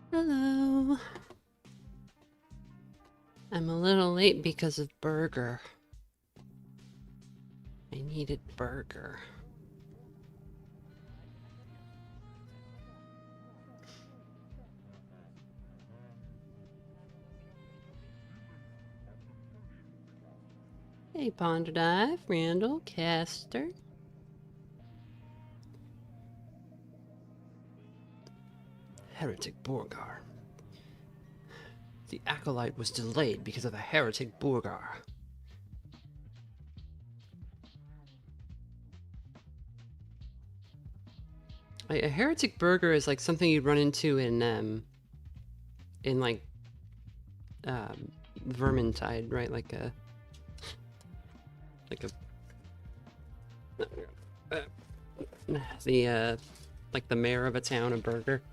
Hello. I'm a little late because of burger. I needed burger. Hey, Ponder Dive, Randall, Caster. Heretic Borgar. The Acolyte was delayed because of a Heretic Borgar. A Heretic Burger is like something you'd run into in like, Vermintide, right? Like uh, the, like the mayor of a town, a burger.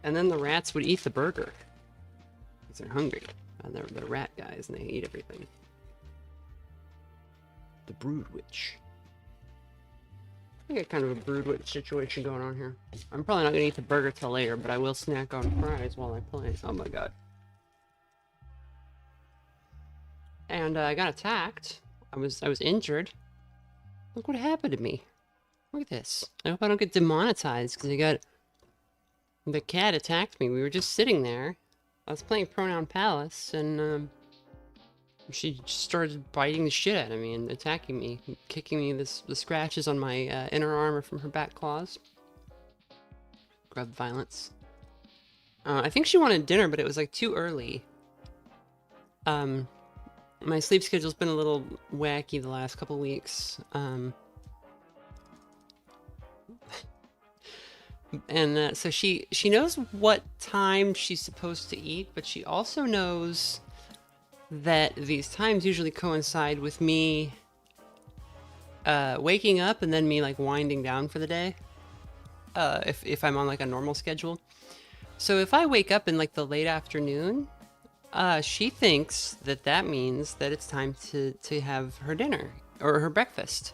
And then the rats would eat the burger. Because they're hungry. And they're rat guys and they eat everything. The Brood Witch. I got kind of a Brood Witch situation going on here. I'm probably not going to eat the burger till later, but I will snack on fries while I play. Oh my god. And I got attacked. I was injured. Look what happened to me. Look at this. I hope I don't get demonetized because the cat attacked me. We were just sitting there. I was playing Pronoun Palace and she just started biting the shit out of me and attacking me, kicking me the scratches on my inner armor from her back claws. Grub violence. I think she wanted dinner, but it was like too early. My sleep schedule's been a little wacky the last couple weeks. And so she knows what time she's supposed to eat, but she also knows that these times usually coincide with me waking up and then me like winding down for the day. If I'm on like a normal schedule. So if I wake up in like the late afternoon, she thinks that that means that it's time to have her dinner or her breakfast.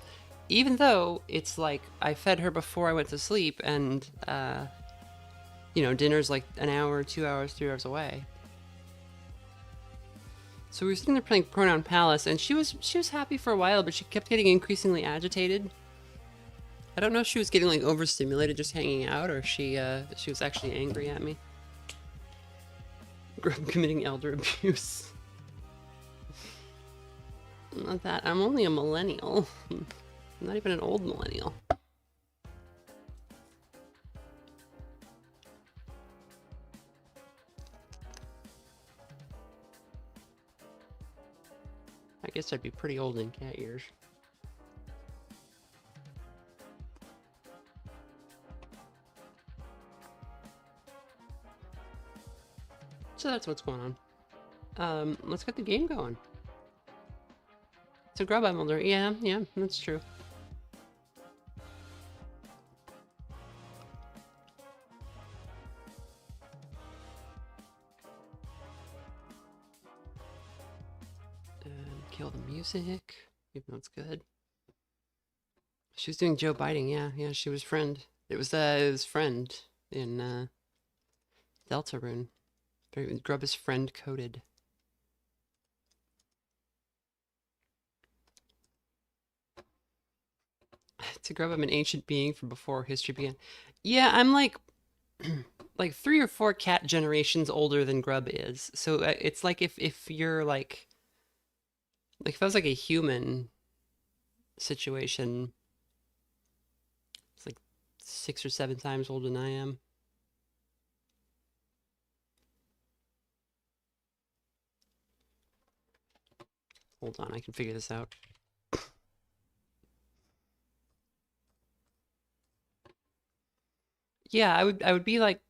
Even though it's like I fed her before I went to sleep and dinner's like an hour, 2 hours, 3 hours away. So we were sitting there playing Pronoun Palace, and she was happy for a while, but she kept getting increasingly agitated. I don't know if she was getting like overstimulated just hanging out, or she was actually angry at me. Committing elder abuse. Not that. I'm only a millennial. I'm not even an old millennial. I guess I'd be pretty old in cat years. So that's what's going on. Let's get the game going. So grub Molder. Yeah, that's true. And kill the music, even though it's good. She was doing Joe biting. Yeah, she was friend. It was friend in Deltarune. Grub is friend coded. To Grub, I'm an ancient being from before history began. Yeah, I'm like like 3 or 4 cat generations older than Grub is. So it's like if you're like if I was like a human situation, it's like 6 or 7 times older than I am. Hold on, I can figure this out. Yeah, I would be like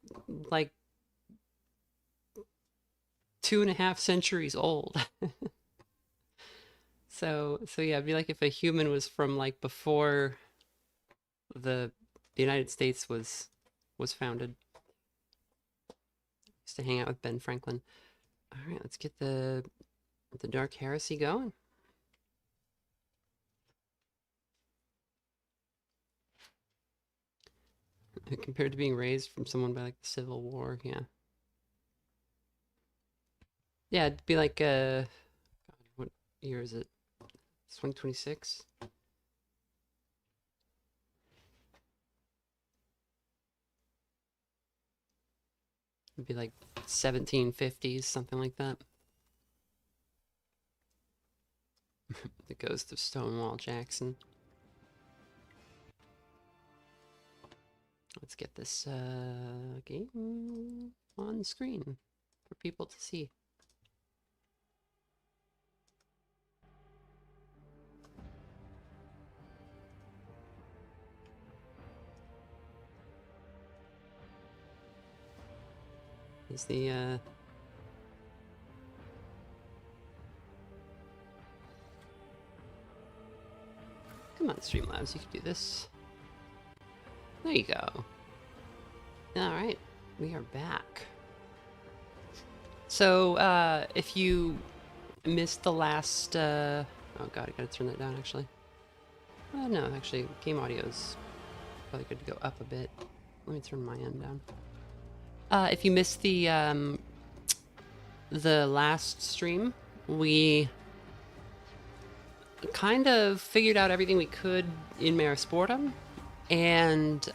2.5 centuries old. So yeah, it'd be like if a human was from like before the the United States was founded. Used to hang out with Ben Franklin. All right, let's get the Dark Heresy going. Compared to being raised from someone by like the Civil War, yeah. Yeah, it'd be like God, what year is it? It's 2026. It'd be like 1750s, something like that. The ghost of Stonewall Jackson. Let's get this game on the screen for people to see. Is the come on, Streamlabs, you can do this. There you go. Alright, we are back. So, if you missed the last, oh god, I gotta turn that down, actually. No, actually, game audio's probably good to go up a bit. Let me turn my end down. If you missed the last stream, we kind of figured out everything we could in Merisportum, and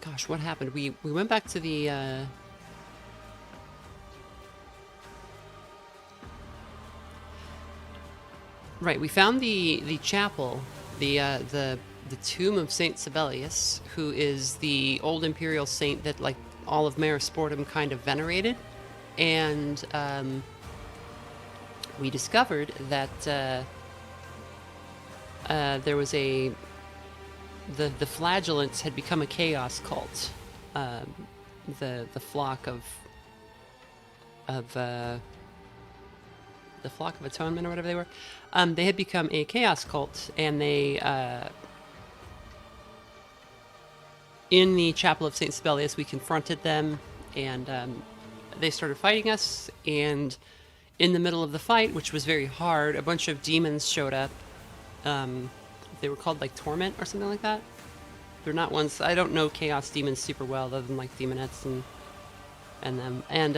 gosh, what happened? We went back to the right. We found the chapel, the tomb of Saint Sibelius, who is the old imperial saint that like all of Merisportum kind of venerated, and we discovered that there was the flagellants had become a chaos cult. The flock of the flock of atonement or whatever they were. They had become a chaos cult, and they in the chapel of Saint Sibelius we confronted them, and they started fighting us, and in the middle of the fight, which was very hard, a bunch of demons showed up. They were called like Torment or something like that. They're not ones, I don't know chaos demons super well, other than like demonettes and them. And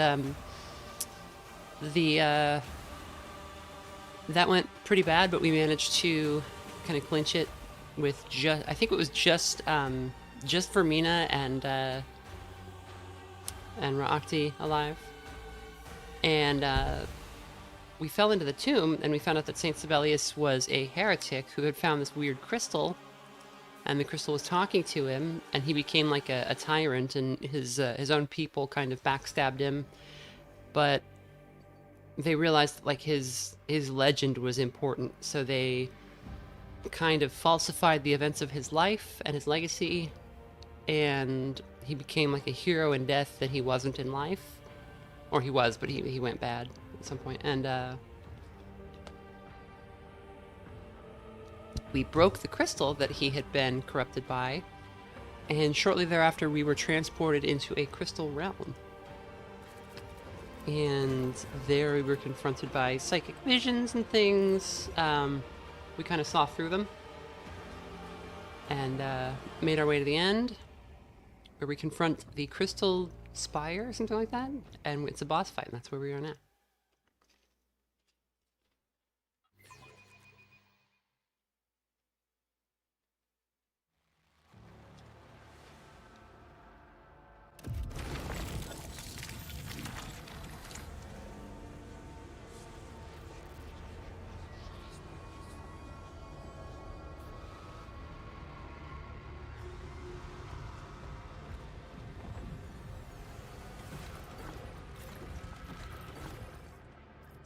that went pretty bad, but we managed to kind of clinch it with I think it was just Vermina and Ra'akti alive. And we fell into the tomb, and we found out that Saint Sibelius was a heretic who had found this weird crystal, and the crystal was talking to him, and he became like a tyrant, and his own people kind of backstabbed him. But they realized like his legend was important, so they kind of falsified the events of his life and his legacy, and he became like a hero in death that he wasn't in life. Or he was, but he went bad at some point. And we broke the crystal that he had been corrupted by, and shortly thereafter we were transported into a crystal realm. And there we were confronted by psychic visions and things. We kind of saw through them, and made our way to the end, where we confront the crystal spire or something like that, and it's a boss fight, and that's where we are now.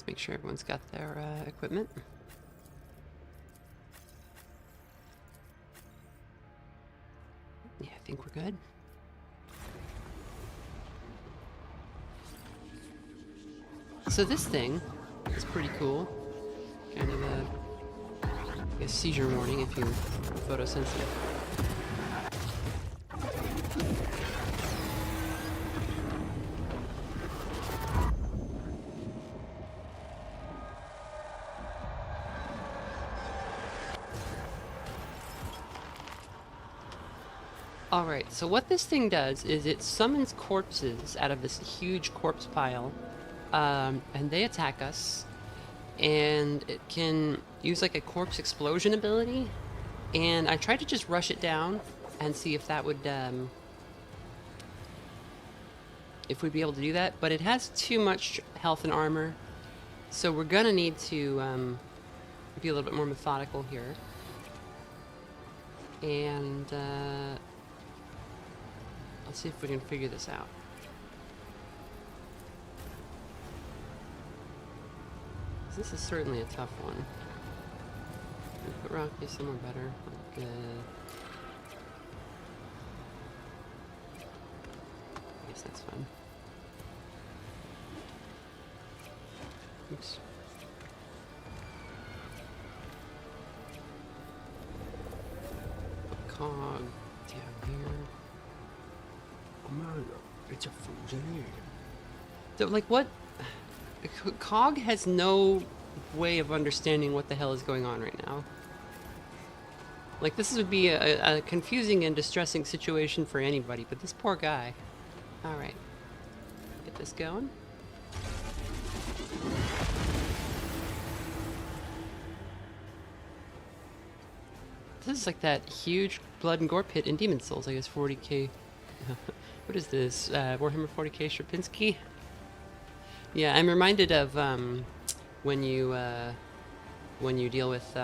Make sure everyone's got their equipment. Yeah, I think we're good. So this thing is pretty cool. Kind of a seizure warning if you're photosensitive. Alright, so what this thing does is it summons corpses out of this huge corpse pile, and they attack us, and it can use like a corpse explosion ability, and I tried to just rush it down and see if that would, if we'd be able to do that, but it has too much health and armor, so we're gonna need to be a little bit more methodical here. And let's see if we can figure this out. This is certainly a tough one. Can we put Rocky somewhere better? Like, I guess that's fine. Oops. Put Cog down here. Oh man, it's a frozen egg. So, like, what? Cog has no way of understanding what the hell is going on right now. Like, this would be a confusing and distressing situation for anybody, but this poor guy. Alright. Get this going. This is like that huge blood and gore pit in Demon Souls, I guess 40k. What is this? Warhammer 40k Sherpinski? Yeah, I'm reminded of when you deal with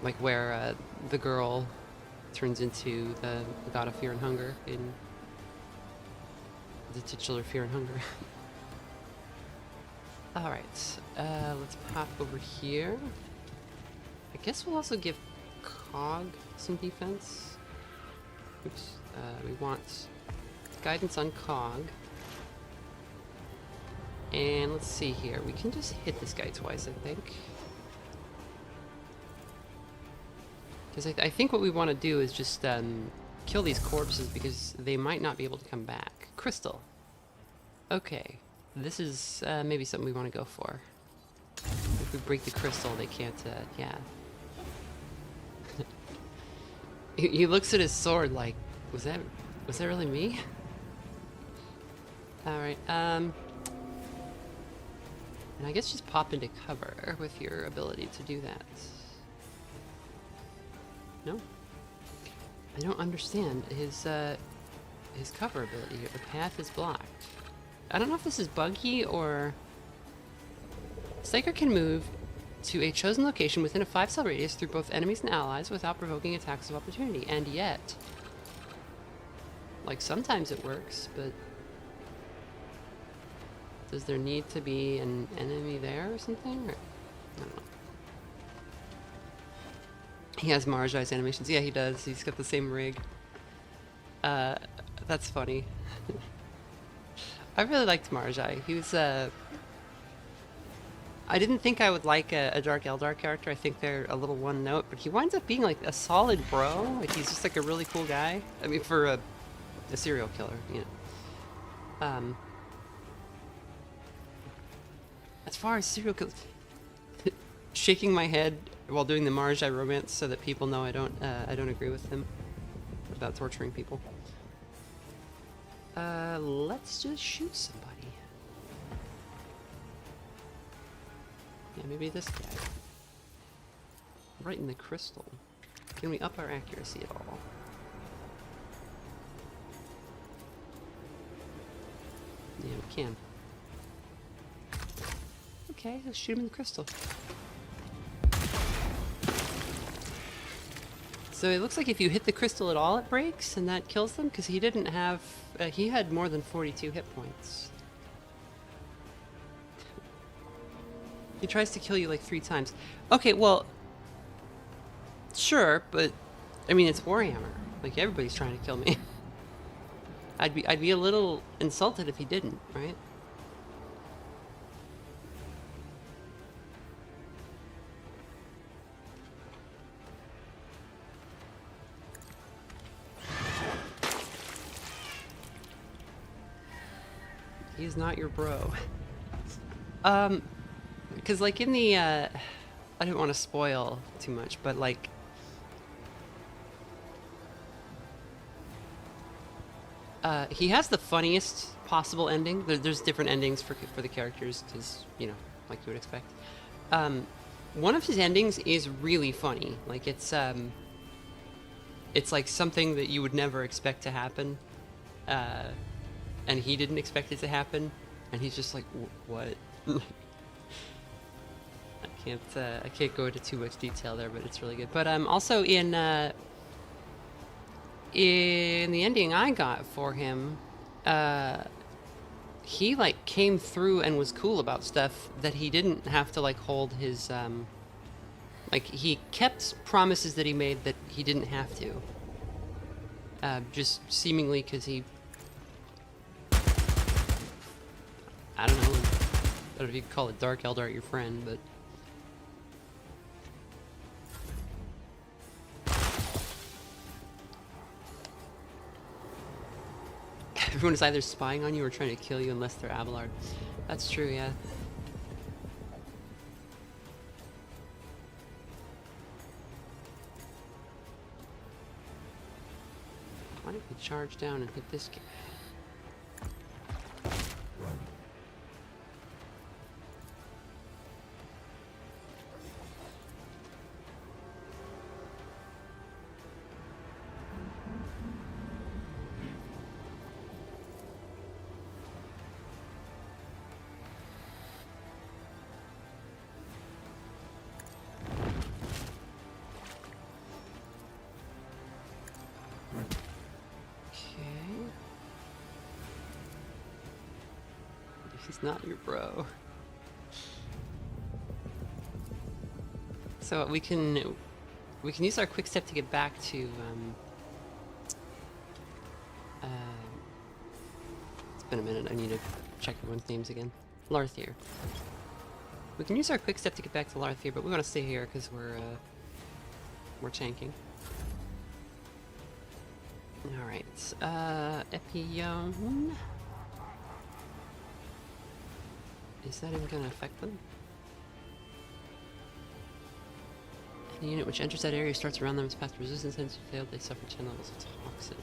like where the girl turns into the god of fear and hunger in the titular fear and hunger. All right, let's pop over here. I guess we'll also give Cog some defense. Oops, we want guidance on Cog. And let's see here. We can just hit this guy twice, I think. Because I think what we want to do is just kill these corpses because they might not be able to come back. Crystal. Okay. This is maybe something we want to go for. If we break the crystal, they can't, yeah. He looks at his sword like, was that really me? Alright, and I guess just pop into cover with your ability to do that. No? I don't understand his cover ability here. The path is blocked. I don't know if this is buggy or... Psyker can move to a chosen location within a 5-cell radius through both enemies and allies without provoking attacks of opportunity. And yet... Like, sometimes it works, but... Does there need to be an enemy there or something? Or... I don't know. He has Marjai's animations. Yeah, he does. He's got the same rig. That's funny. I really liked Marjai. He was, I didn't think I would like a Dark Eldar character. I think they're a little one note, but he winds up being like a solid bro. Like, he's just like a really cool guy. I mean, for a serial killer, you know. As far as serial killers, shaking my head while doing the Marjai romance so that people know I don't agree with him about torturing people. Let's just shoot somebody. Yeah, maybe this guy. Right in the crystal. Can we up our accuracy at all? Yeah, we can. Okay, let's shoot him in the crystal. So it looks like if you hit the crystal at all, it breaks, and that kills them, because he didn't have... he had more than 42 hit points. He tries to kill you like 3 times. Okay, well... Sure, but... I mean, it's Warhammer. Like, everybody's trying to kill me. I'd be a little insulted if he didn't, right? He's not your bro. Because like in the, I didn't want to spoil too much, but like, He has the funniest possible ending. There's different endings for the characters, because, you know, like you would expect. One of his endings is really funny. Like, it's like something that you would never expect to happen, and he didn't expect it to happen, and he's just like, what? I can't go into too much detail there, but it's really good. But also in the ending I got for him, he like came through and was cool about stuff that he didn't have to like hold his like he kept promises that he made that he didn't have to. Just seemingly because he, I don't know if you could call it Dark Eldar your friend, but everyone is either spying on you or trying to kill you unless they're Abelard. That's true, yeah. Why don't we charge down and hit this guy? He's not your bro. So we can use our quick step to get back to it's been a minute, I need to check everyone's names again. Larthier. We can use our quick step to get back to Larthier, but we want to stay here because we're tanking. Alright, Epion. Is that even going to affect them? Any unit which enters that area starts around them its path to resistance, hence if failed they suffer 10 levels of toxin.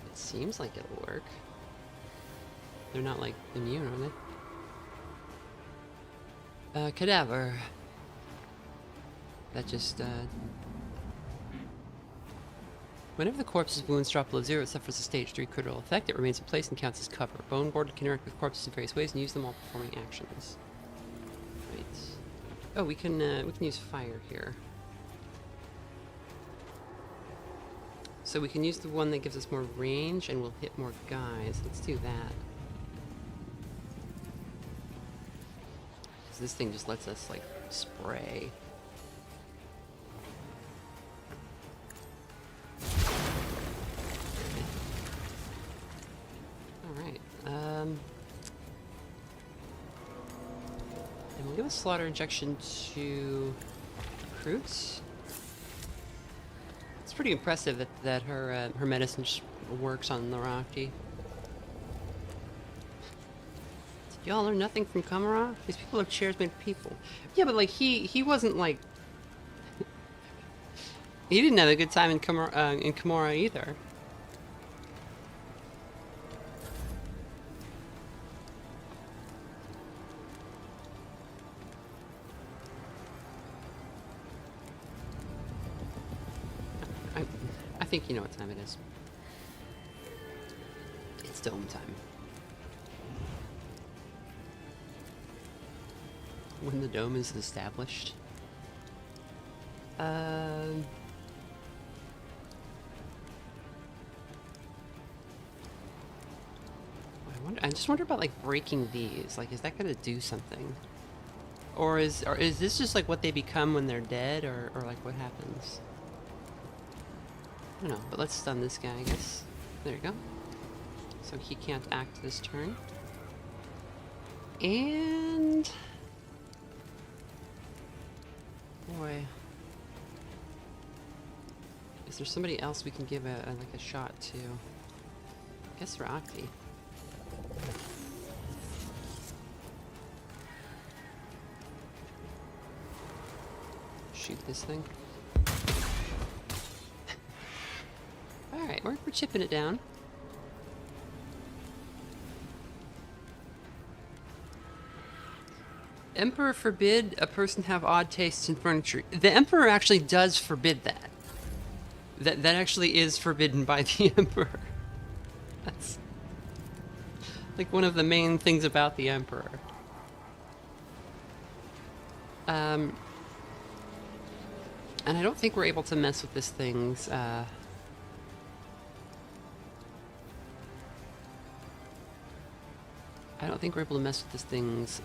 It seems like it'll work. They're not like immune, are they? Cadaver. That just whenever the corpse's wounds drop below 0, it suffers a stage 3 critical effect. It remains in place and counts as cover. Bone board can interact with corpses in various ways and use them while performing actions. Right. Oh, we can use fire here. So we can use the one that gives us more range and we'll hit more guys. Let's do that. Because this thing just lets us, like, spray. And we'll give a slaughter injection to recruits. It's pretty impressive that her medicine just works on the Rocky. Did y'all learn nothing from Kamara? These people are chairs made of people. Yeah, but like he wasn't like he didn't have a good time in Kamara either. I think you know what time it is. It's dome time. When the dome is established. I just wonder about like breaking these. Like, is that gonna do something? Or is this just like what they become when they're dead, or like what happens? I don't know, but let's stun this guy, I guess. There you go. So he can't act this turn. And... boy. Is there somebody else we can give like a shot to? I guess Rocky. Shoot this thing. Alright, we're chipping it down. Emperor forbid a person have odd tastes in furniture. The Emperor actually does forbid that. That actually is forbidden by the Emperor. That's like one of the main things about the Emperor. And I don't think we're able to mess with this thing's, I don't think we're able to mess with this thing's,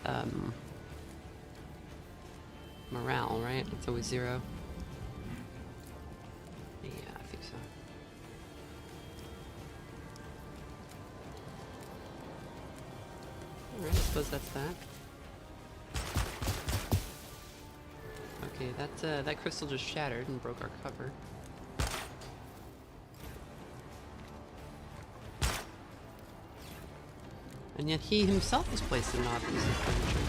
morale, right? It's always 0. Yeah, I think so. Alright, I suppose that's that. Okay, that crystal just shattered and broke our cover. And yet he himself was placed in an odd piece of furniture.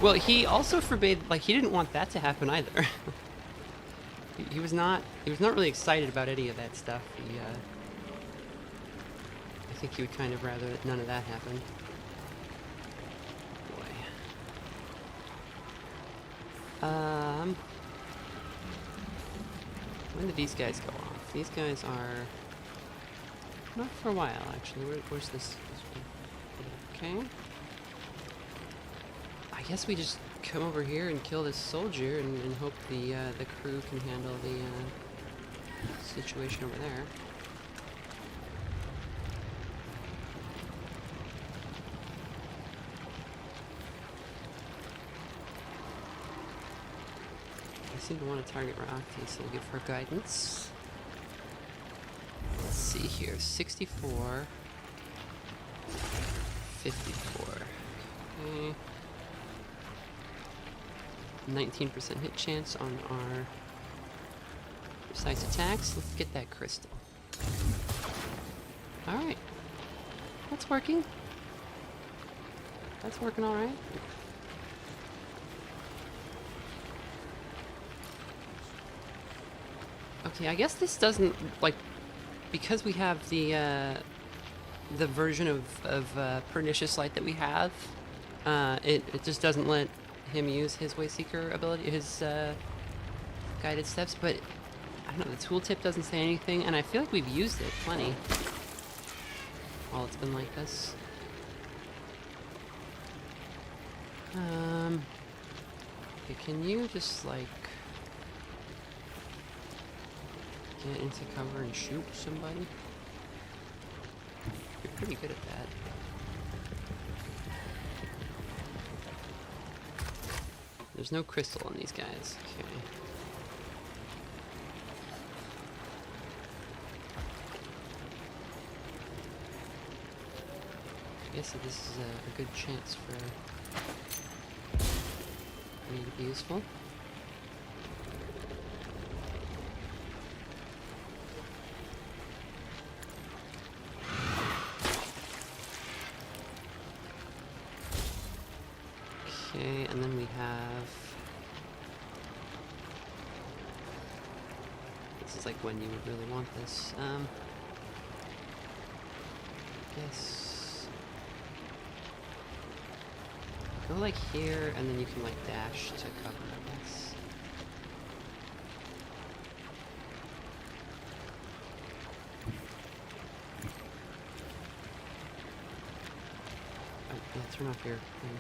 Well, he also forbade, like, he didn't want that to happen either. he was not really excited about any of that stuff. I think he would kind of rather that none of that happened. Boy. When did these guys go off? These guys are not for a while, actually. Where's this one? Okay. I guess we just come over here and kill this soldier and hope the crew can handle the situation over there. I seem to want to target Rocky, so we'll give her guidance. Let's see here, 64, 54. Okay. 19% hit chance on our precise attacks. Let's get that crystal. Alright. That's working. That's working alright. Okay, I guess this doesn't, like, because we have the version of Pernicious Light that we have, it just doesn't let him use his Wayseeker ability, his guided steps, but I don't know, the tooltip doesn't say anything, and I feel like we've used it plenty while it's been like this. Okay, can you just, like, get into cover and shoot somebody? You're pretty good at that. There's no crystal on these guys. Okay. I guess that this is a good chance for me to be useful. Okay, and then we have... This is like when you would really want this. Guess... Go like here, and then you can like dash to cover, I guess. Oh, yeah, turn off your thing.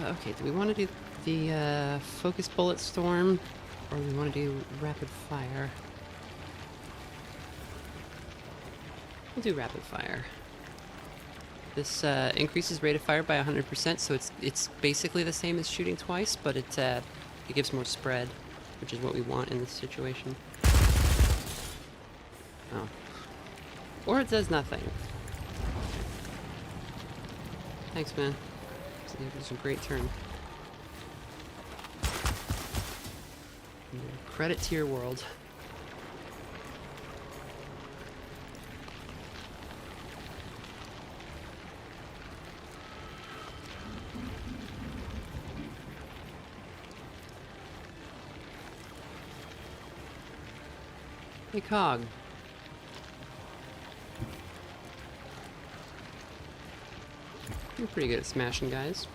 Okay, do we want to do the focus bullet storm, or do we want to do rapid fire? We'll do rapid fire. This increases rate of fire by 100%, so it's basically the same as shooting twice, but it gives more spread, which is what we want in this situation. Oh. Or it does nothing. Thanks, man. It was a great turn. Credit to your world. Hey, Cog. You're pretty good at smashing guys.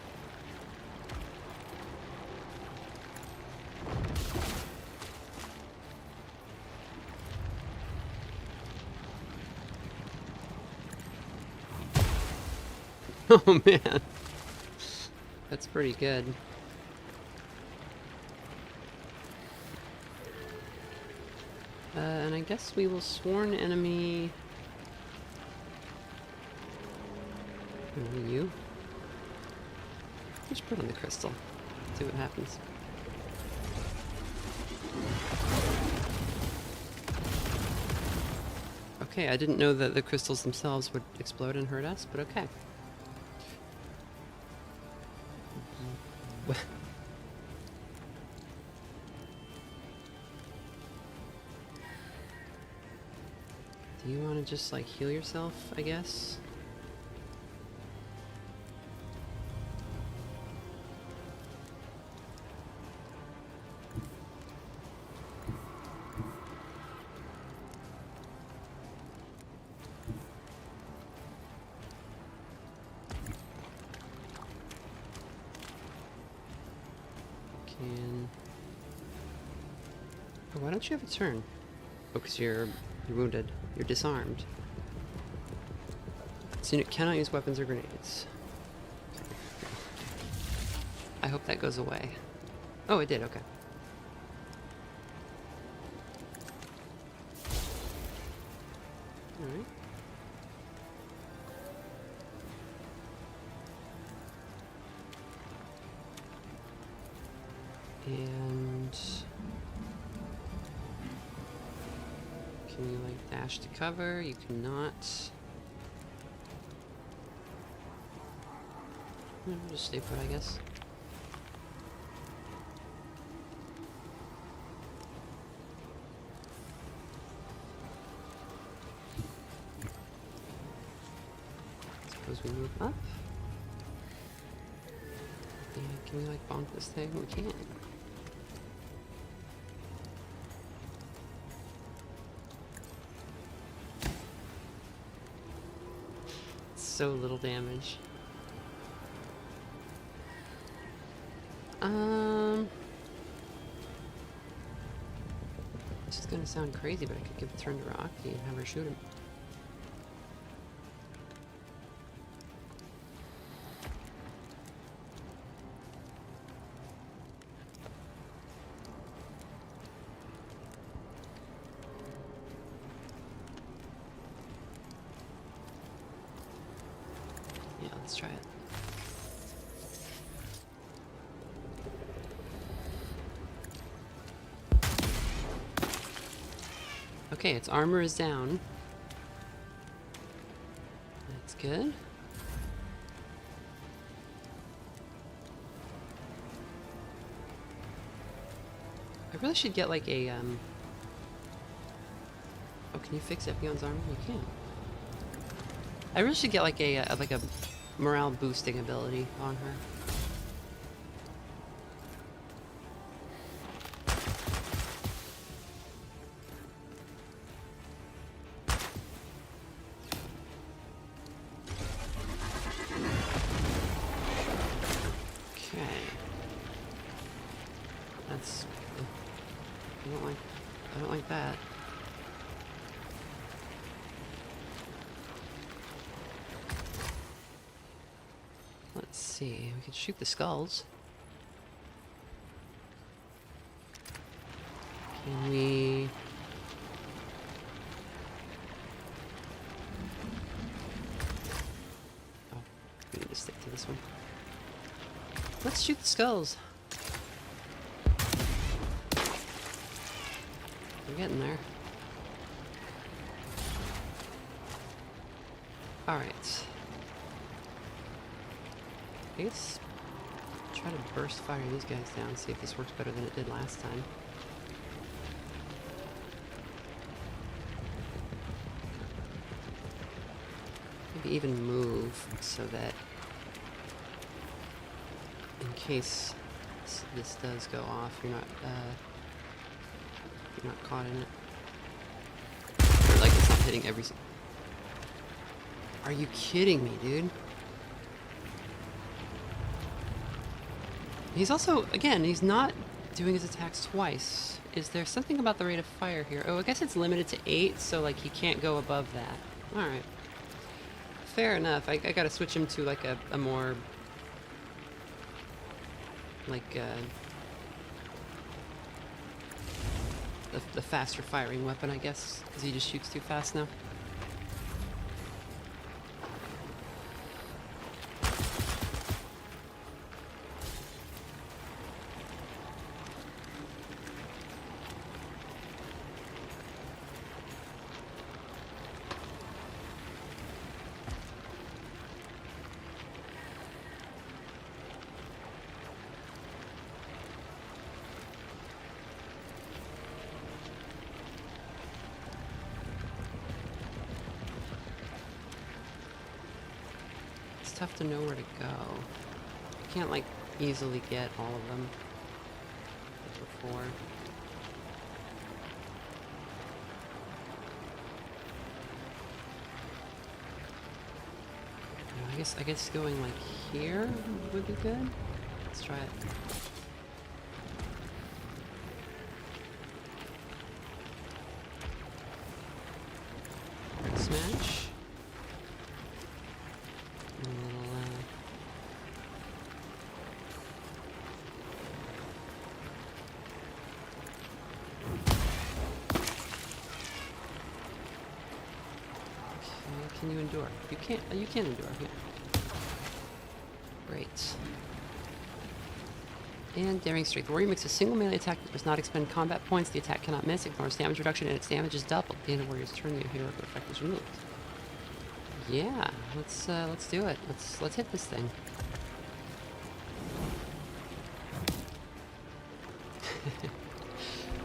Oh man, that's pretty good. And I guess we will sworn enemy. You? Just put on the crystal. See what happens. Okay, I didn't know that the crystals themselves would explode and hurt us, but okay. Do you want to just, like, heal yourself, I guess? Oh, why don't you have a turn? Oh, because you're wounded. You're disarmed. This unit cannot use weapons or grenades. I hope that goes away. Oh, it did, okay. Alright. And... can you, like, dash to cover? You cannot. Just stay put, I guess. Suppose we move up. Yeah, can we, like, bonk this thing? We can't. So little damage. This is gonna sound crazy, but I could give a turn to Rocky and have her shoot him. Yeah, let's try it. Okay, its armor is down. That's good. I really should get like a, Oh, can you fix Epion's armor? You can. I really should get like a morale boosting ability on her. That's... I don't like that. Let's see, we could shoot the skulls. Can we... Oh, we need to stick to this one. Let's shoot the skulls. We're getting there. Alright. I guess try to burst fire these guys down, see if this works better than it did last time. Maybe even move so that in case this does go off, you're not caught in it. hitting every... Are you kidding me, dude? He's also, again, he's not doing his attacks twice. Is there something about the rate of fire here? Oh, I guess it's limited to 8, so, like, he can't go above that. Alright. Fair enough. I gotta switch him to, like, a more... Like, the faster firing weapon, I guess, because he just shoots too fast now. Tough to know where to go. You can't, like, easily get all of them like before. I guess going like here would be good. Let's try it. Smash. Can you endure? You can't. You can endure. Yeah. Great. And daring strength. Warrior makes a single melee attack that does not expend combat points. The attack cannot miss. Ignores damage reduction, and its damage is doubled. At the end of Warrior's turn, the heroic effect is removed. Yeah. Let's do it. Let's hit this thing.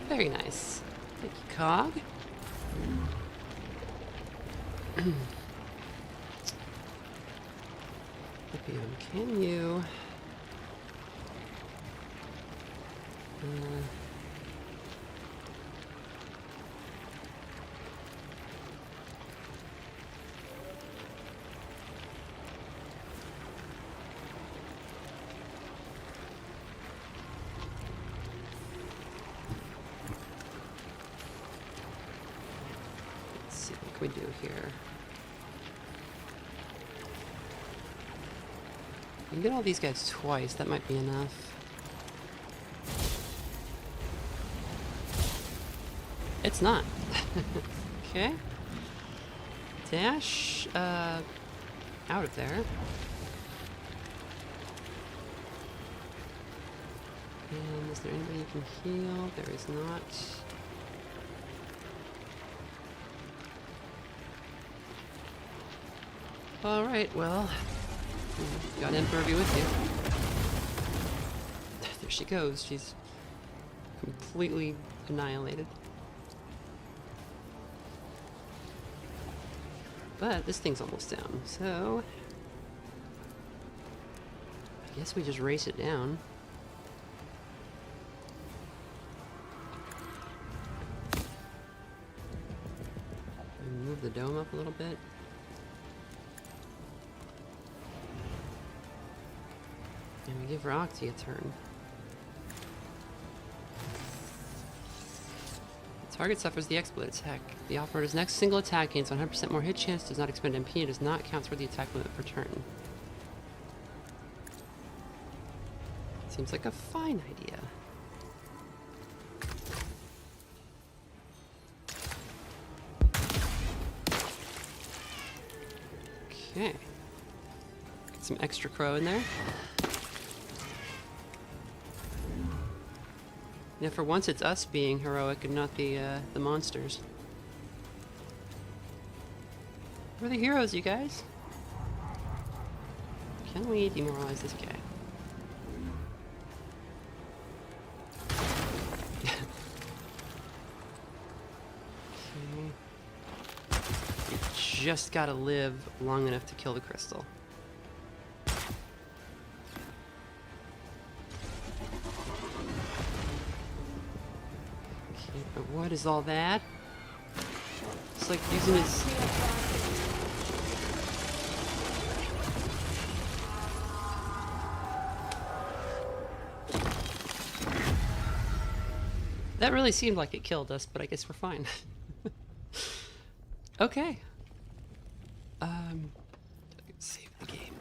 Very nice. Thank you, Cog. Can you... Let's see, what can we do here? You can get all these guys twice, that might be enough. It's not. Okay. Dash, out of there. And is there anybody you can heal? There is not. Alright, well... Got Emperor be with you. There she goes. She's completely annihilated. But this thing's almost down, so... I guess we just race it down. Move the dome up a little bit. And we give Roxy a turn. The target suffers the exploit attack. The operator's next single attack gains 100% more hit chance, does not expend MP, and does not count toward the attack limit per turn. Seems like a fine idea. Okay. Get some extra crow in there. Yeah, for once it's us being heroic and not the monsters. We're the heroes, you guys. Can we demoralize this guy? Okay. You just gotta live long enough to kill the crystal. But what is all that? It's like using his... That really seemed like it killed us, but I guess we're fine. Okay. Save the game.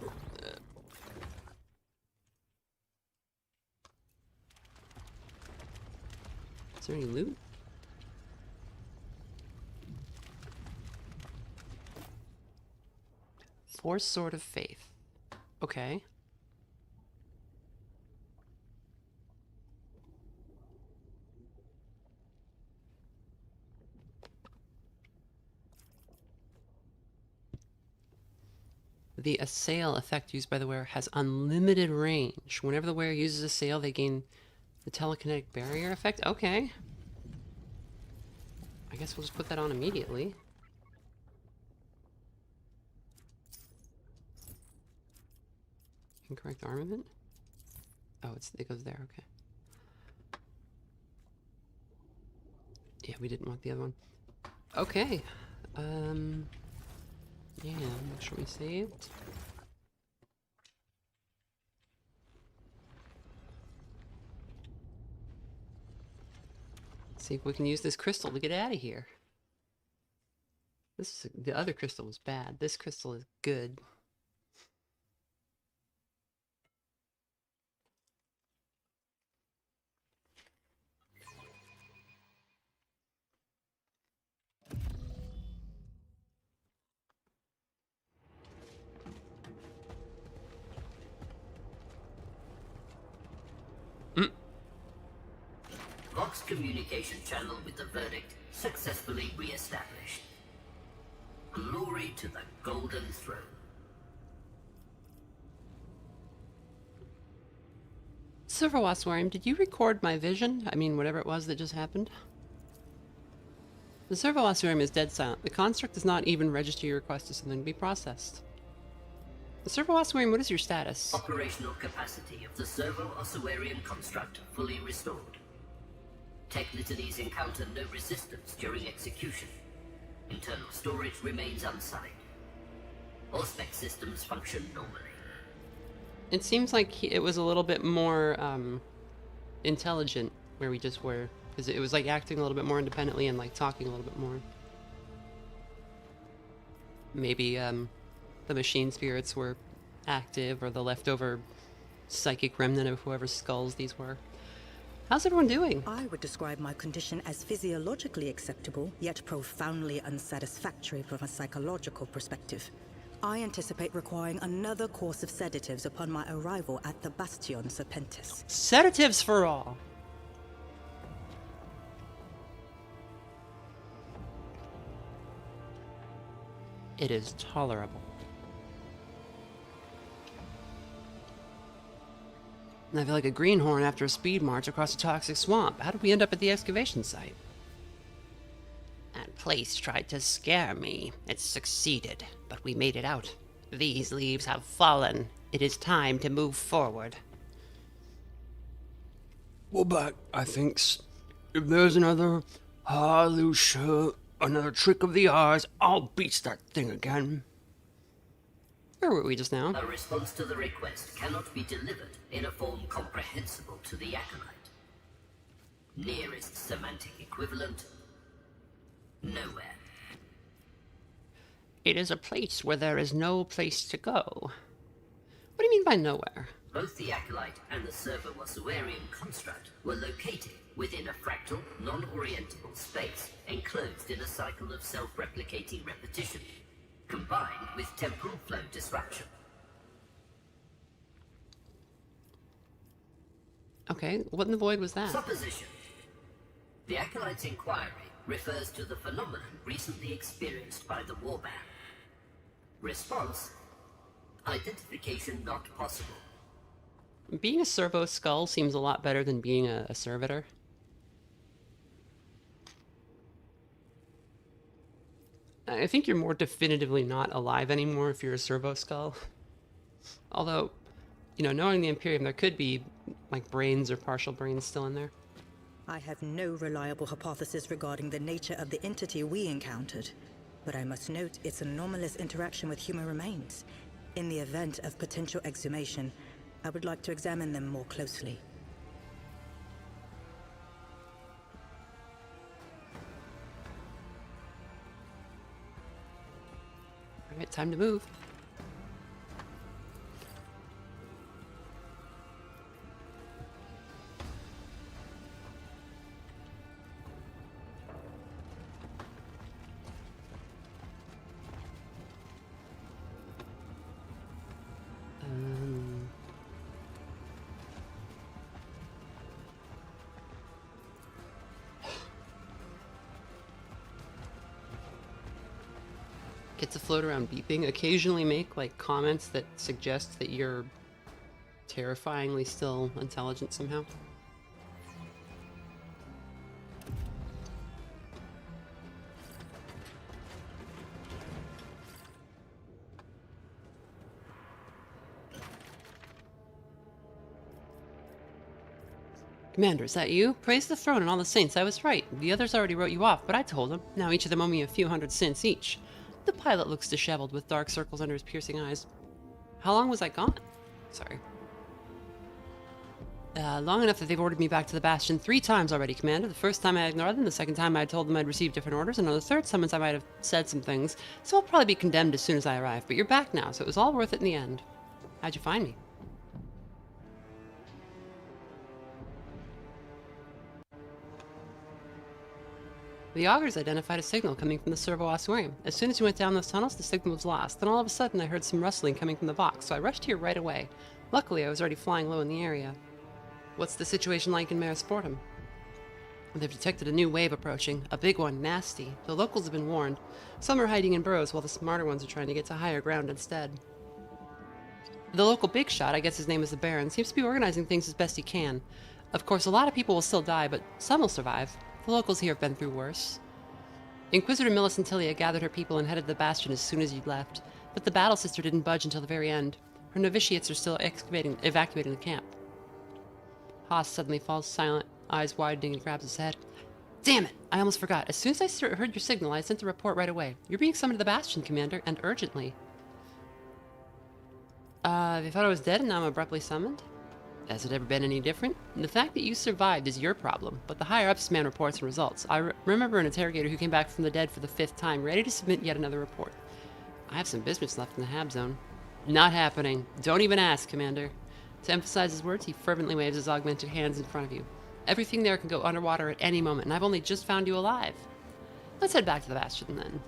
Is there any loot? Force Sword of Faith. Okay. The assail effect used by the wearer has unlimited range. Whenever the wearer uses assail, they gain the telekinetic barrier effect. Okay. I guess we'll just put that on immediately. Incorrect armament? Oh, it goes there, okay. Yeah, we didn't want the other one. Okay. Yeah, make sure we saved. Let's see if we can use this crystal to get out of here. The other crystal was bad. This crystal is good. Vox communication channel with the verdict successfully re-established. Glory to the Golden Throne. Silverwaswarium, did you record my vision? I mean, whatever it was that just happened? The Silverwaswarium is dead silent. The construct does not even register your request to something to be processed. The Silverwaswarium, what is your status? Operational capacity of the Servo-Ossuarium construct fully restored. Tech litanies encounter no resistance during execution. Internal storage remains unsullied. All spec systems function normally. It seems like it was a little bit more intelligent where we just were. Because it was like acting a little bit more independently and like talking a little bit more. Maybe the machine spirits were active, or the leftover psychic remnant of whoever's skulls these were. How's everyone doing? I would describe my condition as physiologically acceptable, yet profoundly unsatisfactory from a psychological perspective. I anticipate requiring another course of sedatives upon my arrival at the Bastion Serpentis. Sedatives for all! It is tolerable. And I feel like a greenhorn after a speed march across a toxic swamp. How did we end up at the excavation site? That place tried to scare me. It succeeded, but we made it out. These leaves have fallen. It is time to move forward. Well, but I think if there's another Halusha, another trick of the ours, I'll beat that thing again. Where were we just now? A response to the request cannot be delivered in a form comprehensible to the Acolyte. Nearest semantic equivalent, nowhere. It is a place where there is no place to go. What do you mean by nowhere? Both the Acolyte and the Servo-Ossuarium construct were located within a fractal, non-orientable space enclosed in a cycle of self-replicating repetition, combined with temporal flow disruption. Okay, what in the void was that? Supposition. The Acolyte's inquiry refers to the phenomenon recently experienced by the Warband. Response: identification not possible. Being a servo skull seems a lot better than being a servitor. I think you're more definitively not alive anymore if you're a servo skull. Although, you know, knowing the Imperium, there could be like brains or partial brains still in there. I have no reliable hypothesis regarding the nature of the entity we encountered, but I must note its anomalous interaction with human remains. In the event of potential exhumation, I would like to examine them more closely. Alright, time to move. Get to float around beeping. Occasionally make like comments that suggest that you're terrifyingly still intelligent somehow. Commander, is that you? Praise the throne and all the saints, I was right. The others already wrote you off, but I told them. Now each of them owe me a few hundred cents each. The pilot looks disheveled with dark circles under his piercing eyes. How long was I gone? Sorry. Long enough that they've ordered me back to the Bastion 3 times already, Commander. The first time I ignored them, the second time I told them I'd received different orders, and on the third summons I might have said some things, so I'll probably be condemned as soon as I arrive. But you're back now, so it was all worth it in the end. How'd you find me? The augurs identified a signal coming from the servo ossuarium. As soon as you went down those tunnels, the signal was lost. Then all of a sudden, I heard some rustling coming from the box, so I rushed here right away. Luckily, I was already flying low in the area. What's the situation like in Marisportum? They've detected a new wave approaching. A big one, nasty. The locals have been warned. Some are hiding in burrows, while the smarter ones are trying to get to higher ground instead. The local big shot, I guess his name is the Baron, seems to be organizing things as best he can. Of course, a lot of people will still die, but some will survive. The locals here have been through worse. Inquisitor Millicentilia gathered her people and headed to the Bastion as soon as you'd left, but the Battle Sister didn't budge until the very end. Her novitiates are still evacuating the camp. Haas suddenly falls silent, eyes widening, and grabs his head. Damn it! I almost forgot. As soon as I heard your signal, I sent a report right away. You're being summoned to the Bastion, Commander, and urgently. They thought I was dead and now I'm abruptly summoned? Has it ever been any different? The fact that you survived is your problem, but the higher-ups demand reports and results. I remember an interrogator who came back from the dead for the 5th time, ready to submit yet another report. I have some business left in the Hab Zone. Not happening. Don't even ask, Commander. To emphasize his words, he fervently waves his augmented hands in front of you. Everything there can go underwater at any moment, and I've only just found you alive. Let's head back to the Bastion, then.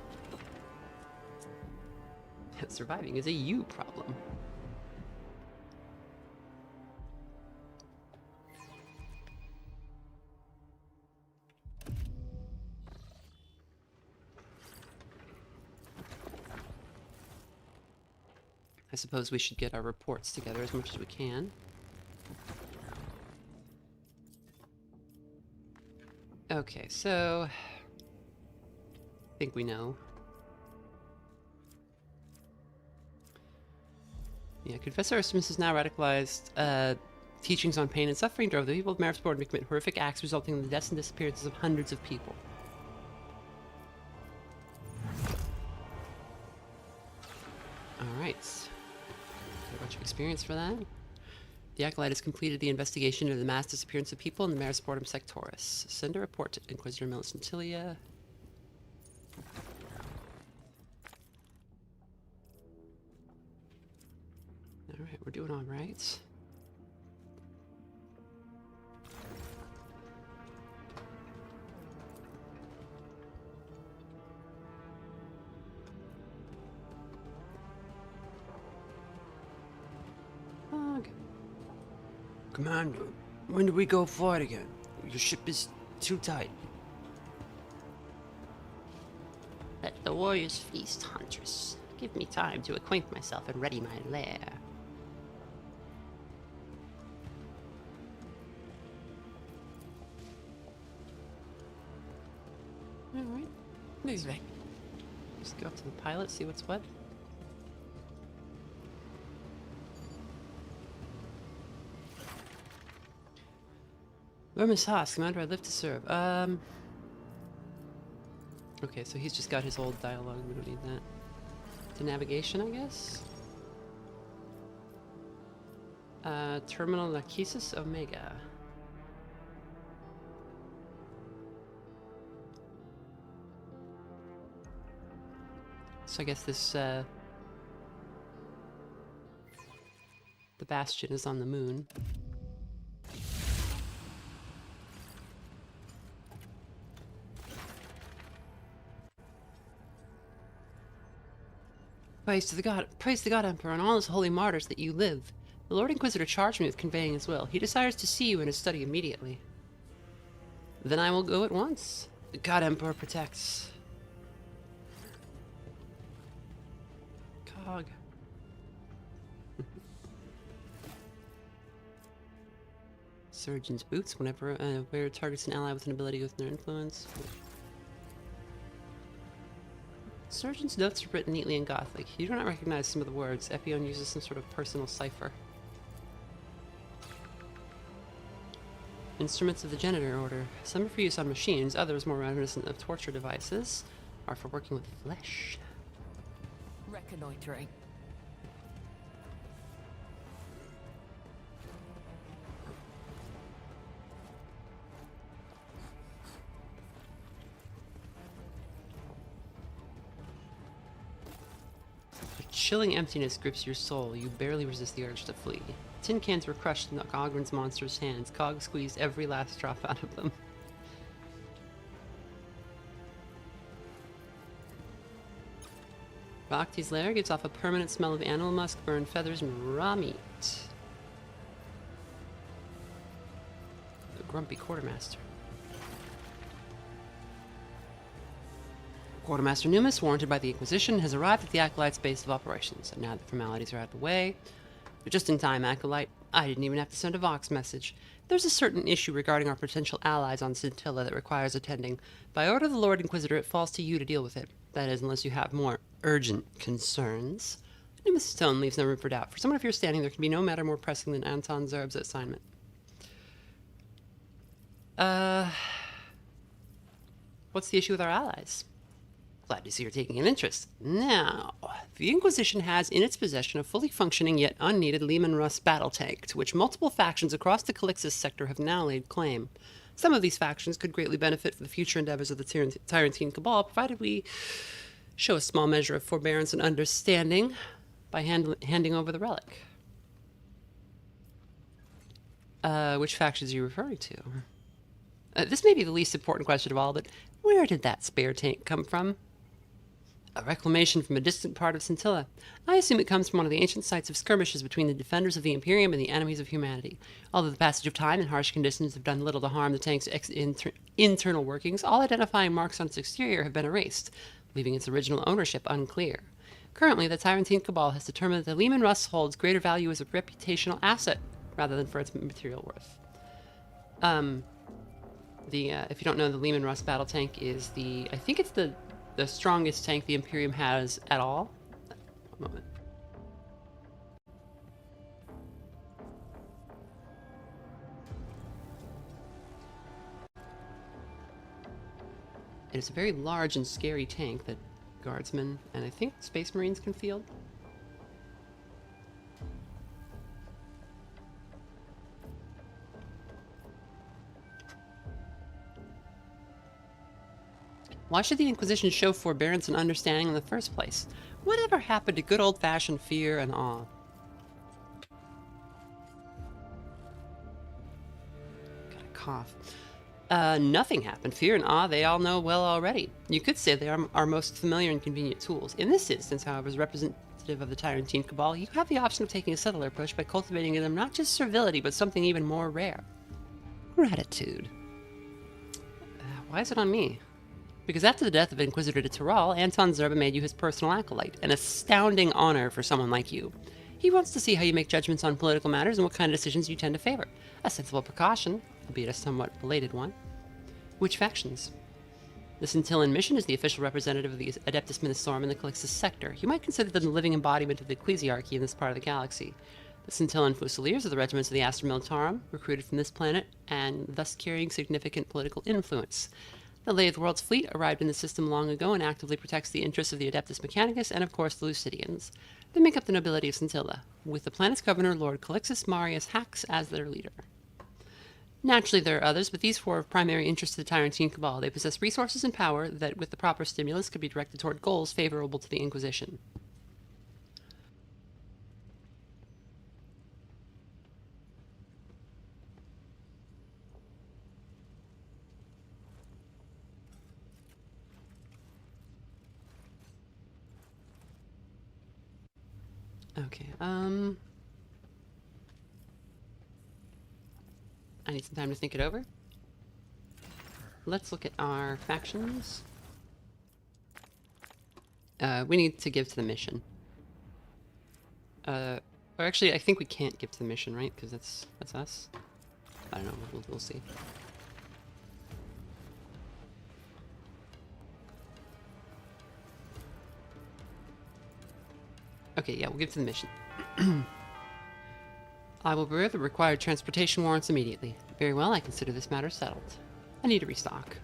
Surviving is a you problem. I suppose we should get our reports together as much as we can. Okay, so I think we know. Yeah, Confessor Artemis has now radicalized teachings on pain and suffering drove the people of Marisportum to commit horrific acts resulting in the deaths and disappearances of hundreds of people. Alright. Got a bunch of experience for that. The Acolyte has completed the investigation into the mass disappearance of people in the Marisportum Sectoris. Send a report to Inquisitor Millicentilia. Alright, we're doing alright. Commander, when do we go for it again? Your ship is too tight. Let the warriors feast, Huntress. Give me time to acquaint myself and ready my lair. Alright. These way. Just go up to the pilot, see what's what. Miss Haas, Commander, I live to serve. Okay, so he's just got his old dialogue. We don't need that. To navigation, I guess? Terminal Narcissus Omega. So I guess this, the Bastion is on the moon. Praise to the God, Emperor, and all his holy martyrs that you live. The Lord Inquisitor charged me with conveying his will. He desires to see you in his study immediately. Then I will go at once. The God Emperor protects. Cog. Surgeon's boots. Whenever wearer targets an ally with an ability within their influence. Surgeon's notes are written neatly in Gothic. You do not recognize some of the words. Epion uses some sort of personal cipher. Instruments of the Genitor Order. Some are for use on machines, others, more reminiscent of torture devices, are for working with flesh. Reconnoitering. A chilling emptiness grips your soul. You barely resist the urge to flee. Tin cans were crushed in Ogren's monster's hands. Cog squeezed every last drop out of them. Bhakti's lair gives off a permanent smell of animal musk, burned feathers, and raw meat. The grumpy quartermaster. Quartermaster Numis, warranted by the Inquisition, has arrived at the Acolyte's base of operations, and now that formalities are out of the way... But just in time, Acolyte. I didn't even have to send a Vox message. There's a certain issue regarding our potential allies on Scintilla that requires attending. By order of the Lord Inquisitor, it falls to you to deal with it. That is, unless you have more urgent concerns. Numis' tone leaves no room for doubt. For someone of your standing, there can be no matter more pressing than Anton Zerb's assignment. What's the issue with our allies? Glad to see you're taking an interest. Now, the Inquisition has in its possession a fully functioning yet unneeded Lehman Russ battle tank, to which multiple factions across the Calixis sector have now laid claim. Some of these factions could greatly benefit for the future endeavors of the Tyrantine Cabal, provided we show a small measure of forbearance and understanding by handing over the relic. Which factions are you referring to? This may be the least important question of all, but where did that spare tank come from? A reclamation from a distant part of Scintilla. I assume it comes from one of the ancient sites of skirmishes between the defenders of the Imperium and the enemies of humanity. Although the passage of time and harsh conditions have done little to harm the tank's internal workings, all identifying marks on its exterior have been erased, leaving its original ownership unclear. Currently, the Tyrantine Cabal has determined that the Lehman Russ holds greater value as a reputational asset, rather than for its material worth. If you don't know, the Lehman Russ battle tank is I think it's the strongest tank the Imperium has at all. One moment. It is a very large and scary tank that guardsmen and I think Space Marines can field. Why should the Inquisition show forbearance and understanding in the first place? Whatever happened to good old-fashioned fear and awe? Got a cough. Nothing happened. Fear and awe, they all know well already. You could say they are our most familiar and convenient tools. In this instance, however, as representative of the Tyrantine Cabal, you have the option of taking a subtler approach by cultivating in them not just servility, but something even more rare. Gratitude. Why is it on me? Because after the death of Inquisitor de Terral, Anton Zerba made you his personal acolyte, an astounding honor for someone like you. He wants to see how you make judgments on political matters and what kind of decisions you tend to favor. A sensible precaution, albeit a somewhat belated one. Which factions? The Scintillan mission is the official representative of the Adeptus Ministorum in the Calixis sector. You might consider them the living embodiment of the ecclesiarchy in this part of the galaxy. The Scintillan Fusiliers are the regiments of the Astra Militarum, recruited from this planet, and thus carrying significant political influence. The Lay of the World's fleet arrived in the system long ago and actively protects the interests of the Adeptus Mechanicus and, of course, the Lucidians. They make up the nobility of Scintilla, with the planet's governor, Lord Calixus Marius Hax, as their leader. Naturally, there are others, but these four are of primary interest to the Tyrantine Cabal. They possess resources and power that, with the proper stimulus, could be directed toward goals favorable to the Inquisition. Okay, I need some time to think it over. Let's look at our factions. We need to give to the mission. Or actually, I think we can't give to the mission, right? Because that's us. I don't know. We'll see. Okay, yeah, we'll give to the mission. I will prepare the required transportation warrants immediately. Very well, I consider this matter settled. I need to restock.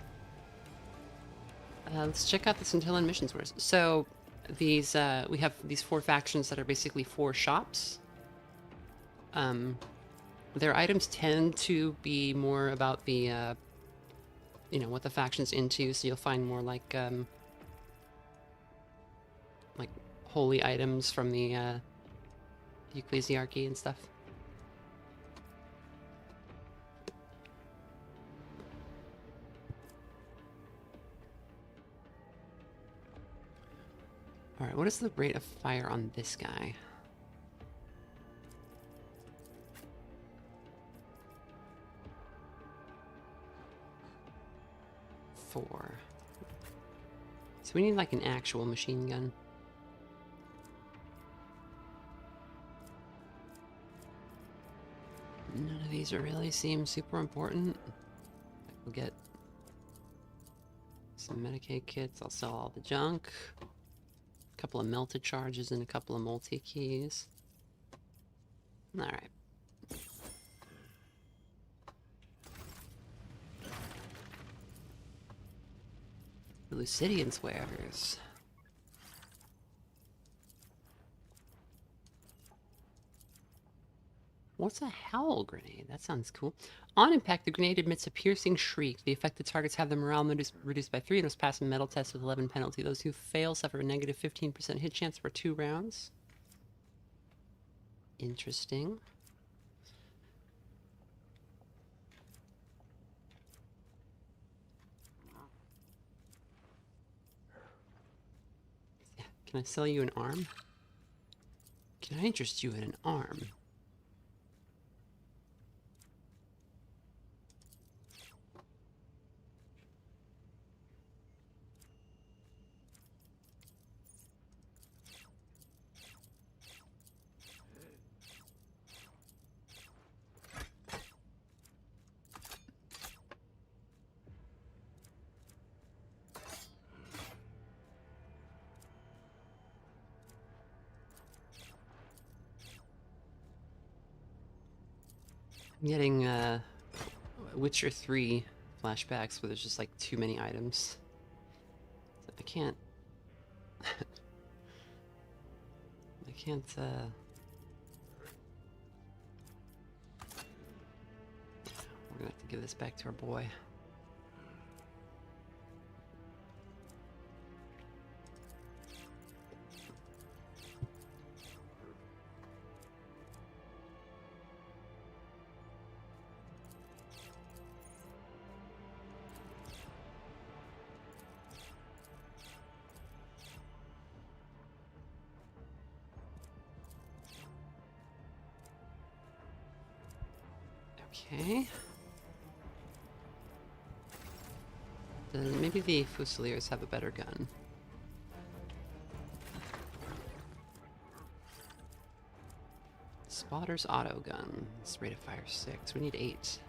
Let's check out the Scintillan mission source. So, these, we have these four factions that are basically four shops. Their items tend to be more about the, you know, what the faction's into, so you'll find more like holy items from the ecclesiarchy and stuff. Alright, what is the rate of fire on this guy? Four. So we need like an actual machine gun. None of these really seem super important. We'll get some Medicaid kits. I'll sell all the junk. A couple of melted charges and a couple of multi-keys. Alright. The Lucidian wares. What's a howl grenade? That sounds cool. On impact, the grenade emits a piercing shriek. The affected targets have their morale reduced by 3 and must pass a metal test with 11 penalty. Those who fail suffer a negative 15% hit chance for 2 rounds. Interesting. Can I sell you an arm? Can I interest you in an arm? I'm getting Witcher 3 flashbacks where there's just like too many items. I can't I can't we're gonna have to give this back to our boy. Okay. Then maybe the Fusiliers have a better gun. Spotter's auto gun. It's rate of fire 6. We need 8.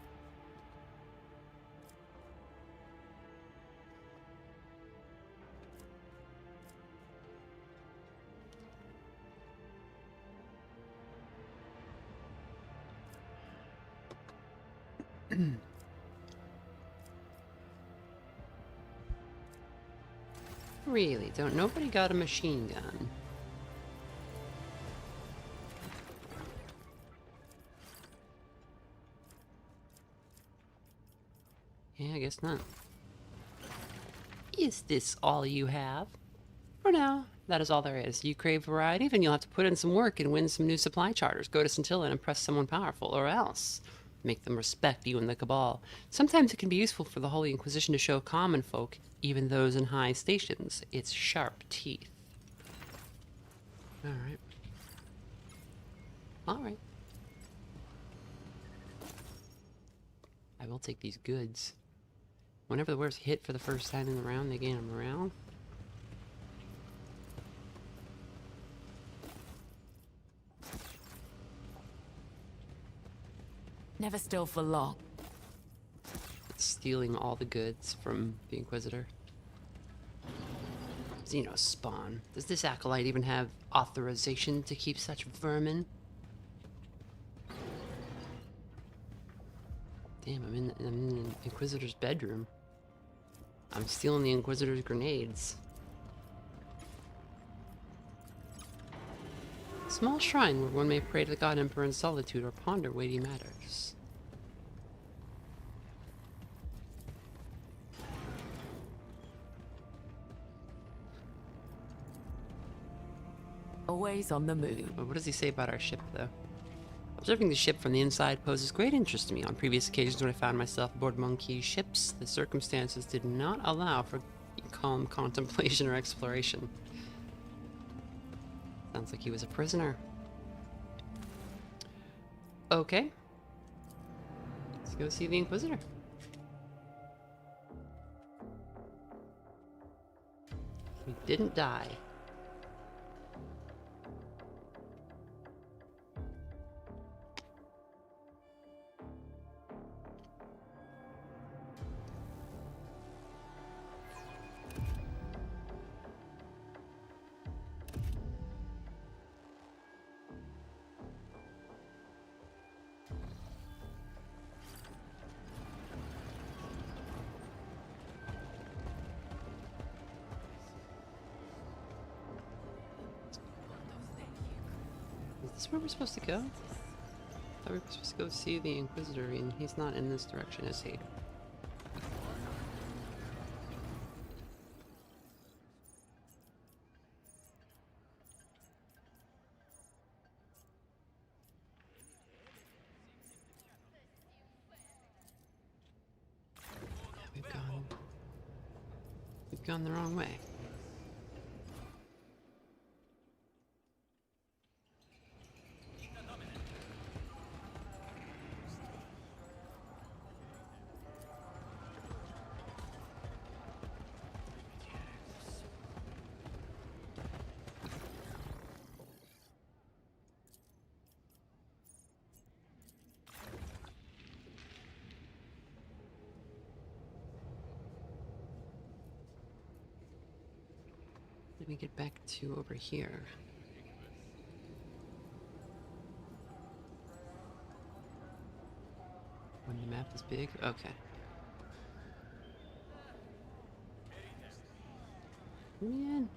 Really? Don't nobody got a machine gun? Yeah, I guess not. Is this all you have? For now, that is all there is. You crave variety, then you'll have to put in some work and win some new supply charters. Go to Scintilla and impress someone powerful, or else make them respect you and the Cabal. Sometimes it can be useful for the Holy Inquisition to show common folk, even those in high stations, its sharp teeth. Alright. Alright. I will take these goods. Whenever the wares hit for the first time in the round, they gain a morale. Never still for long. It's stealing all the goods from the Inquisitor. Xeno spawn. Does this acolyte even have authorization to keep such vermin? Damn, I'm in the Inquisitor's bedroom. I'm stealing the Inquisitor's grenades. Small shrine where one may pray to the God Emperor in solitude or ponder weighty matters. Always on the move. Well, what does he say about our ship, though? Observing the ship from the inside poses great interest to me. On previous occasions when I found myself aboard Monkey's ships, the circumstances did not allow for calm contemplation or exploration. Sounds like he was a prisoner. Okay. Let's go see the Inquisitor. He didn't die. Is this where we're supposed to go? I thought we were supposed to go see the Inquisitor, and he's not in this direction, is he? Yeah, we've gone the wrong way. Let me get back to over here. When the map is big? Okay. Let me in.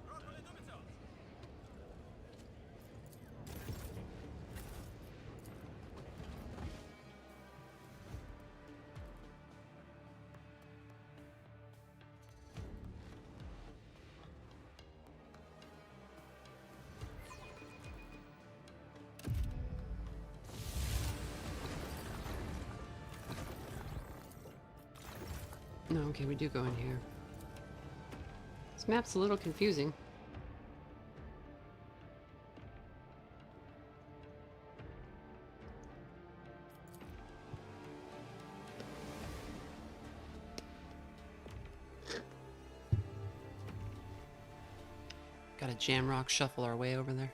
No, okay, we do go in here. This map's a little confusing. Gotta jamrock shuffle our way over there.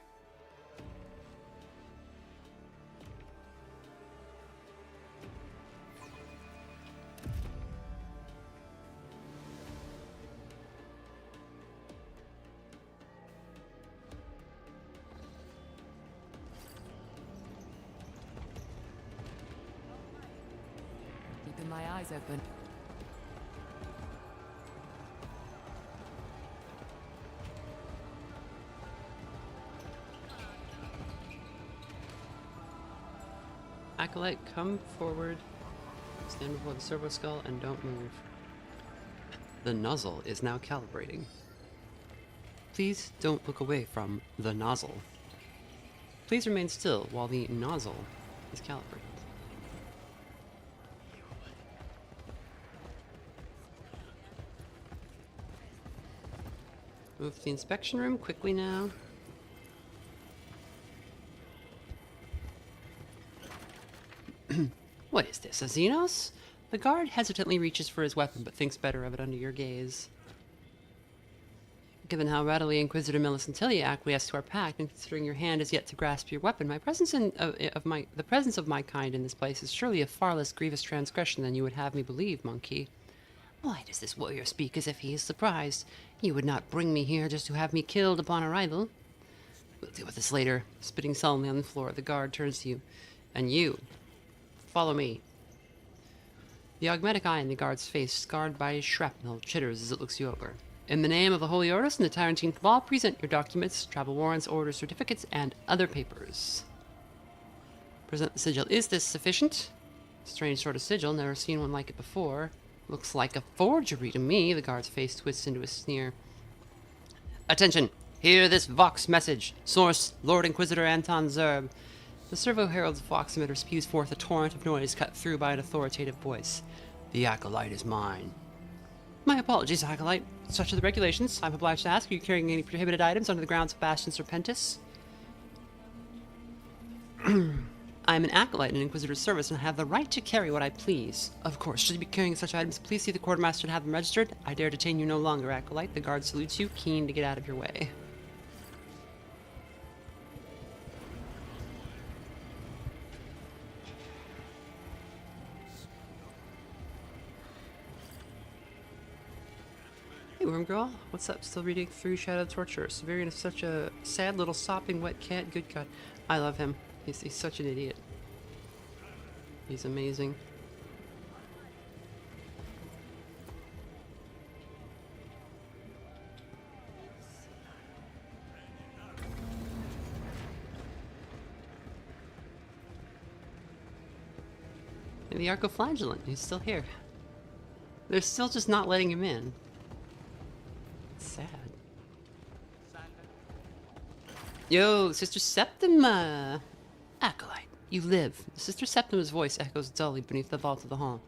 With my eyes open. Acolyte, come forward. Stand before the servo skull and don't move. The nozzle is now calibrating. Please don't look away from the nozzle. Please remain still while the nozzle is calibrated. Move to the inspection room quickly now. What is this, a Xenos? The guard hesitantly reaches for his weapon, but thinks better of it under your gaze. Given how readily Inquisitor Millicentilia acquiesced to our pact, and considering your hand is yet to grasp your weapon, the presence of my kind in this place is surely a far less grievous transgression than you would have me believe, monkey. Why does this warrior speak as if he is surprised? You would not bring me here just to have me killed upon arrival. We'll deal with this later. Spitting sullenly on the floor, the guard turns to you. And you, follow me. The augmetic eye in the guard's face, scarred by shrapnel, chitters as it looks you over. In the name of the Holy Orders and the Tyrantine Cabal, present your documents, travel warrants, orders, certificates, and other papers. Present the sigil. Is this sufficient? Strange sort of sigil, never seen one like it before. Looks like a forgery to me. The guard's face twists into a sneer. Attention! Hear this Vox message. Source, Lord Inquisitor Anton Zerb. The servo herald's Vox emitter spews forth a torrent of noise cut through by an authoritative voice. The Acolyte is mine. My apologies, Acolyte. Such are the regulations. I'm obliged to ask, are you carrying any prohibited items under the grounds of Bastion Serpentis? I am an Acolyte in Inquisitor's service, and I have the right to carry what I please. Of course, should you be carrying such items, please see the Quartermaster to have them registered. I dare detain you no longer, Acolyte. The guard salutes you, keen to get out of your way. Hey, Worm Girl, what's up? Still reading through Shadow of Torture. Severian is such a sad little sopping wet cat. Good God. I love him. He's such an idiot. He's amazing. And the Arcoflagellant, he's still here. They're still just not letting him in. Sad. Yo, Sister Septima! Acolyte, you live. Sister Septima's voice echoes dully beneath the vault of the hall.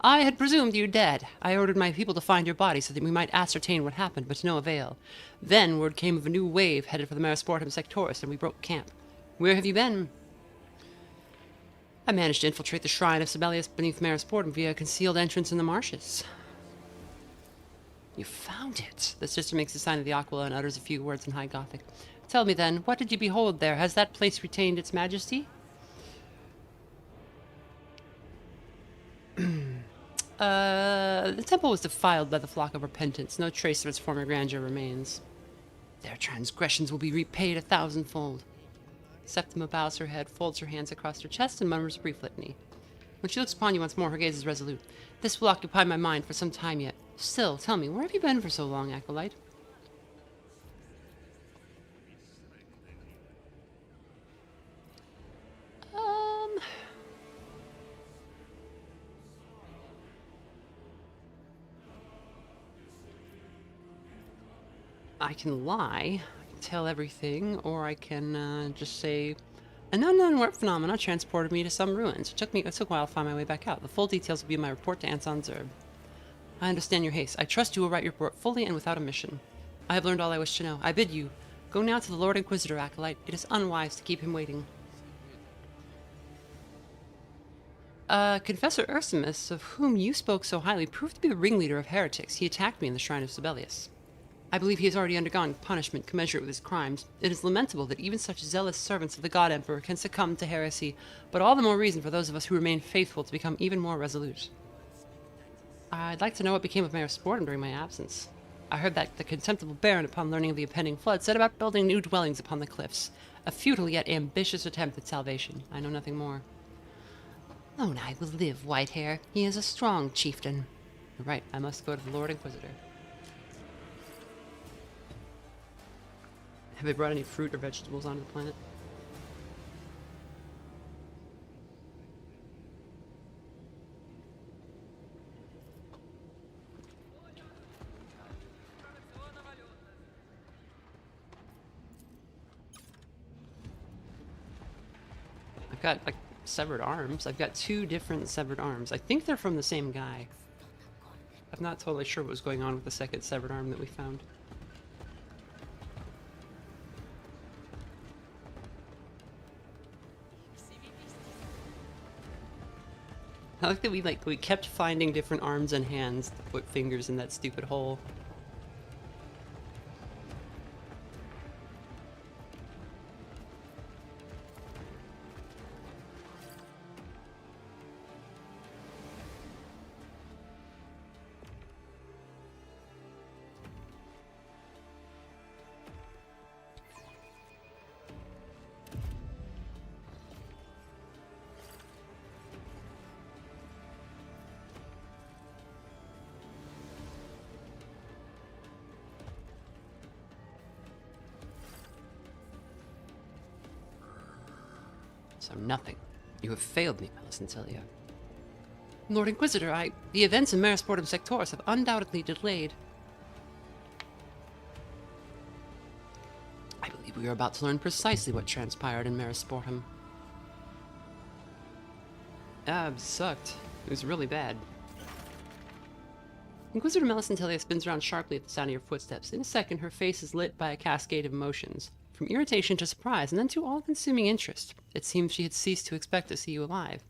I had presumed you dead. I ordered my people to find your body so that we might ascertain what happened, but to no avail. Then word came of a new wave headed for the Merisportum Sectoris, and we broke camp. Where have you been? I managed to infiltrate the shrine of Sibelius beneath Merisportum via a concealed entrance in the marshes. You found it. The sister makes the sign of the Aquila and utters a few words in High Gothic. Tell me then, what did you behold there? Has that place retained its majesty? The temple was defiled by the flock of repentance. No trace of its former grandeur remains. Their transgressions will be repaid 1,000-fold. Septima bows her head, folds her hands across her chest, and murmurs a brief litany. When she looks upon you once more, her gaze is resolute. This will occupy my mind for some time yet. Still, tell me, where have you been for so long, Acolyte? I can lie, I can tell everything, or I can just say, an unknown warp phenomena transported me to some ruins. It took a while to find my way back out. The full details will be in my report to Anton Zerb. I understand your haste. I trust you will write your report fully and without omission. I have learned all I wish to know. I bid you, go now to the Lord Inquisitor, Acolyte. It is unwise to keep him waiting. Confessor Ursimus, of whom you spoke so highly, proved to be the ringleader of heretics. He attacked me in the shrine of Sibelius. I believe he has already undergone punishment commensurate with his crimes. It is lamentable that even such zealous servants of the God Emperor can succumb to heresy, but all the more reason for those of us who remain faithful to become even more resolute. I'd like to know what became of Merisportum during my absence. I heard that the contemptible Baron, upon learning of the impending flood, set about building new dwellings upon the cliffs. A futile yet ambitious attempt at salvation. I know nothing more. Alone I will live, Whitehair. He is a strong chieftain. You're right, I must go to the Lord Inquisitor. Have they brought any fruit or vegetables onto the planet? I've got, like, severed arms. I've got 2 different severed arms. I think they're from the same guy. I'm not totally sure what was going on with the second severed arm that we found. I like that we kept finding different arms and hands to put fingers in that stupid hole. So nothing. You have failed me, Melissentelia. Lord Inquisitor, the events in Merisportum Sectoris have undoubtedly delayed. I believe we are about to learn precisely what transpired in Merisportum. It sucked. It was really bad. Inquisitor Melissentelia spins around sharply at the sound of your footsteps. In a second, her face is lit by a cascade of emotions. From irritation to surprise, and then to all-consuming interest. It seems she had ceased to expect to see you alive.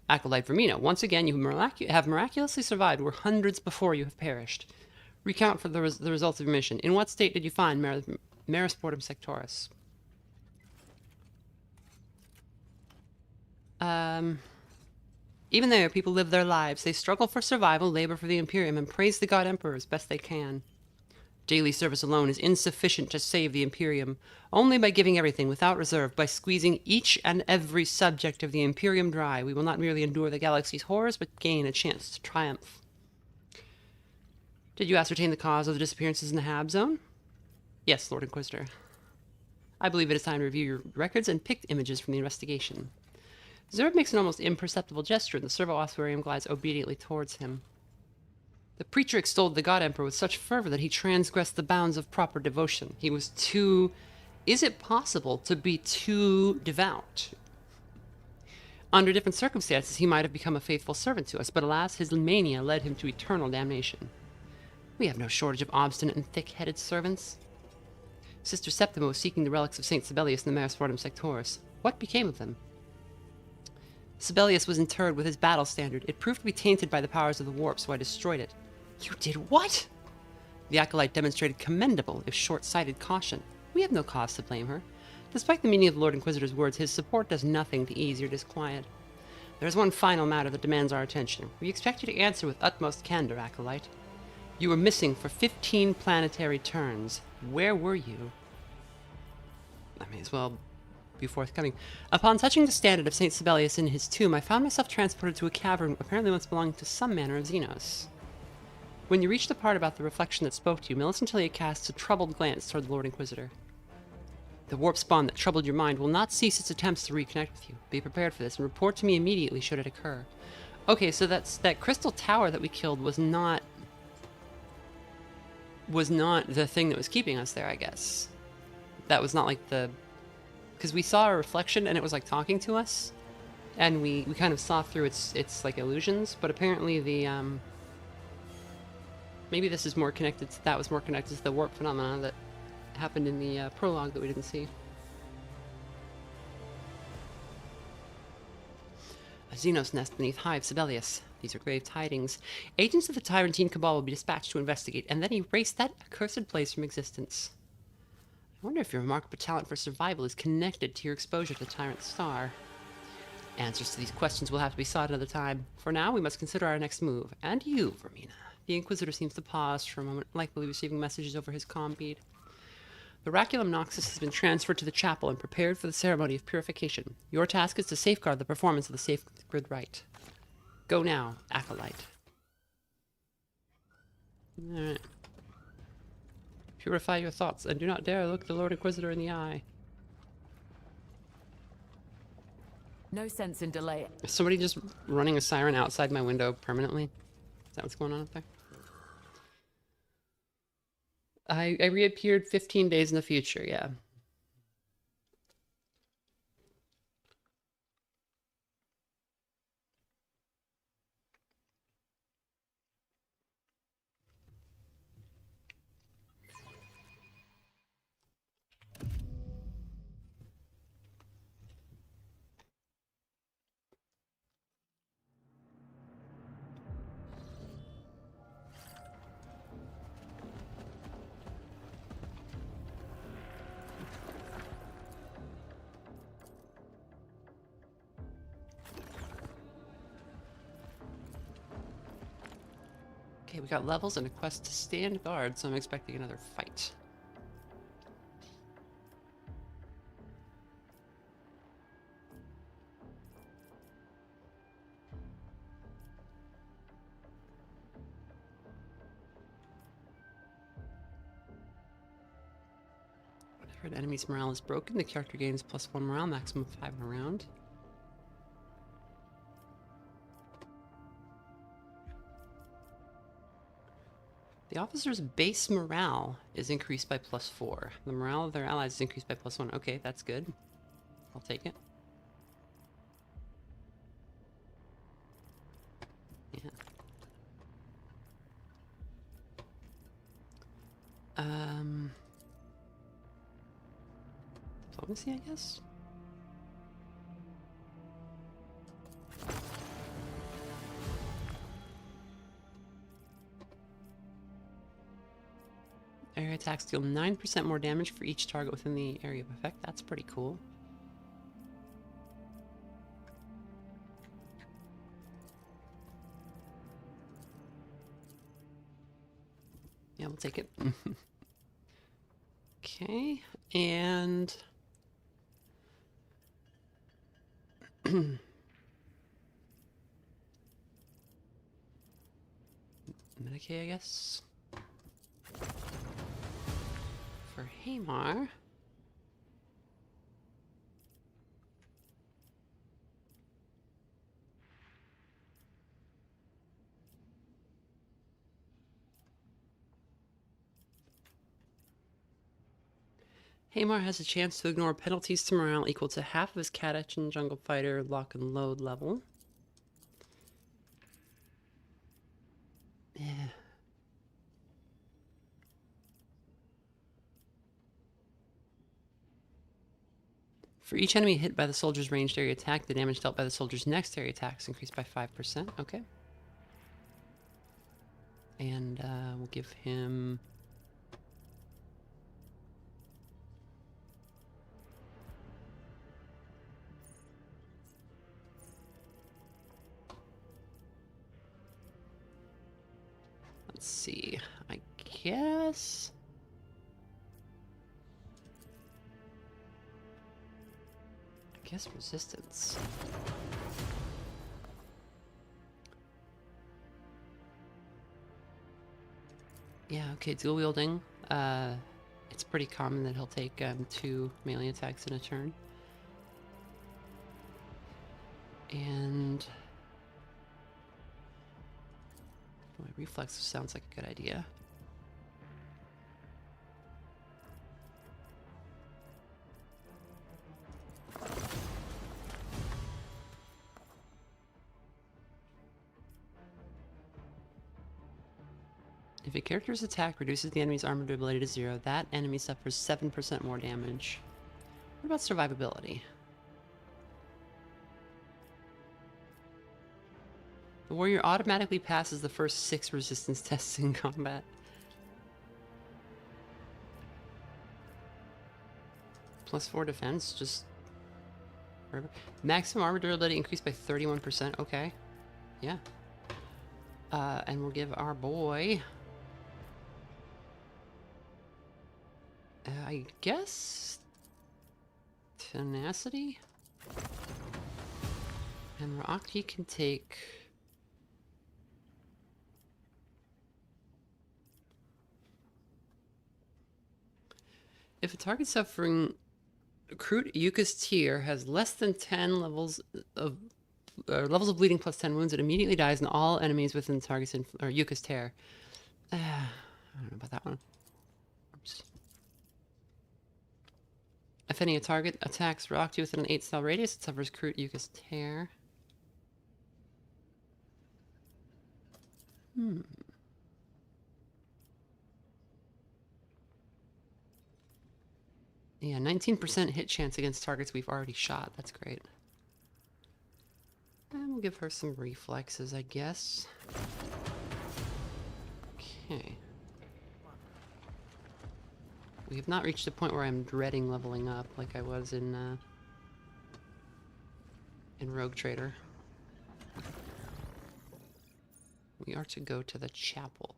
Acolyte Vermina, once again you have miraculously survived where hundreds before you have perished. Recount for the results of your mission. In what state did you find Merisportum Sectoris? Even there, people live their lives. They struggle for survival, labor for the Imperium, and praise the God Emperor as best they can. Daily service alone is insufficient to save the Imperium. Only by giving everything without reserve, by squeezing each and every subject of the Imperium dry, we will not merely endure the galaxy's horrors, but gain a chance to triumph. Did you ascertain the cause of the disappearances in the Hab Zone? Yes, Lord Inquisitor. I believe it is time to review your records and pick images from the investigation. Zerb makes an almost imperceptible gesture, and the servo-ossuarium glides obediently towards him. The preacher extolled the God Emperor with such fervor that he transgressed the bounds of proper devotion. He was too... Is it possible to be too devout? Under different circumstances, he might have become a faithful servant to us, but alas, his mania led him to eternal damnation. We have no shortage of obstinate and thick-headed servants. Sister Septima was seeking the relics of St. Sibelius in the Merisportum Sectoris. What became of them? Sibelius was interred with his battle standard. It proved to be tainted by the powers of the warp, so I destroyed it. You did what? The acolyte demonstrated commendable, if short-sighted, caution. We have no cause to blame her. Despite the meaning of the Lord Inquisitor's words, his support does nothing to ease your disquiet. There is one final matter that demands our attention. We expect you to answer with utmost candor, acolyte. You were missing for 15 planetary turns. Where were you? I may as well be forthcoming. Upon touching the standard of St. Sibelius in his tomb, I found myself transported to a cavern apparently once belonging to some manner of Xenos. When you reached the part about the reflection that spoke to you, Melissentelia casts a troubled glance toward the Lord Inquisitor. The warp spawn that troubled your mind will not cease its attempts to reconnect with you. Be prepared for this, and report to me immediately should it occur. Okay, so that crystal tower that we killed was not the thing that was keeping us there, I guess. That was not like the... Because we saw a reflection, and it was like talking to us, and we kind of saw through its like illusions, but apparently the... Maybe this is more connected to, that was more connected to the warp phenomena that happened in the prologue that we didn't see. A Xenos nest beneath Hive Sibelius. These are grave tidings. Agents of the Tyrantine Cabal will be dispatched to investigate and then erase that accursed place from existence. I wonder if your remarkable talent for survival is connected to your exposure to the Tyrant Star. Answers to these questions will have to be sought another time. For now, we must consider our next move. And you, Vermina. The Inquisitor seems to pause for a moment, likely receiving messages over his comm bead. The Raculum Noxus has been transferred to the chapel and prepared for the ceremony of purification. Your task is to safeguard the performance of the sacred rite. Go now, Acolyte. Alright. Purify your thoughts, and do not dare look the Lord Inquisitor in the eye. No sense in delay. Is somebody just running a siren outside my window permanently? Is that what's going on up there? I reappeared 15 days in the future, yeah. Okay, we got levels and a quest to stand guard, so I'm expecting another fight. Whenever an enemy's morale is broken, the character gains +1 morale, maximum of 5 in a round. The officer's base morale is increased by +4. The morale of their allies is increased by +1. Okay, that's good. I'll take it. Yeah. Diplomacy, I guess? Area attacks deal 9% more damage for each target within the area of effect. That's pretty cool. Yeah, we'll take it. Okay, and... Medicaid, I guess. For Hamar. Hamar has a chance to ignore penalties to morale equal to half of his Catachan Jungle Fighter lock and load level. Yeah. For each enemy hit by the soldier's ranged area attack, the damage dealt by the soldier's next area attack is increased by 5%. Okay. And we'll give him... Let's see. I guess... resistance. Yeah, okay, dual wielding. It's pretty common that he'll take 2 melee attacks in a turn. And... my reflex sounds like a good idea. If a character's attack reduces the enemy's armor durability to 0, that enemy suffers 7% more damage. What about survivability? The warrior automatically passes the first 6 resistance tests in combat. +4 defense, just... whatever. Maximum armor durability increased by 31%, okay. Yeah. And we'll give our boy... I guess tenacity? And Rocky can take... If a target suffering accrued Yuka's tier has less than 10 levels of bleeding plus 10 wounds, it immediately dies, and all enemies within the target's or Yuka's tear. I don't know about that one. Oops. If any target attacks Rocky within an 8-cell radius, it suffers accrued Yuka's tear. Yeah, 19% hit chance against targets we've already shot. That's great. And we'll give her some reflexes, I guess. Okay. We have not reached a point where I'm dreading leveling up like I was in Rogue Trader. We are to go to the chapel.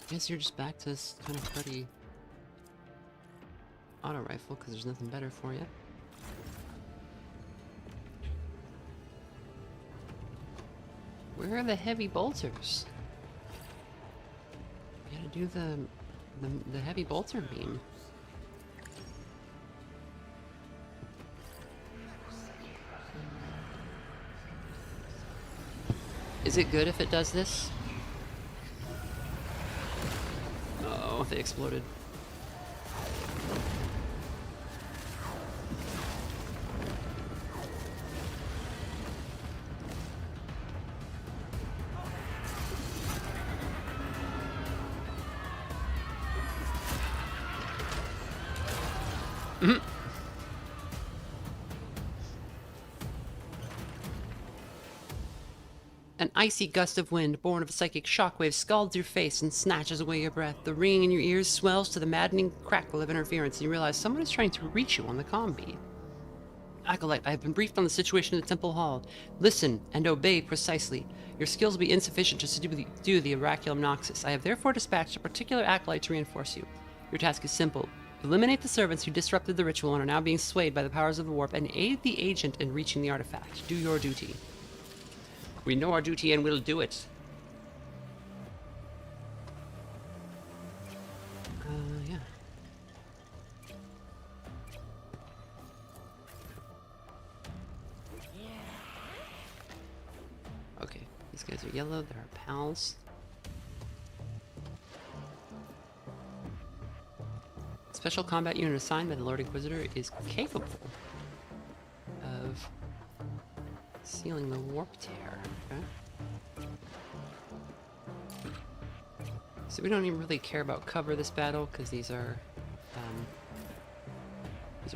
I guess you're just back to this kind of cruddy auto rifle because there's nothing better for you. Where are the heavy bolters? You gotta do the heavy bolter beam. Is it good if it does this? Oh, they exploded. An icy gust of wind, born of a psychic shockwave, scalds your face and snatches away your breath. The ringing in your ears swells to the maddening crackle of interference, and you realize someone is trying to reach you on the comm. Acolyte, I have been briefed on the situation in the Temple Hall. Listen and obey precisely. Your skills will be insufficient to subdue the Oraculum Noxus. I have therefore dispatched a particular acolyte to reinforce you. Your task is simple. Eliminate the servants who disrupted the ritual and are now being swayed by the powers of the warp, and aid the agent in reaching the artifact. Do your duty. We know our duty and we'll do it. Yeah. Okay, these guys are yellow, they're our pals. Special combat unit assigned by the Lord Inquisitor is capable of sealing the warp tear. Okay. So we don't even really care about cover this battle because these are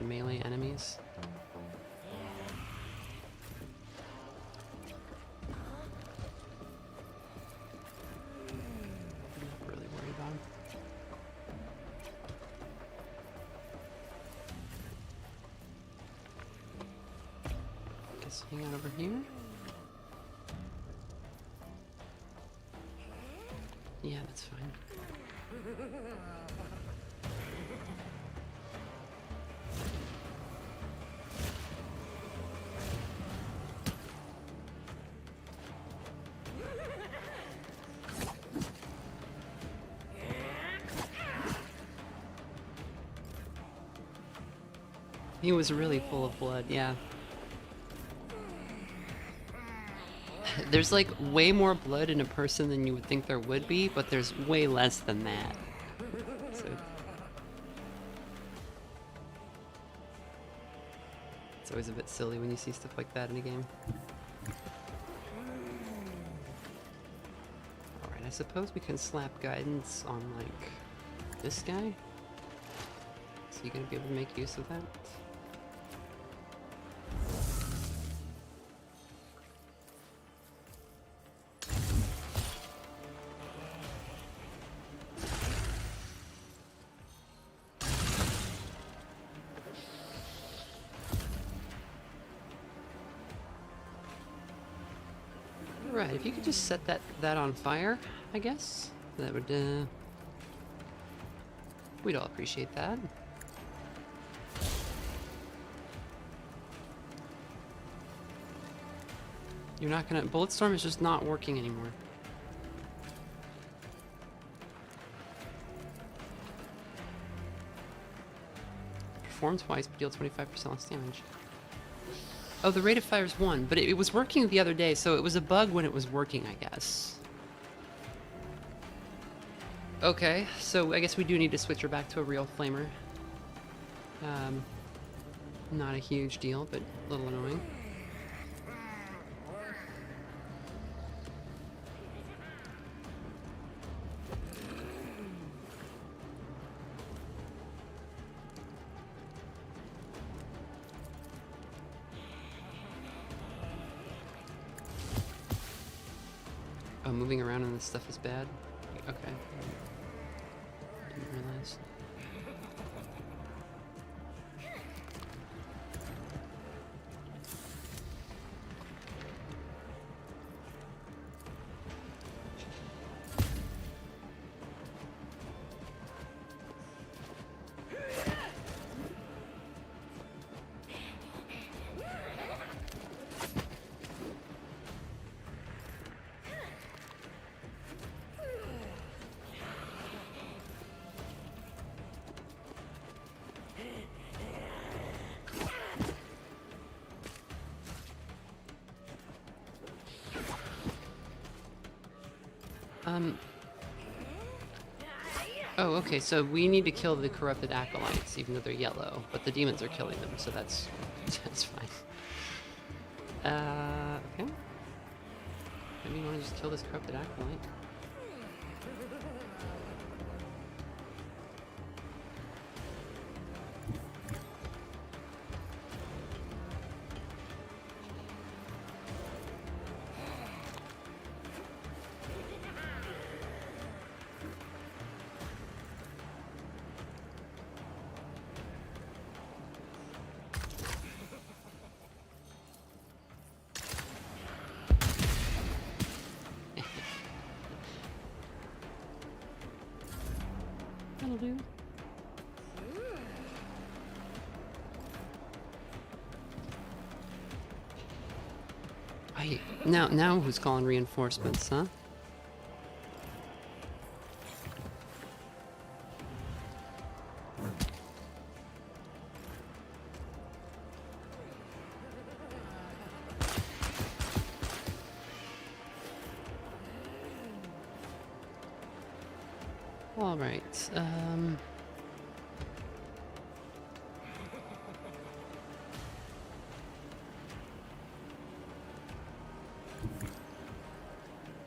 melee enemies. I'm not really worried about them. Guess hang out over here. Yeah, that's fine. He was really full of blood, yeah. There's like way more blood in a person than you would think there would be, but there's way less than that. So it's always a bit silly when you see stuff like that in a game. Alright, I I suppose we can slap guidance on, like, this guy? So you're gonna be able to make use of that? Right, if you could just set that on fire, I guess, that would, we'd all appreciate that. You're not gonna... Bulletstorm is just not working anymore. Perform twice, but deal 25% less damage. Oh, the rate of fire is 1, but it was working the other day, so it was a bug when it was working, I guess. Okay, so I guess we do need to switch her back to a real flamer. Not a huge deal, but a little annoying. Oh, moving around on this stuff is bad? Okay. Didn't realize. Oh, okay, so we need to kill the corrupted acolytes, even though they're yellow, but the demons are killing them, so that's fine. Okay. Maybe you want to just kill this corrupted acolyte. That'll do. Now who's calling reinforcements, huh? All right.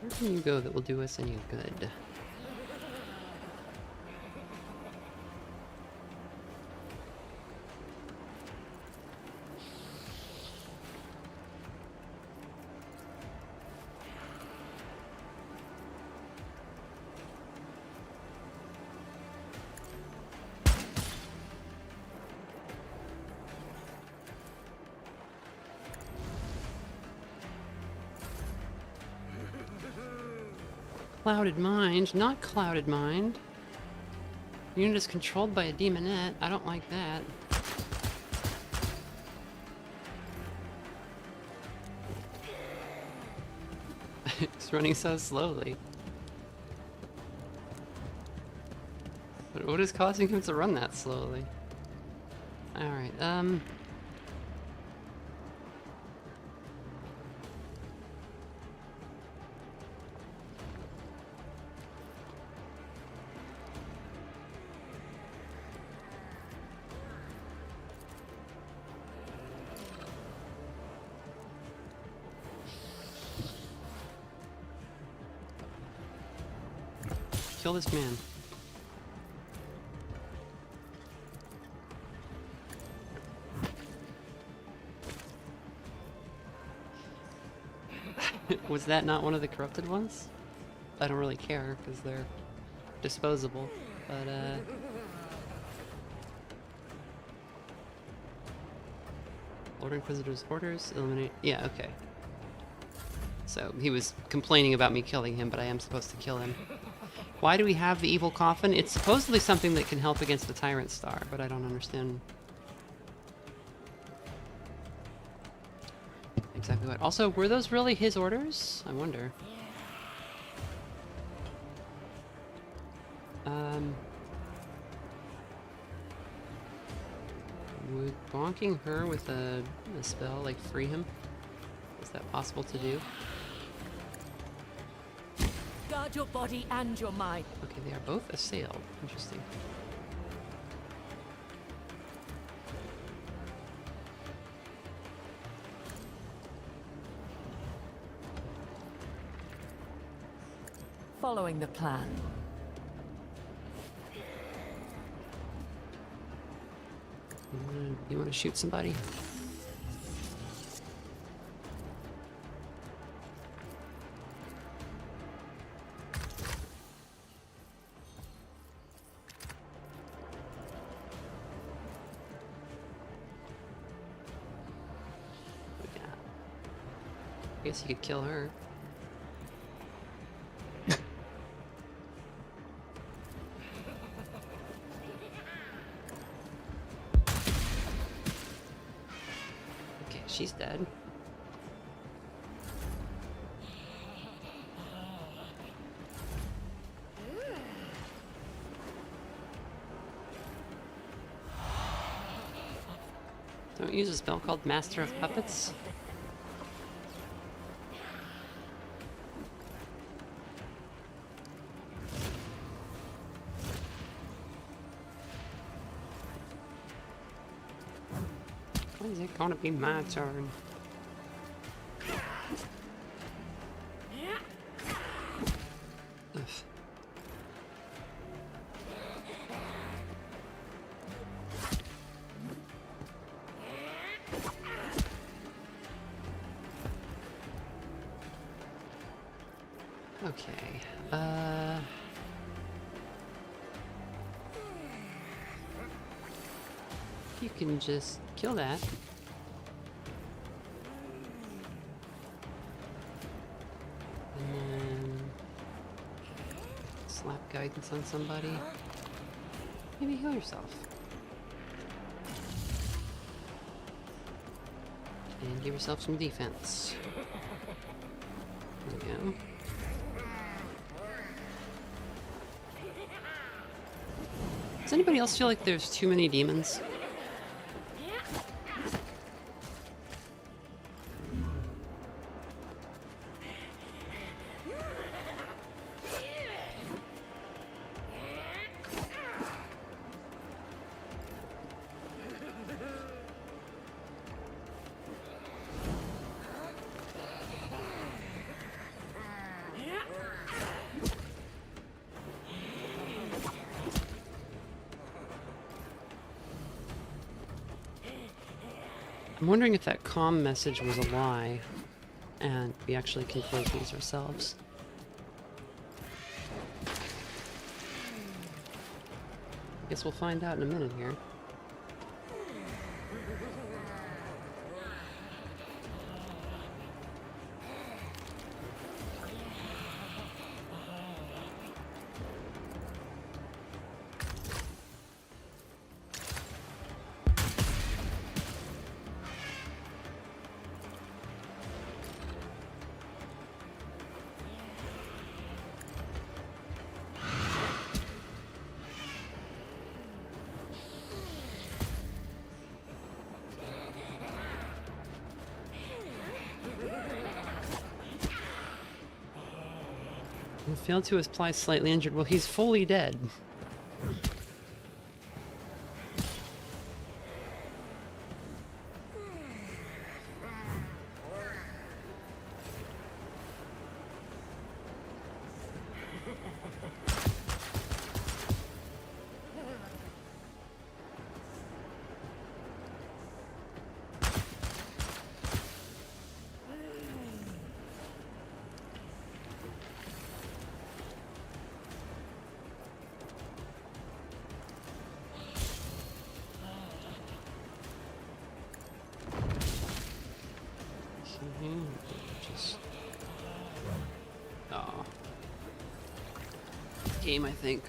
Where can you go that will do us any good? Clouded Mind, not Clouded Mind. Unit is controlled by a demonette. I don't like that. It's running so slowly. But what is causing him to run that slowly? Alright, kill this man. Was that not one of the corrupted ones? I don't really care, because they're disposable, but, Lord Inquisitor's orders, eliminate... Yeah, okay. So, he was complaining about me killing him, but I am supposed to kill him. Why do we have the evil coffin? It's supposedly something that can help against the Tyrant Star, but I don't understand exactly what. Also, were those really his orders? I wonder. Would bonking her with a spell, like, free him? Is that possible to do? Guard your body and your mind. Okay, they are both assailed. Interesting. Following the plan. You want to shoot somebody? Yeah. I guess you could kill her. She's dead. Don't use a spell called Master of Puppets. When is it gonna be my turn? Ugh. Okay, you can just kill that. And then slap guidance on somebody. Maybe heal yourself. And give yourself some defense. There we go. Does anybody else feel like there's too many demons? I'm wondering if that comm message was a lie, and we actually can close these ourselves. I guess we'll find out in a minute here. Failed to apply slightly injured. Well, he's fully dead. And just... Oh. Game, I think.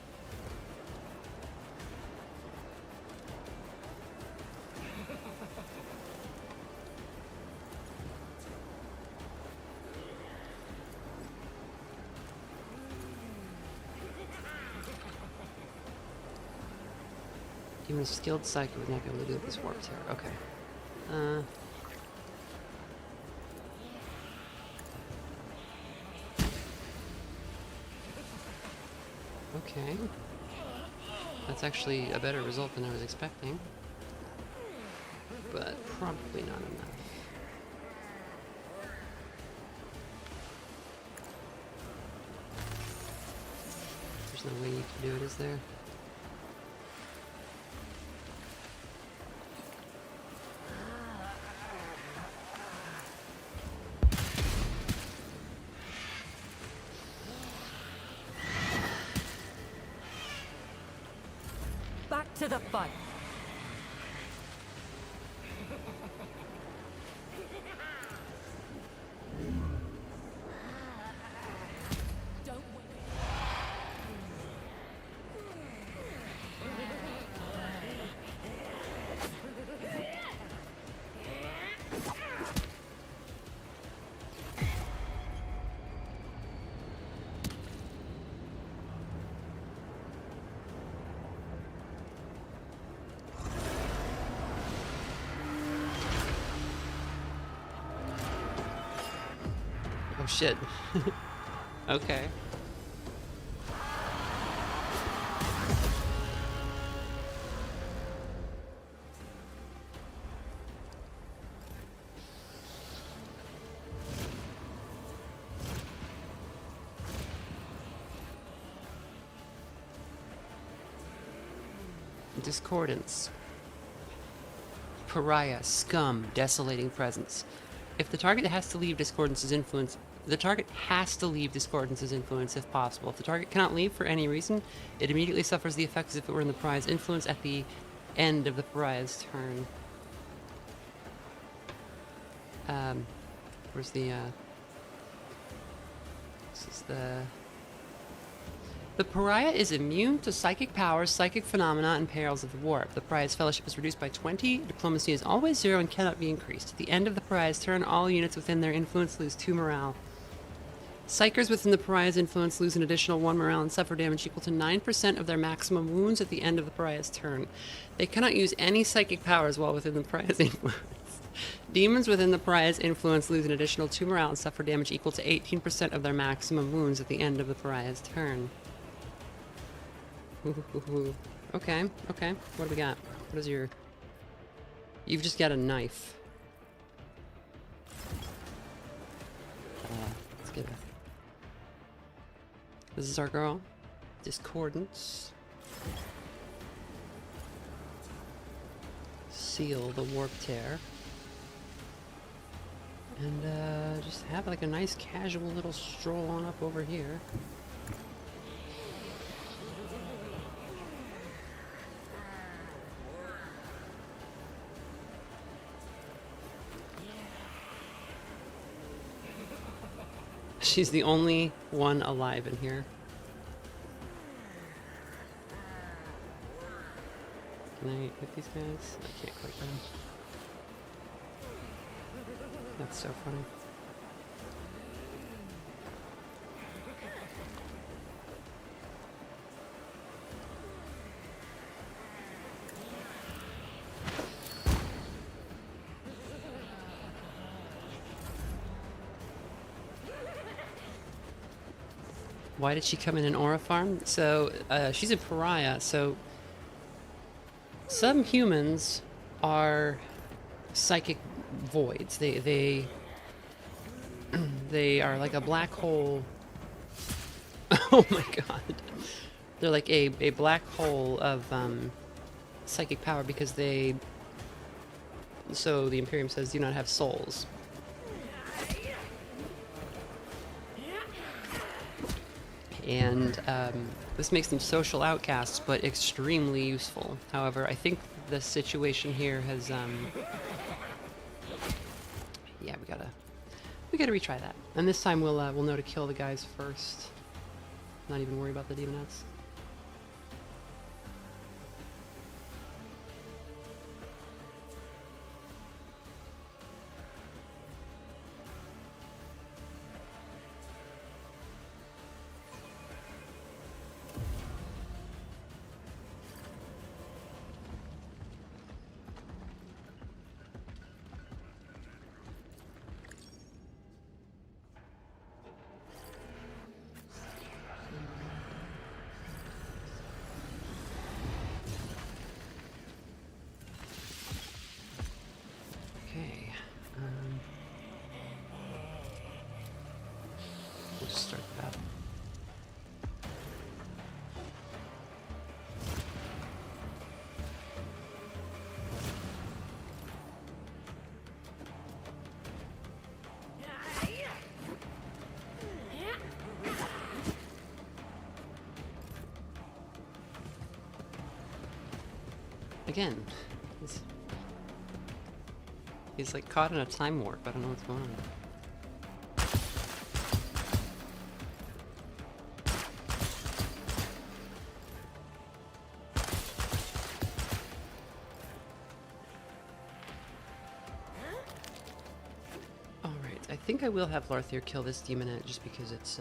Even a skilled psychic would not be able to do this warp tear. Okay. Okay. That's actually a better result than I was expecting. But probably not enough. There's no way you can do it, is there? Back to the fight. Don't wait. Oh shit. Okay. Discordance. Pariah, scum, desolating presence. If the target has to leave Discordance's influence, the target has to leave Discordance's influence if possible. If the target cannot leave for any reason, it immediately suffers the effects as if it were in the pariah's influence at the end of the pariah's turn. Where's the, this is the pariah is immune to psychic powers, psychic phenomena, and perils of the warp. The pariah's fellowship is reduced by 20. Diplomacy is always 0 and cannot be increased. At the end of the pariah's turn, all units within their influence lose 2 morale. Psychers within the pariah's influence lose an additional 1 morale and suffer damage equal to 9% of their maximum wounds at the end of the pariah's turn. They cannot use any psychic powers while within the pariah's influence. Demons within the pariah's influence lose an additional 2 morale and suffer damage equal to 18% of their maximum wounds at the end of the pariah's turn. Okay, okay. What do we got? What is your... You've just got a knife. Let's get it. This is our girl. Discordance. Seal the warp tear. And just have like a nice casual little stroll on up over here. She's the only one alive in here. Can I hit these guys? I can't quite get them. That's so funny. Why did she come in an aura farm? So, she's a pariah, so some humans are psychic voids. They are like a black hole. Oh my god. They're like a black hole of psychic power because they, so the Imperium says, do not have souls. And this makes them social outcasts, but extremely useful. However, I think the situation here has, yeah, we gotta We gotta retry that. And this time we'll know to kill the guys first. Not even worry about the demonettes. Okay. We'll just start the battle. Again, he's like caught in a time warp. I don't know what's going on. Alright, I think I will have Larthier kill this demonette just because it's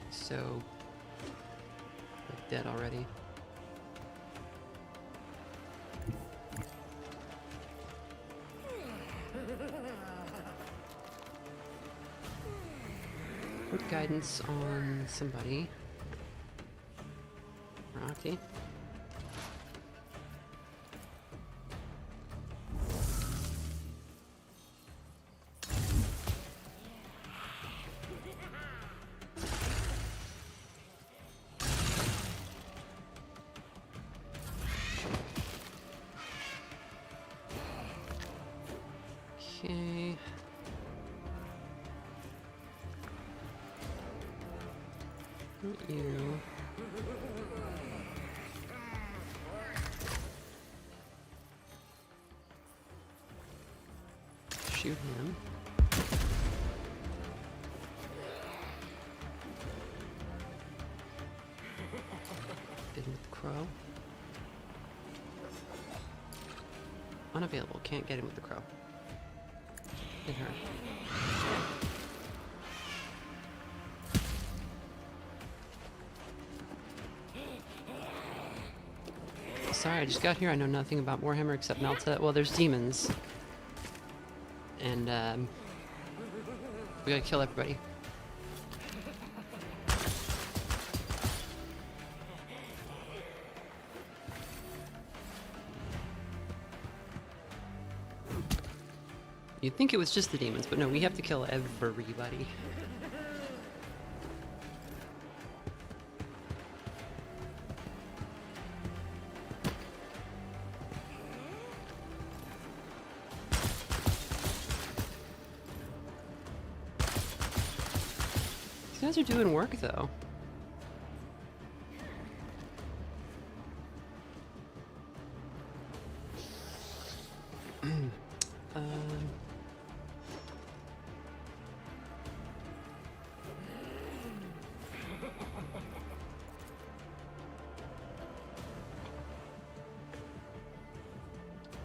so like, dead already. Put guidance on somebody. Rocky. Okay. You. Shoot him. Did with the crow. Unavailable. Can't get him with the crow. Hit her. Sorry, I just got here. I know nothing about Warhammer except Melta. Well, there's demons. And, we gotta kill everybody. You'd think it was just the demons, but no, we have to kill everybody. These guys are doing work, though.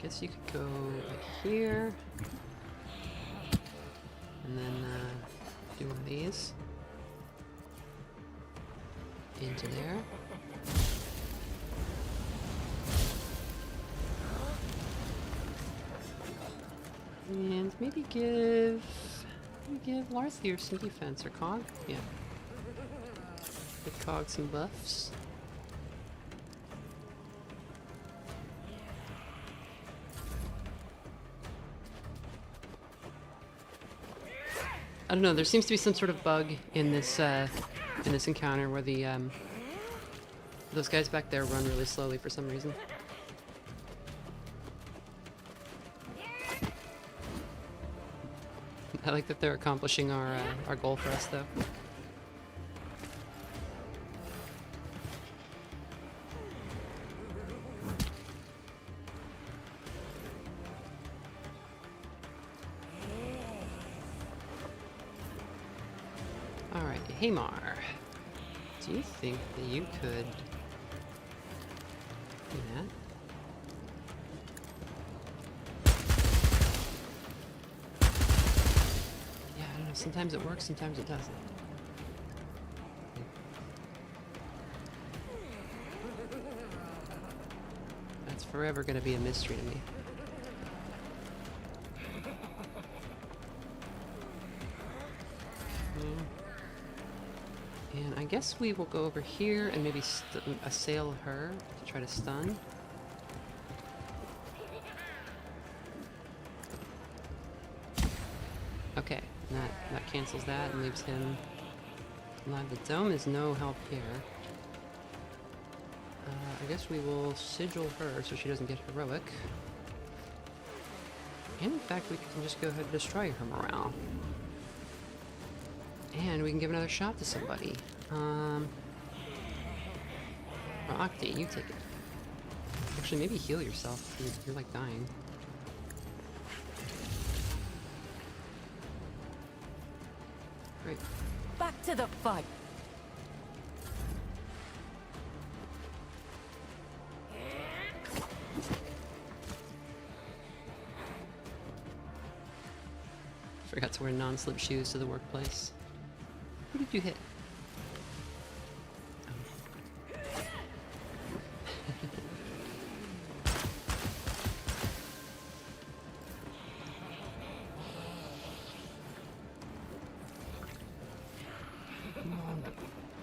Guess you could go like here, and then do one of these into there. And maybe give Larthier some defense, or Cog? Yeah. Give Cog some buffs. I don't know, there seems to be some sort of bug in this encounter where the those guys back there run really slowly for some reason. I like that they're accomplishing our goal for us, though. Hey Mar, do you think that you could do that? Yeah, I don't know. Sometimes it works, sometimes it doesn't. That's forever gonna be a mystery to me. And I guess we will go over here and maybe assail her to try to stun. Okay, that cancels that and leaves him alive. The dome is no help here. I guess we will sigil her so she doesn't get heroic. And in fact, we can just go ahead and destroy her morale. And we can give another shot to somebody. Octi, you take it. Actually, maybe heal yourself. You're like dying. Great. Back to the fight. Forgot to wear non-slip shoes to the workplace. Who did you hit? Come on,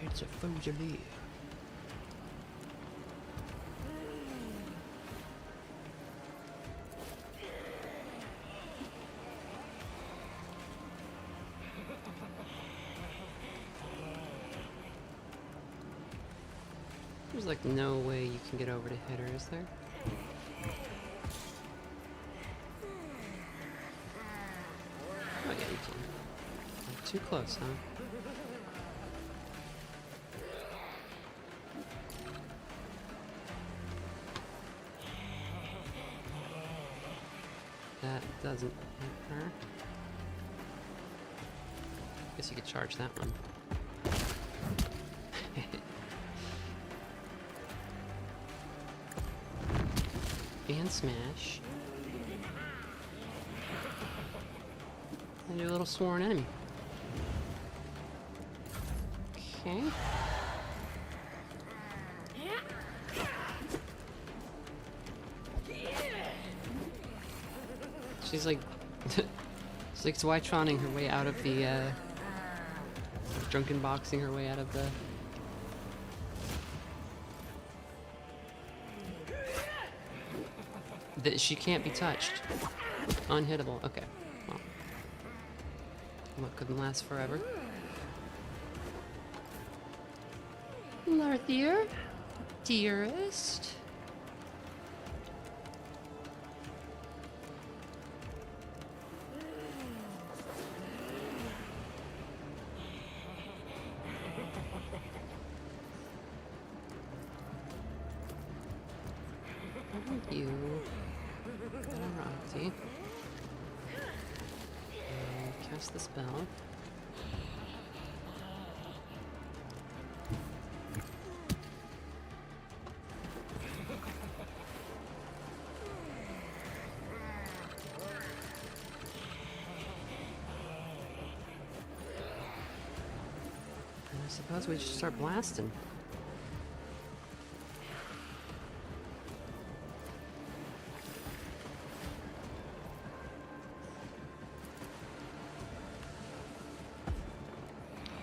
it's a Fujali. There's like no way you can get over to hit her, is there? Oh yeah, you can. Too close, huh? That doesn't hit her. Guess you could charge that one. And smash. And do a little sworn enemy. Okay. She's like she's like Zweitroning her way out of the drunken boxing her way out of the she can't be touched. Unhittable. Okay. Well. What couldn't last forever. Larthier, dearest. You. Roxy. And cast the spell. And I suppose we should start blasting.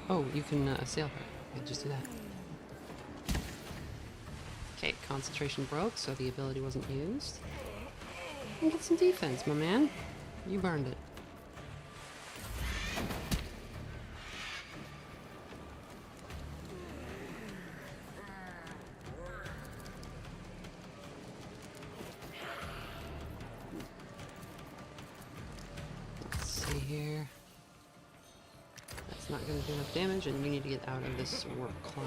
Oh, you can assail her. Okay, just do that. Okay, concentration broke, so the ability wasn't used. And get some defense, my man. You burned it. Let's see here. That's not going to do enough damage, and you need to get out of this warp cloud.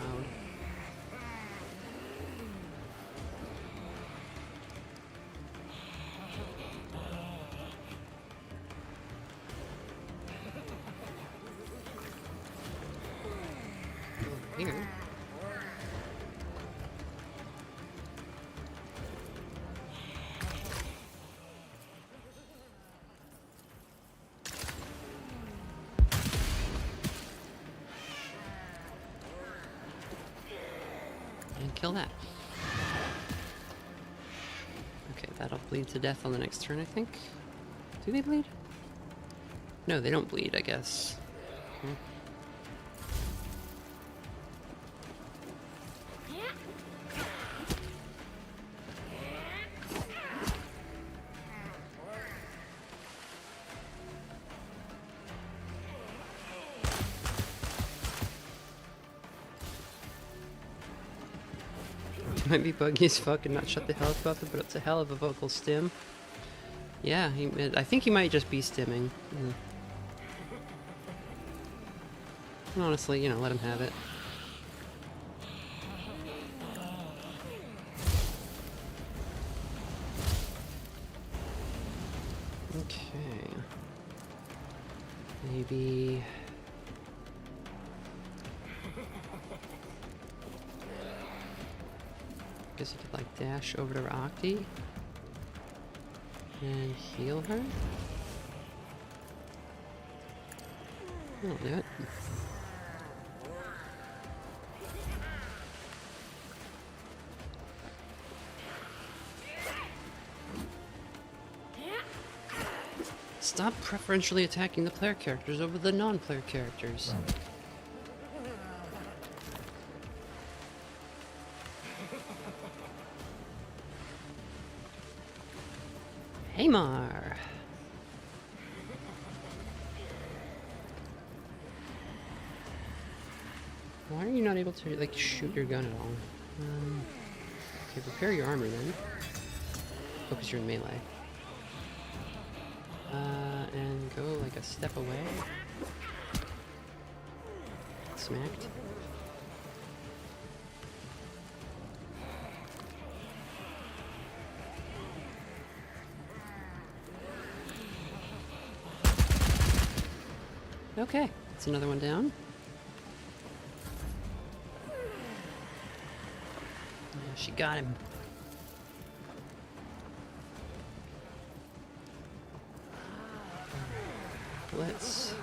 here. And kill that. Okay, that'll bleed to death on the next turn, I think. Do they bleed? No, they don't bleed, I guess. Hmm. Might be buggy as fuck and not shut the health buffer, but it's a hell of a vocal stim. Yeah, I think he might just be stimming. Mm. Honestly, you know, let him have it. Okay. Maybe... guess you could like dash over to Octi and heal her. That'll do it. Stop preferentially attacking the player characters over the non-player characters. Hamar. Why are you not able to like shoot your gun at all? Okay, prepare your armor then. Focus you're in melee. And go like a step away. Smacked. Okay, that's another one down. Yeah, she got him. Let's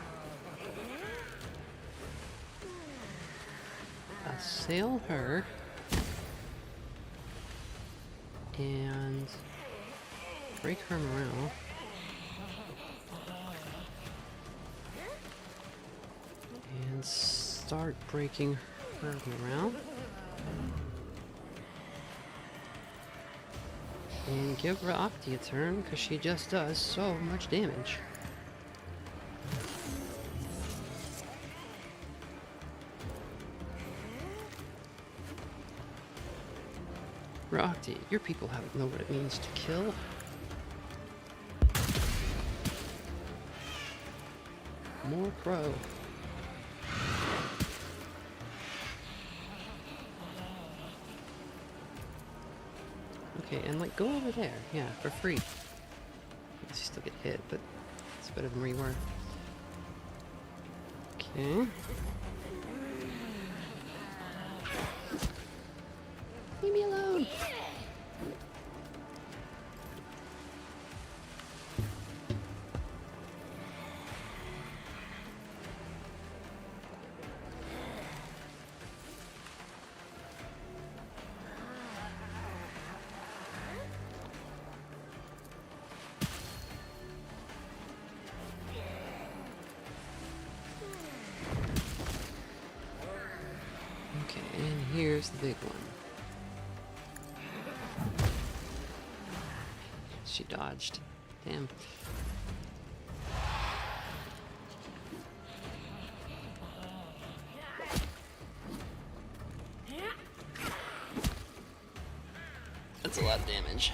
assail her and break her morale. And start breaking her morale. And give Octi a turn, because she just does so much damage. Octi, your people know what it means to kill. More crow. Okay, and like go over there, yeah, for free. I guess you still get hit, but it's better than where you were. Okay. Leave me alone. Okay, and here's the big one. She dodged. Damn. That's a lot of damage.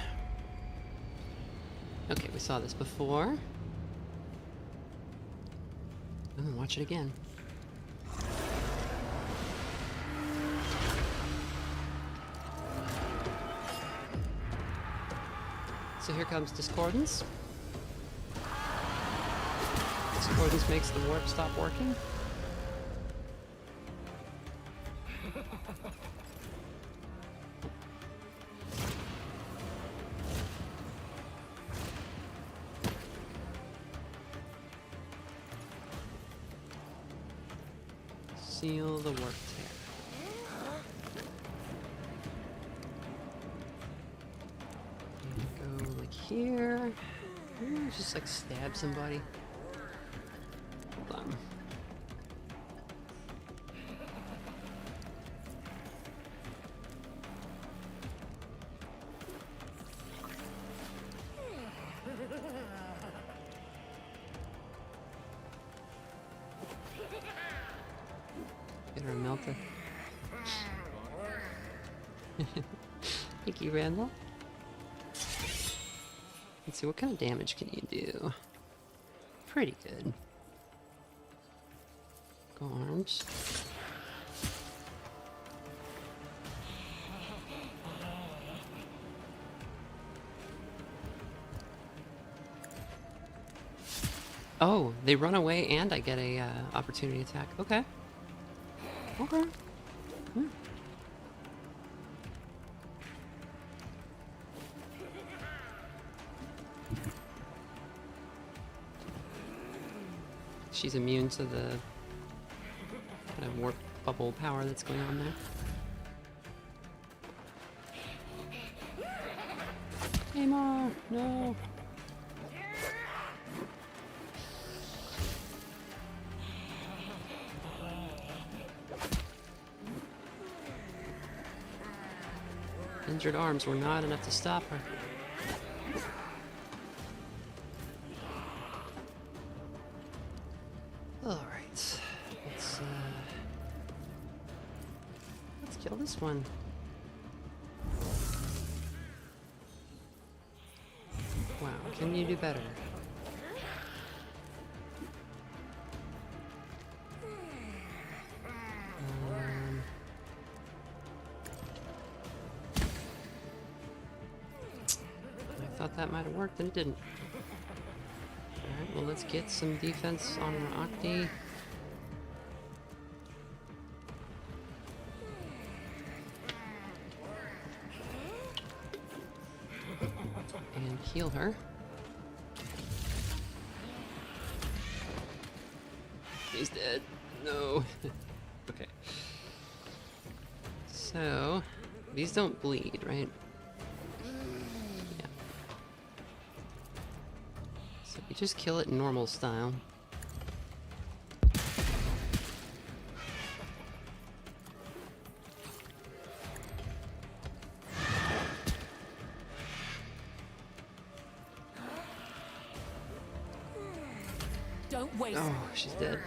Okay, we saw this before. I'm gonna watch it again. So here comes Discordance. Discordance makes the warp stop working. Seal the warp tear. And go like here. Ooh, just like stab somebody. Hold on. Get her melted. Thank you, Randall. Let's see, what kind of damage can you do? Pretty good. Go arms. Oh, they run away and I get a opportunity attack. Okay. Okay. Hmm. She's immune to the kind of warp bubble power that's going on there. Amor, no. Injured arms were not enough to stop her. All right, let's kill this one. Wow, can you do better? I thought that might have worked, and it didn't. Alright, well, let's get some defense on Octi. And heal her. He's dead. No. Okay. So, these don't bleed, right? Yeah. So we just kill it normal style. Don't waste. Oh, she's dead.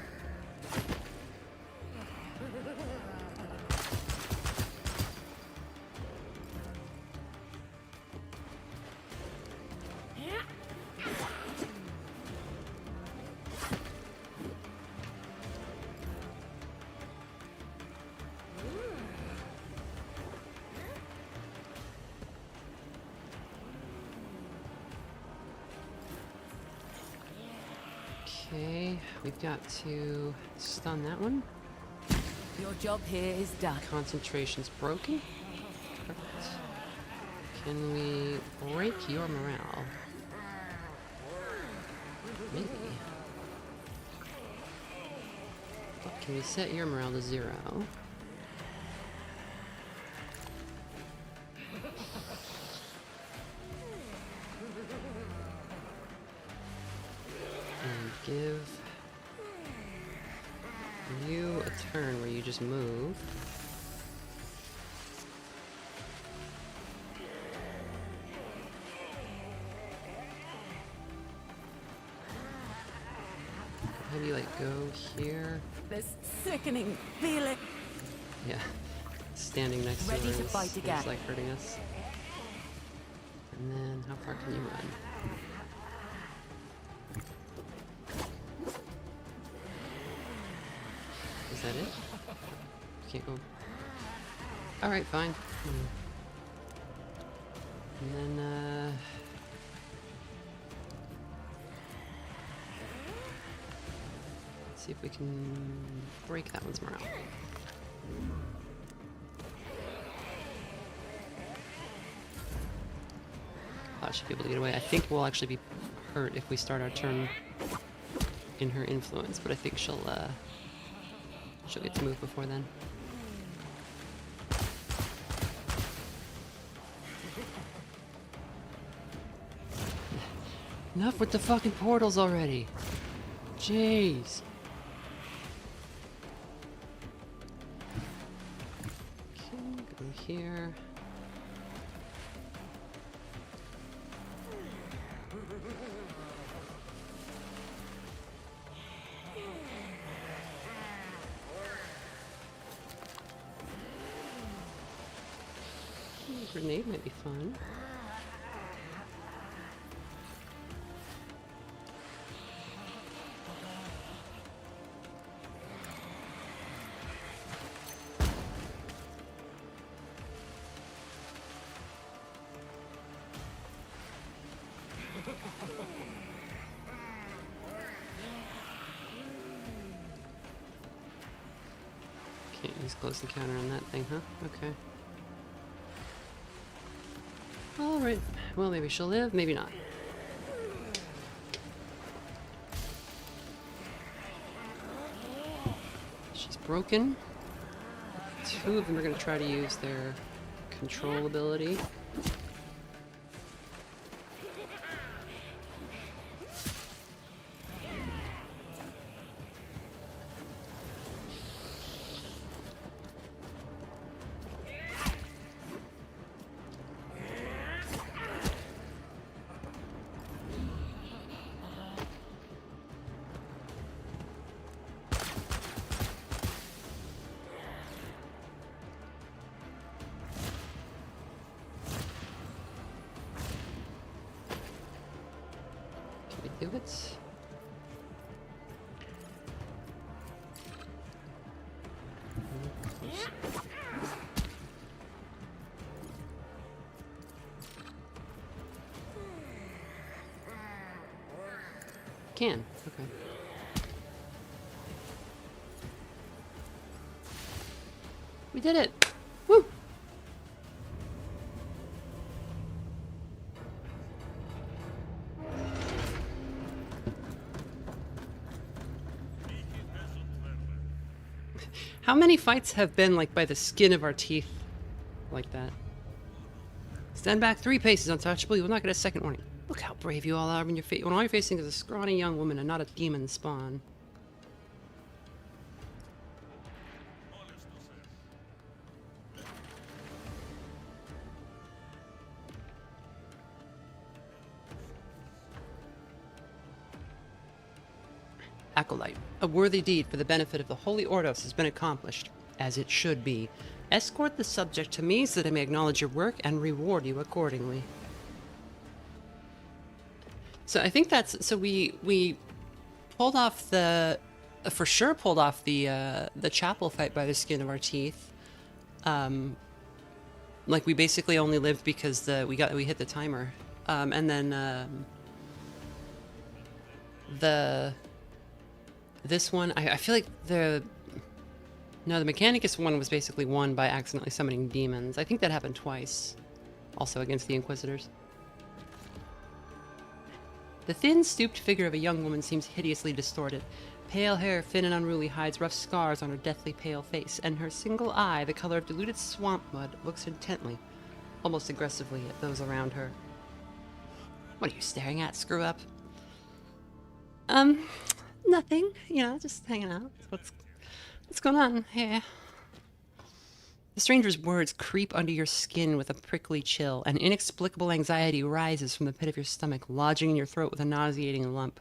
Okay, we've got to stun that one. Your job here is done. Concentration's broken. Perfect. Can we break your morale? Maybe. Can we set your morale to 0? And give you a turn where you just move. Have you like go here? This sickening feeling. Yeah. Standing next Ready to her to is, fight again. is like hurting us. And then how far can you run? Is that it? Can't go. Alright, fine. And then, let's see if we can break that one's morale. I should be able to get away. I think we'll actually be hurt if we start our turn in her influence, but I think she'll She'll get to move before then. Enough with the fucking portals already. Jeez. Okay, go here. Grenade might be fun. Can't use close encounter on that thing, huh? Okay. Alright. Well, maybe she'll live, maybe not. She's broken. Two of them are going to try to use their control ability. Do it. Can. Okay. We did it. Woo! How many fights have been like by the skin of our teeth like that? Stand back 3 paces, untouchable. You will not get a second warning. Look how brave you all are when all you're facing is a scrawny young woman and not a demon spawn. Acolyte. A worthy deed for the benefit of the Holy Ordos has been accomplished, as it should be. Escort the subject to me so that I may acknowledge your work and reward you accordingly. So I think that's... So we pulled off the... for sure pulled off the chapel fight by the skin of our teeth. Like we basically only lived because we hit the timer. And then this one, I feel like the Mechanicus one was basically won by accidentally summoning demons. I think that happened twice, also against the Inquisitors. The thin, stooped figure of a young woman seems hideously distorted. Pale hair, thin and unruly, hides rough scars on her deathly pale face, and her single eye, the color of diluted swamp mud, looks intently, almost aggressively, at those around her. What are you staring at, screw up? Nothing. You know, just hanging out. What's going on here? The stranger's words creep under your skin with a prickly chill. An inexplicable anxiety rises from the pit of your stomach, lodging in your throat with a nauseating lump.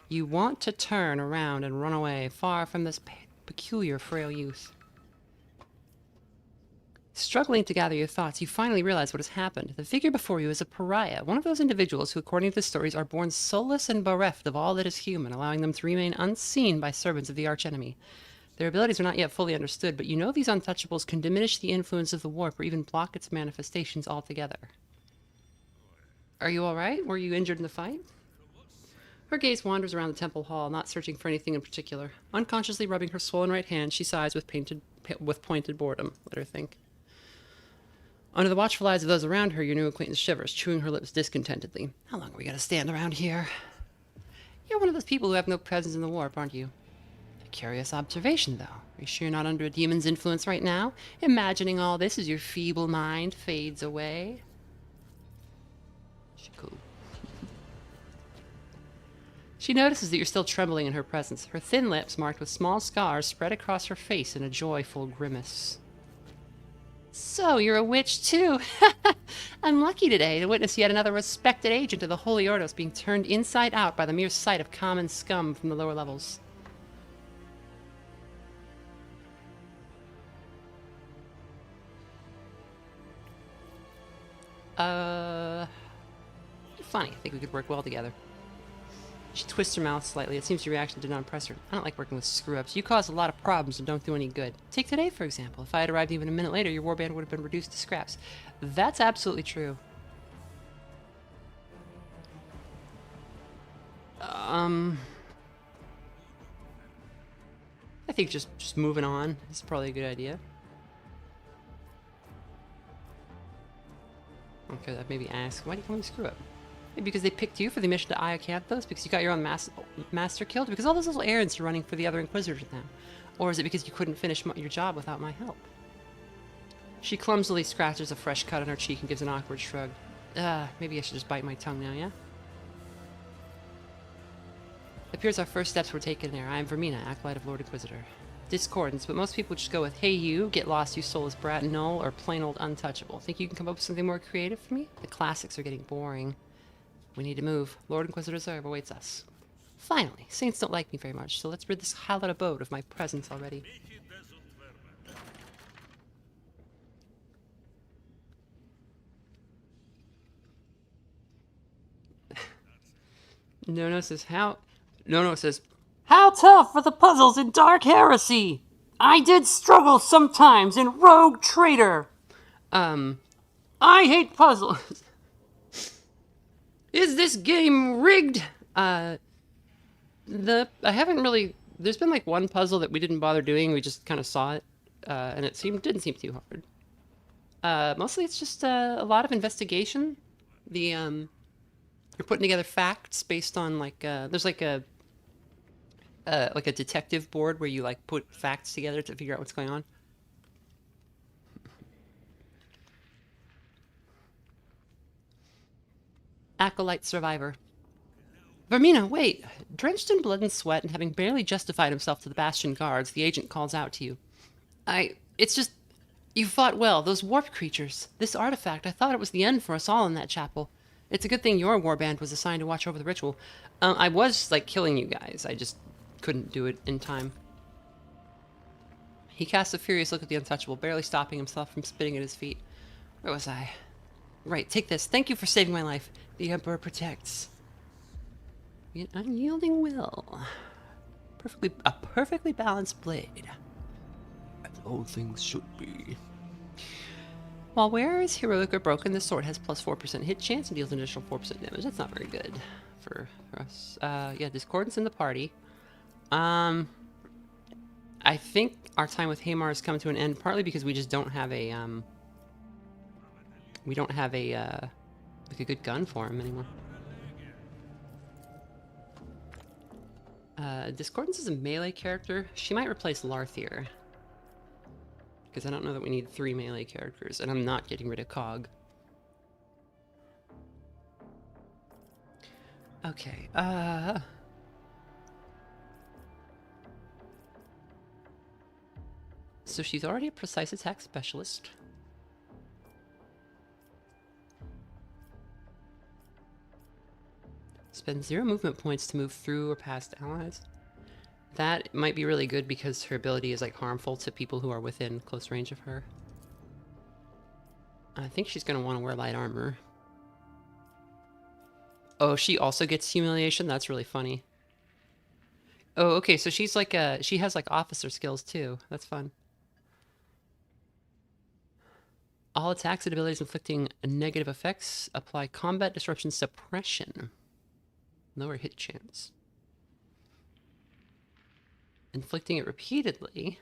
You want to turn around and run away, far from this peculiar, frail youth. Struggling to gather your thoughts, you finally realize what has happened. The figure before you is a pariah, one of those individuals who, according to the stories, are born soulless and bereft of all that is human, allowing them to remain unseen by servants of the archenemy. Their abilities are not yet fully understood, but you know these untouchables can diminish the influence of the warp or even block its manifestations altogether. Are you alright? Were you injured in the fight? Her gaze wanders around the temple hall, not searching for anything in particular. Unconsciously rubbing her swollen right hand, she sighs with pointed boredom, let her think. Under the watchful eyes of those around her, your new acquaintance shivers, chewing her lips discontentedly. How long are we going to stand around here? You're one of those people who have no presence in the warp, aren't you? curious observation, though. Are you sure you're not under a demon's influence right now? Imagining all this as your feeble mind fades away? Cool. She notices that you're still trembling in her presence. Her thin lips, marked with small scars, spread across her face in a joyful grimace. So, you're a witch, too. I'm lucky today to witness yet another respected agent of the Holy Ordos being turned inside out by the mere sight of common scum from the lower levels. Funny. I think we could work well together. She twists her mouth slightly. It seems your reaction did not impress her. I don't like working with screw-ups. You cause a lot of problems and don't do any good. Take today, for example. If I had arrived even a minute later, your warband would have been reduced to scraps. That's absolutely true. I think just moving on is probably a good idea. Okay, that maybe ask, why do you call me screw up? Maybe because they picked you for the mission to Iacanthos, because you got your own master killed, because all those little errands you're running for the other Inquisitors now? Or is it because you couldn't finish your job without my help? She clumsily scratches a fresh cut on her cheek and gives an awkward shrug. Maybe I should just bite my tongue now, yeah? It appears our first steps were taken there. I am Vermina, acolyte of Lord Inquisitor. Discordance, but most people just go with, hey you, get lost you soulless brat, null, or plain old untouchable. Think you can come up with something more creative for me? The classics are getting boring. We need to move. Lord Inquisitor Reserve awaits us. Finally, saints don't like me very much, so let's rid this hallowed abode of my presence already. No says, how... No says, how tough are the puzzles in Dark Heresy? I did struggle sometimes in Rogue Trader. I hate puzzles. Is this game rigged? I haven't really... There's been like one puzzle that we didn't bother doing. We just kind of saw it. And it didn't seem too hard. Mostly it's just a lot of investigation. You're putting together facts based on like... there's like a detective board where you like put facts together to figure out what's going on. Acolyte survivor. Vermina, wait! Drenched in blood and sweat and having barely justified himself to the Bastion guards, the agent calls out to you. It's just... You fought well, those warp creatures. This artifact, I thought it was the end for us all in that chapel. It's a good thing your warband was assigned to watch over the ritual. I was, like, killing you guys. I just couldn't do it in time. He casts a furious look at the untouchable, barely stopping himself from spitting at his feet. Where was I? Right, take this. Thank you for saving my life. The Emperor protects. An unyielding will. A perfectly balanced blade. As all things should be. While wearer is heroic or broken, this sword has plus 4% hit chance and deals an additional 4% damage. That's not very good for us. Yeah, discordance in the party. I think our time with Hamar has come to an end, partly because we just don't have a, like a good gun for him anymore. Discordance is a melee character. She might replace Larthier. Because I don't know that we need 3 melee characters, and I'm not getting rid of Cog. Okay, so she's already a precise attack specialist. Spend 0 movement points to move through or past allies. That might be really good because her ability is like harmful to people who are within close range of her. I think she's going to want to wear light armor. Oh, she also gets humiliation? That's really funny. Oh, okay, so she's like she has like officer skills too. That's fun. All attacks and abilities inflicting negative effects apply combat disruption suppression. Lower hit chance. Inflicting it repeatedly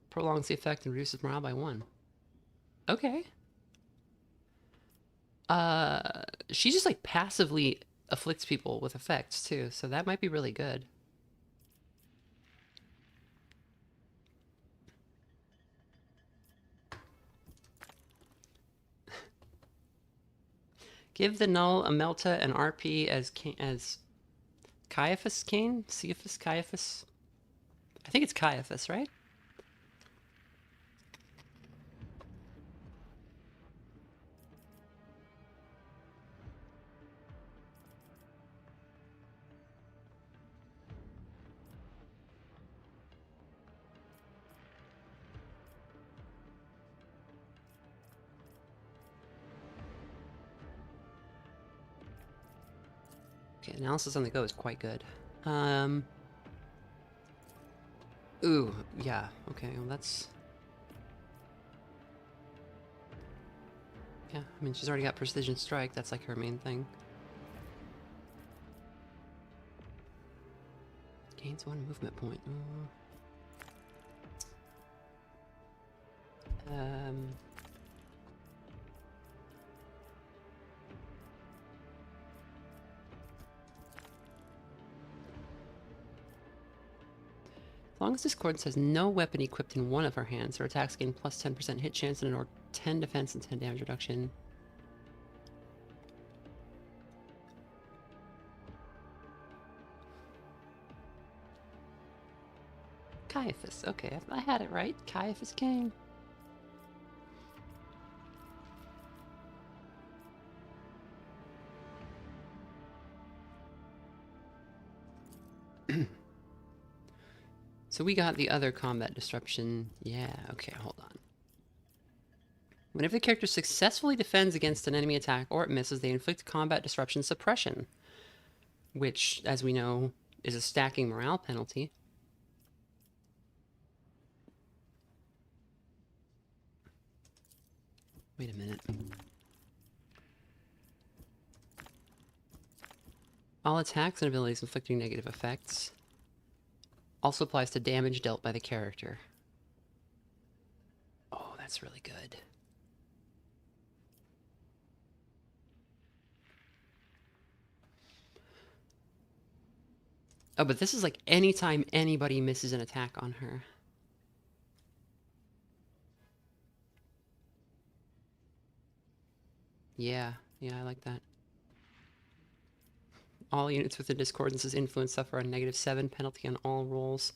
prolongs the effect and reduces morale by 1. Okay. She just like passively afflicts people with effects too, so that might be really good. Give the null a Melta and RP as Caiaphas Kane? Cephas Caiaphas? I think it's Caiaphas, right? Okay, analysis on the go is quite good. Ooh, yeah. Okay, well that's... Yeah, I mean, she's already got Precision Strike. That's like her main thing. Gains 1 movement point. As long as Discordance has no weapon equipped in one of her hands, her attacks gain plus 10% hit chance and or 10 defense and 10 damage reduction. Caiaphas. Okay, I had it right. Caiaphas King. So we got the other combat disruption. Yeah, okay, hold on. Whenever the character successfully defends against an enemy attack or it misses, they inflict combat disruption suppression, which, as we know, is a stacking morale penalty. Wait a minute. All attacks and abilities inflicting negative effects also applies to damage dealt by the character. Oh, that's really good. Oh, but this is like anytime anybody misses an attack on her. Yeah, I like that. All units within Discordance's influence suffer a -7 penalty on all rolls.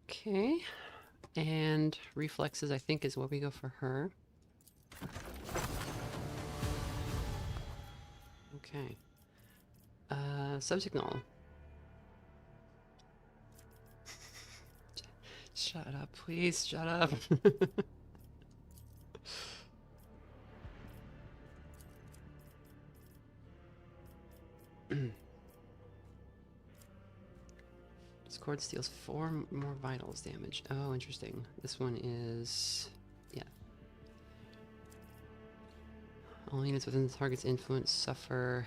Okay. And reflexes, I think, is what we go for her. Okay. Subsignal. Shut up, please. Shut up. Discord steals 4 more vitals damage. Oh, interesting. This one is... yeah. All units within the target's influence suffer...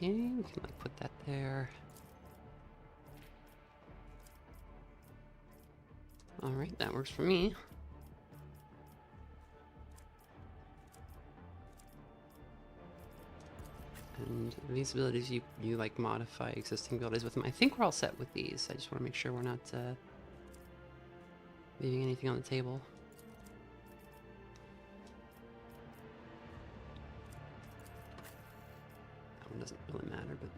Okay, we can like put that there. Alright, that works for me. And these abilities, you like modify existing abilities with them. I think we're all set with these. I just want to make sure we're not leaving anything on the table. That one doesn't really matter, but...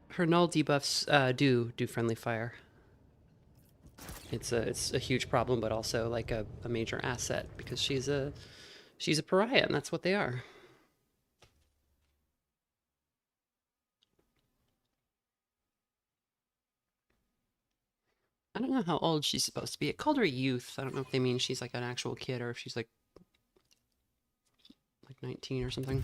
Her null debuffs do friendly fire. It's a huge problem, but also like a major asset because she's a pariah, and that's what they are. I don't know how old she's supposed to be. It called her a youth. I don't know if they mean she's like an actual kid or if she's like 19 or something.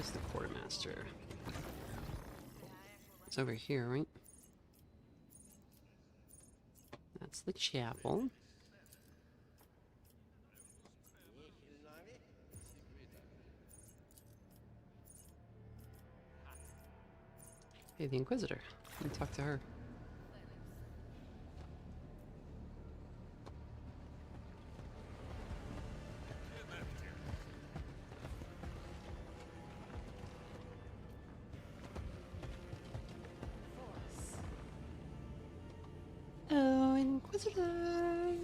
Where's the quartermaster? It's over here, right? That's the chapel. Hey, the Inquisitor. Let me talk to her. Oh, Inquisitor!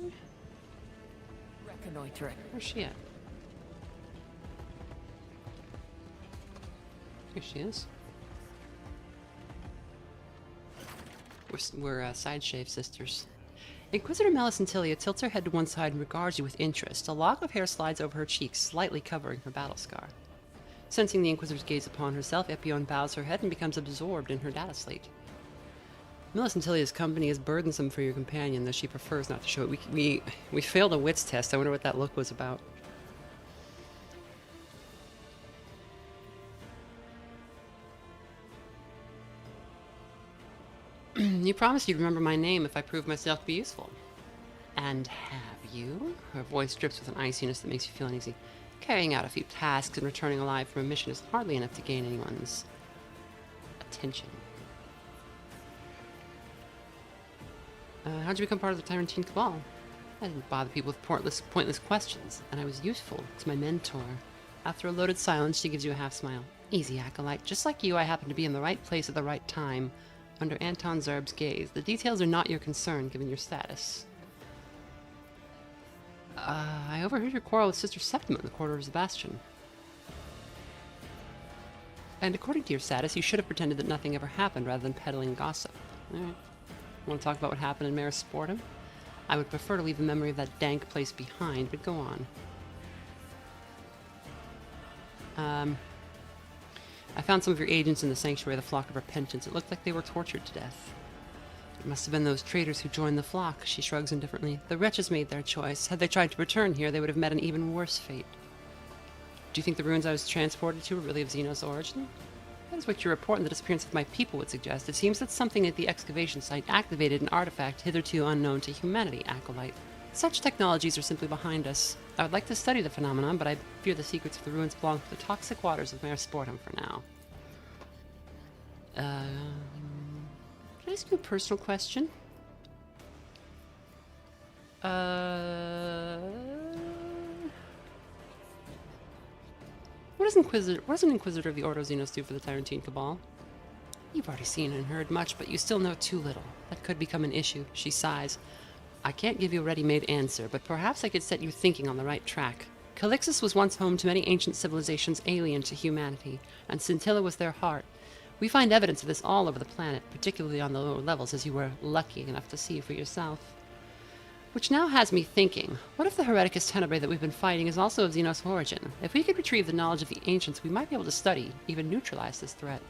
Reconnoitering. Where's she at? Here she is. We're side shave sisters. Inquisitor Melisentilia tilts her head to one side and regards you with interest. A lock of hair slides over her cheeks, slightly covering her battle scar. Sensing the Inquisitor's gaze upon herself, Epione bows her head and becomes absorbed in her data slate. Melisentilia's company is burdensome for your companion, though she prefers not to show it. We failed a wits test. I wonder what that look was about. You promised you'd remember my name if I proved myself to be useful. And have you? Her voice drips with an iciness that makes you feel uneasy. Carrying out a few tasks and returning alive from a mission is hardly enough to gain anyone's attention. How'd you become part of the Tyrantine Cabal? I didn't bother people with pointless questions, and I was useful to my mentor. After a loaded silence, she gives you a half smile. Easy, Acolyte. Just like you, I happen to be in the right place at the right time, under Anton Zerb's gaze. The details are not your concern, given your status. I overheard your quarrel with Sister Septima in the corridor of the Bastion. And according to your status, you should have pretended that nothing ever happened rather than peddling gossip. Alright. Want to talk about what happened in Maris Sportum? I would prefer to leave the memory of that dank place behind, but go on. I found some of your agents in the Sanctuary of the Flock of Repentance. It looked like they were tortured to death. It must have been those traitors who joined the flock, she shrugs indifferently. The wretches made their choice. Had they tried to return here, they would have met an even worse fate. Do you think the ruins I was transported to were really of Xenos origin? That is what your report and the disappearance of my people would suggest. It seems that something at the excavation site activated an artifact hitherto unknown to humanity, Acolyte. Such technologies are simply behind us. I would like to study the phenomenon, but I fear the secrets of the ruins belong to the toxic waters of Maris Sportum for now. Can I ask you a personal question? What does an Inquisitor of the Ordo Xenos do for the Tyrantine Cabal? You've already seen and heard much, but you still know too little. That could become an issue. She sighs. I can't give you a ready-made answer, but perhaps I could set you thinking on the right track. Calixis was once home to many ancient civilizations alien to humanity, and Scintilla was their heart. We find evidence of this all over the planet, particularly on the lower levels, as you were lucky enough to see for yourself. Which now has me thinking, what if the Hereticus Tenebrae that we've been fighting is also of Xenos origin? If we could retrieve the knowledge of the ancients, we might be able to study, even neutralize this threat.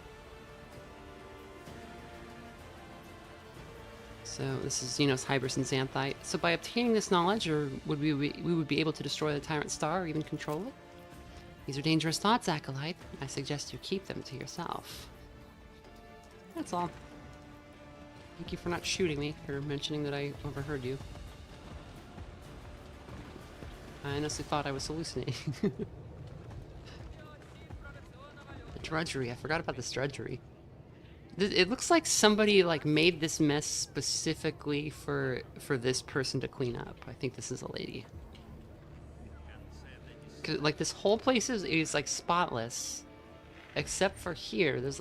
So this is Xenos, Hybris, and Xanthite. So by obtaining this knowledge, or would we would be able to destroy the Tyrant Star or even control it? These are dangerous thoughts, Acolyte. I suggest you keep them to yourself. That's all. Thank you for not shooting me, or mentioning that I overheard you. I honestly thought I was hallucinating. The drudgery. I forgot about this drudgery. It looks like somebody made this mess specifically for this person to clean up. I think this is a lady. 'Cause, this whole place is like spotless, except for here. There's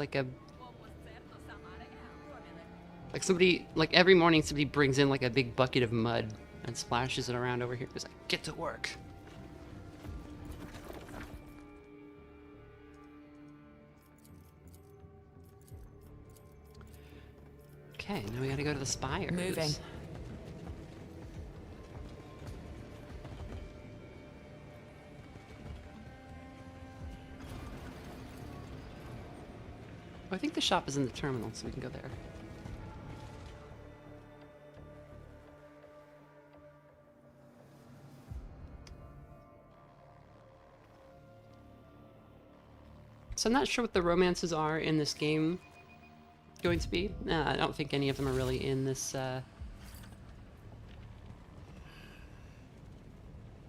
somebody every morning somebody brings in a big bucket of mud and splashes it around over here. It's like, get to work. Okay, now we gotta go to the spires. Moving. I think the shop is in the terminal, so we can go there. So I'm not sure what the romances are in this game going to be. I don't think any of them are really in this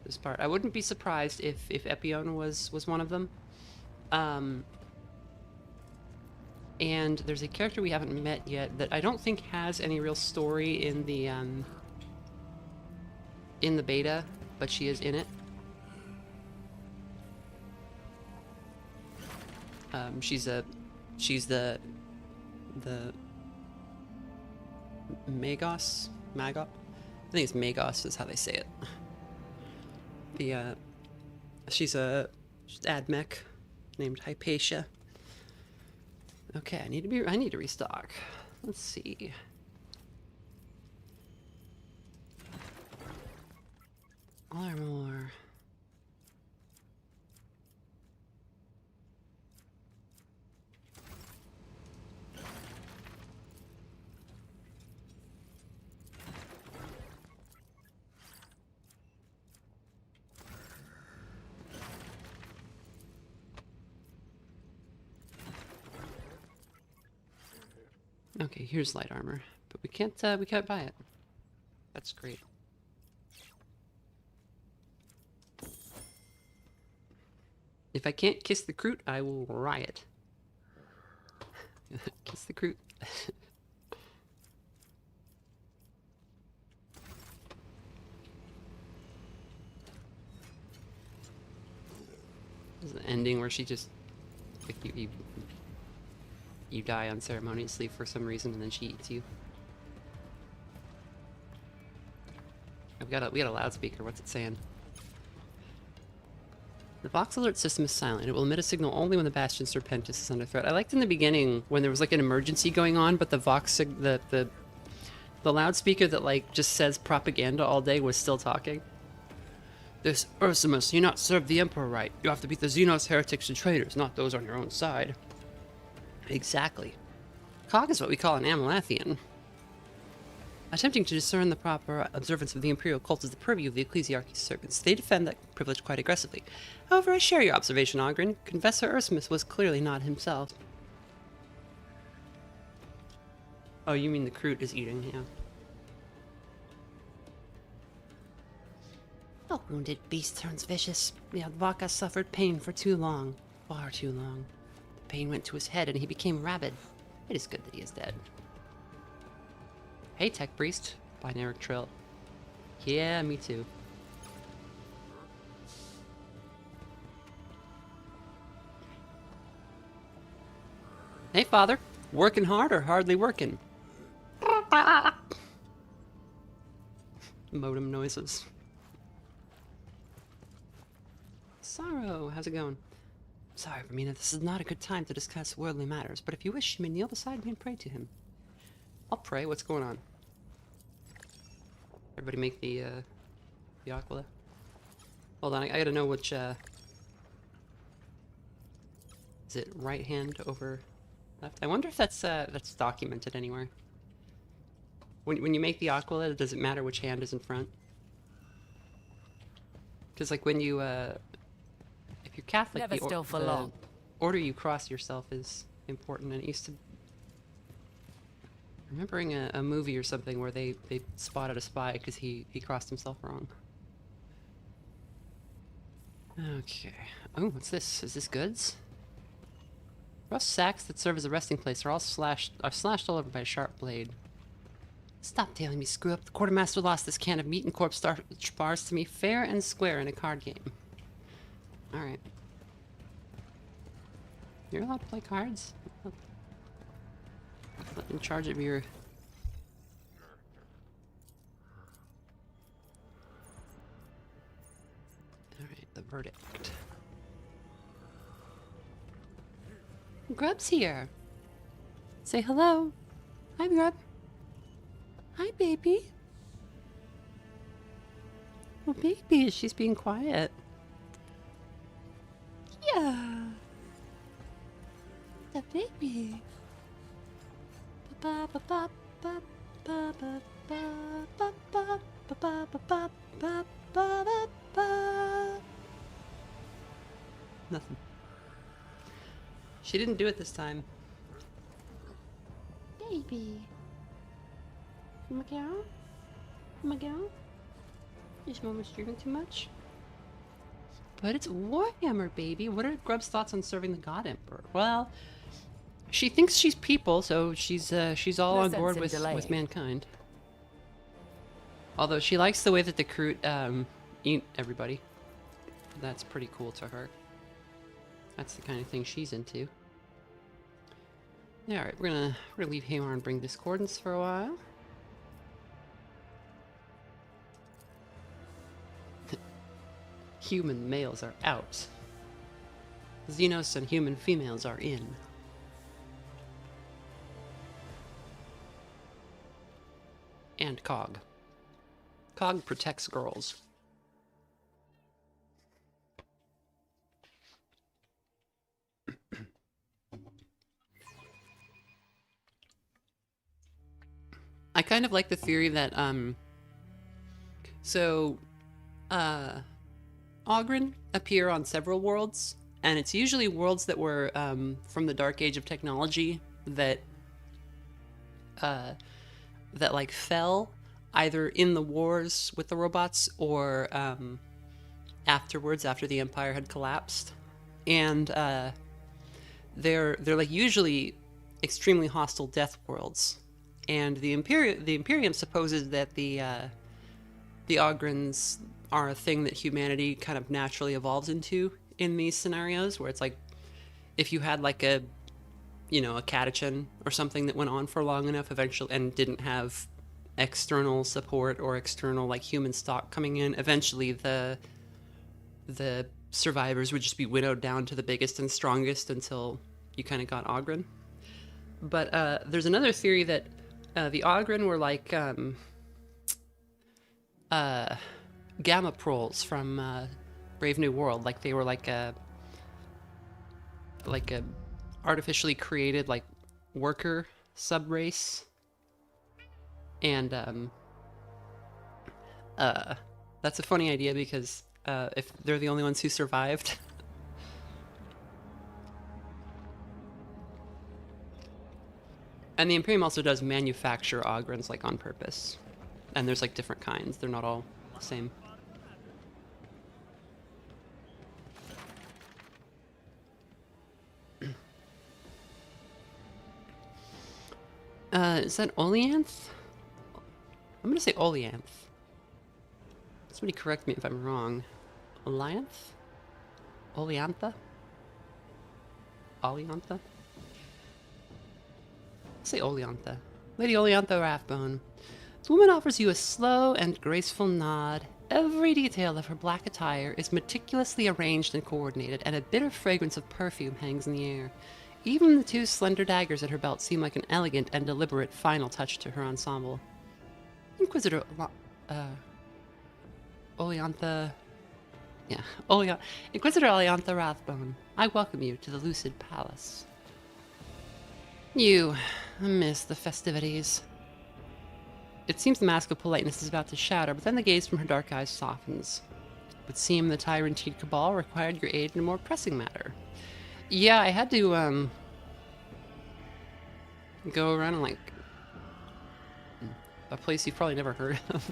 this part. I wouldn't be surprised if Epione was one of them. And there's a character we haven't met yet that I don't think has any real story in the beta, but she is in it. She's the Magos? Magop? I think it's Magos is how they say it. She's Admech named Hypatia. Okay, I need to restock. Let's see. Armor. Okay, here's light armor, but we can't buy it. That's great. If I can't kiss the Kroot, I will riot. Kiss the Kroot. There's an ending where she just like you die unceremoniously for some reason, and then she eats you. We got a loudspeaker. What's it saying? The Vox alert system is silent. It will emit a signal only when the Bastion Serpentis is under threat. I liked in the beginning when there was like an emergency going on, but the Vox the loudspeaker that like just says propaganda all day was still talking. This Ursimus, you not serve the Emperor right. You have to beat the Xenos heretics and traitors, not those on your own side. Exactly. Cog is what we call an Amalathian. Attempting to discern the proper observance of the Imperial cult is the purview of the Ecclesiarchy's servants. They defend that privilege quite aggressively. However, I share your observation, Ogren. Confessor Ursimus was clearly not himself. Oh, you mean the Kroot is eating, yeah. The wounded beast turns vicious. The Advaka suffered pain for too long. Far too long. The pain went to his head and he became rabid. It is good that he is dead. Hey, Tech Priest. Binary Trill. Yeah, me too. Hey, Father. Working hard or hardly working? Modem noises. Sorrow, how's it going? Sorry, Vermina, this is not a good time to discuss worldly matters, but if you wish, you may kneel beside me and pray to him. I'll pray. What's going on? Everybody make the Aquila. Hold on, I gotta know which, is it right hand over left? I wonder if that's documented anywhere. When you make the Aquila, does it matter which hand is in front? Because, like, when you, if you're Catholic, Never still for long. order you cross yourself is important, and it used to... Remembering a movie or something where they spotted a spy because he crossed himself wrong. Okay. Oh, what's this? Is this goods? Rust sacks that serve as a resting place are slashed all over by a sharp blade. Stop tailing me, screw up. The quartermaster lost this can of meat and corpse spars to me fair and square in a card game. Alright. You're allowed to play cards? In charge of your... Alright, the verdict. Grub's here. Say hello. Hi, Grub. Hi, baby. Oh, baby, she's being quiet. Yeah. The baby. Nothing. She didn't do it this time. Baby. Miguel? Miguel? Is Mama streaming too much? But it's Warhammer, baby. What are Grub's thoughts on serving the God Emperor? Well, she thinks she's people, so she's all No on sense board in with delaying. mankind. Although she likes the way that the Kroot eat everybody. That's pretty cool to her. That's the kind of thing she's into. Yeah, alright, we're gonna leave Hamar and bring discordance for a while. Human males are out. Xenos and human females are in. And Cog. Cog protects girls. I kind of like the theory that, Ogryn appear on several worlds, and it's usually worlds that were, from the Dark Age of technology that, like, fell either in the wars with the robots or, afterwards, after the Empire had collapsed. And, they're like, usually extremely hostile death worlds. And the Imperium supposes that the Ogryns are a thing that humanity kind of naturally evolves into in these scenarios, where it's like, if you had like a catachan or something that went on for long enough eventually and didn't have external support or external like human stock coming in, eventually the survivors would just be widowed down to the biggest and strongest until you kind of got Ogryn. But there's another theory that the Ogryn were like gamma proles from Brave New World. Like they were like a artificially created like worker subrace. And that's a funny idea because if they're the only ones who survived. And the Imperium also does manufacture Ogryns, like, on purpose. And there's, like, different kinds. They're not all the same. Is that Oleanth? I'm gonna say Oleanth. Somebody correct me if I'm wrong. Oleanth? Oleantha? Oleantha? Say Oleantha. Lady Oleantha Rathbone. The woman offers you a slow and graceful nod. Every detail of her black attire is meticulously arranged and coordinated, and a bitter fragrance of perfume hangs in the air. Even the two slender daggers at her belt seem like an elegant and deliberate final touch to her ensemble. Inquisitor Oleantha... Yeah, Inquisitor Oleantha Rathbone, I welcome you to the Lucid Palace. You miss the festivities. It seems the mask of politeness is about to shatter, but then the gaze from her dark eyes softens. It would seem the Tyrantine Cabal required your aid in a more pressing matter. Yeah, I had to, go around and, like, a place you've probably never heard of.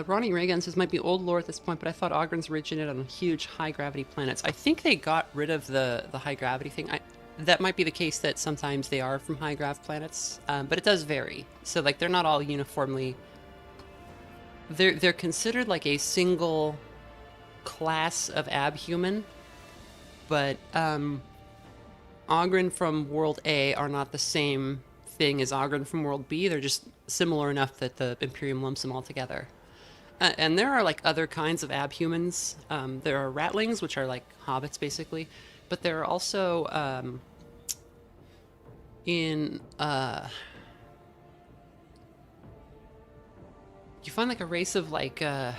Ronnie Reagan says, might be old lore at this point, but I thought Ogryns originated on huge high-gravity planets. I think they got rid of the high-gravity thing. That might be the case that sometimes they are from high-grav planets, but it does vary. So, like, they're not all uniformly... They're considered, like, a single class of abhuman, but Ogryn from World A are not the same thing as Ogryn from World B. They're just similar enough that the Imperium lumps them all together. And there are, like, other kinds of abhumans. There are ratlings, which are, like, hobbits, basically. But there are also, you find, like, a race of, like, of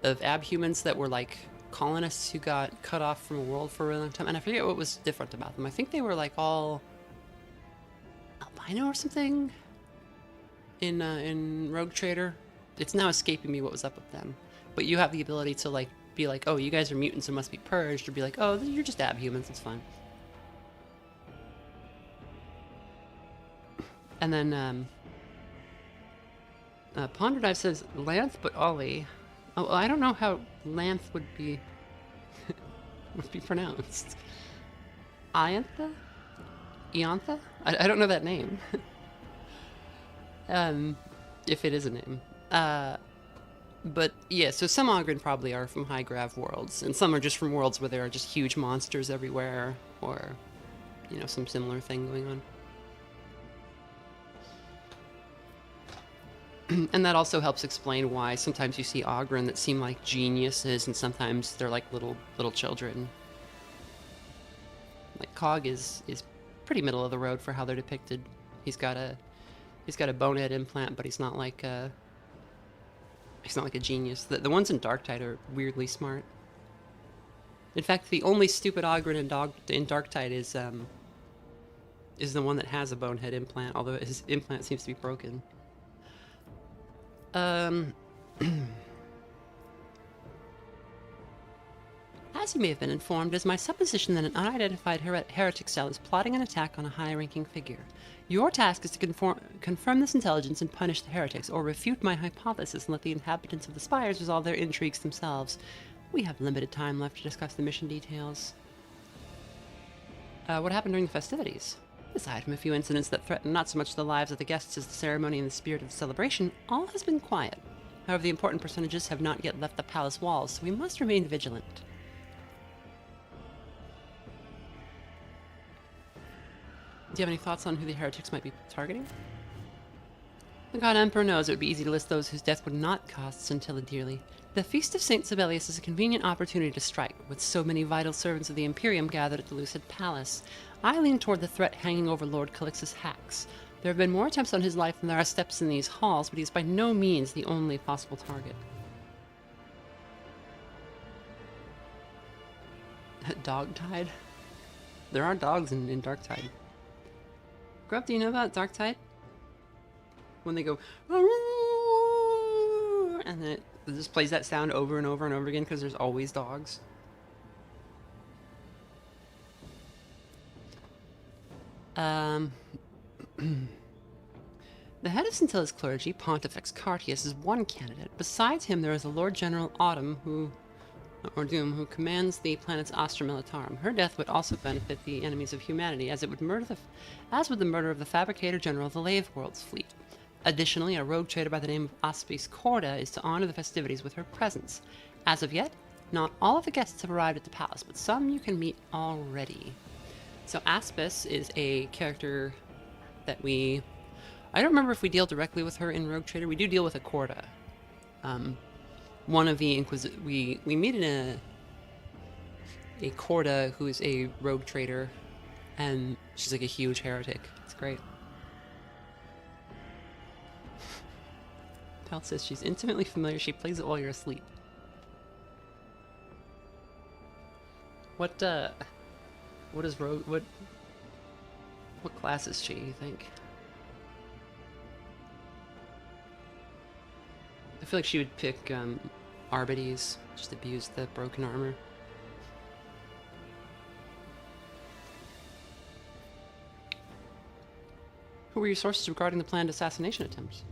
abhumans that were, like, colonists who got cut off from a world for a really long time. And I forget what was different about them. I think they were, like, all albino or something in Rogue Trader. It's now escaping me what was up with them. But you have the ability to, like, be like, oh, you guys are mutants and must be purged, or be like, oh, you're just abhumans, it's fine. And then, Ponderdive says, Lanth, but Ollie. Oh, well, I don't know how Lanth would be, would be pronounced. Iantha? Iantha? I don't know that name. If it is a name. But yeah, so some Ogryn probably are from high grav worlds, and some are just from worlds where there are just huge monsters everywhere, or, you know, some similar thing going on. And that also helps explain why sometimes you see Ogryn that seem like geniuses, and sometimes they're like little children. Like Cog is pretty middle of the road for how they're depicted. He's got a bonehead implant, but he's not like a genius. The ones in Darktide are weirdly smart. In fact, the only stupid Ogryn in Darktide is the one that has a bonehead implant, although his implant seems to be broken. As you may have been informed, it is my supposition that an unidentified heretic cell is plotting an attack on a high-ranking figure. Your task is to confirm this intelligence and punish the heretics, or refute my hypothesis and let the inhabitants of the spires resolve their intrigues themselves. We have limited time left to discuss the mission details. What happened during the festivities? Aside from a few incidents that threaten not so much the lives of the guests as the ceremony and the spirit of the celebration, all has been quiet. However, the important personages have not yet left the palace walls, so we must remain vigilant. Do you have any thoughts on who the heretics might be targeting? The God Emperor knows it would be easy to list those whose death would not cost scintilla dearly. The Feast of St. Sibelius is a convenient opportunity to strike, with so many vital servants of the Imperium gathered at the Lucid Palace. I lean toward the threat hanging over Lord Calix's hacks. There have been more attempts on his life than there are steps in these halls, but he is by no means the only possible target. Dogtide? There are dogs in Darktide. Grub, do you know about Darktide? When they go, and then it just plays that sound over and over and over again because there's always dogs. The head of Scintilla's clergy, Pontifex Cartius, is one candidate. Besides him, there is a Lord General Autumn, who commands the planet's Astra Militarum. Her death would also benefit the enemies of humanity, as would the murder of the Fabricator General of the Lathe World's fleet. Additionally, a rogue trader by the name of Aspis Corda is to honor the festivities with her presence. As of yet, not all of the guests have arrived at the palace, but some you can meet already. So Aspis is a character that I don't remember if we deal directly with her in Rogue Trader. We do deal with a Corda. One of the we meet in a Corda who is a Rogue Trader, and she's like a huge heretic. It's great. Pal says she's intimately familiar. She plays it while you're asleep. What is Rogue? What class is she, you think? I feel like she would pick Arbites, just abuse the broken armor. Who were your sources regarding the planned assassination attempts?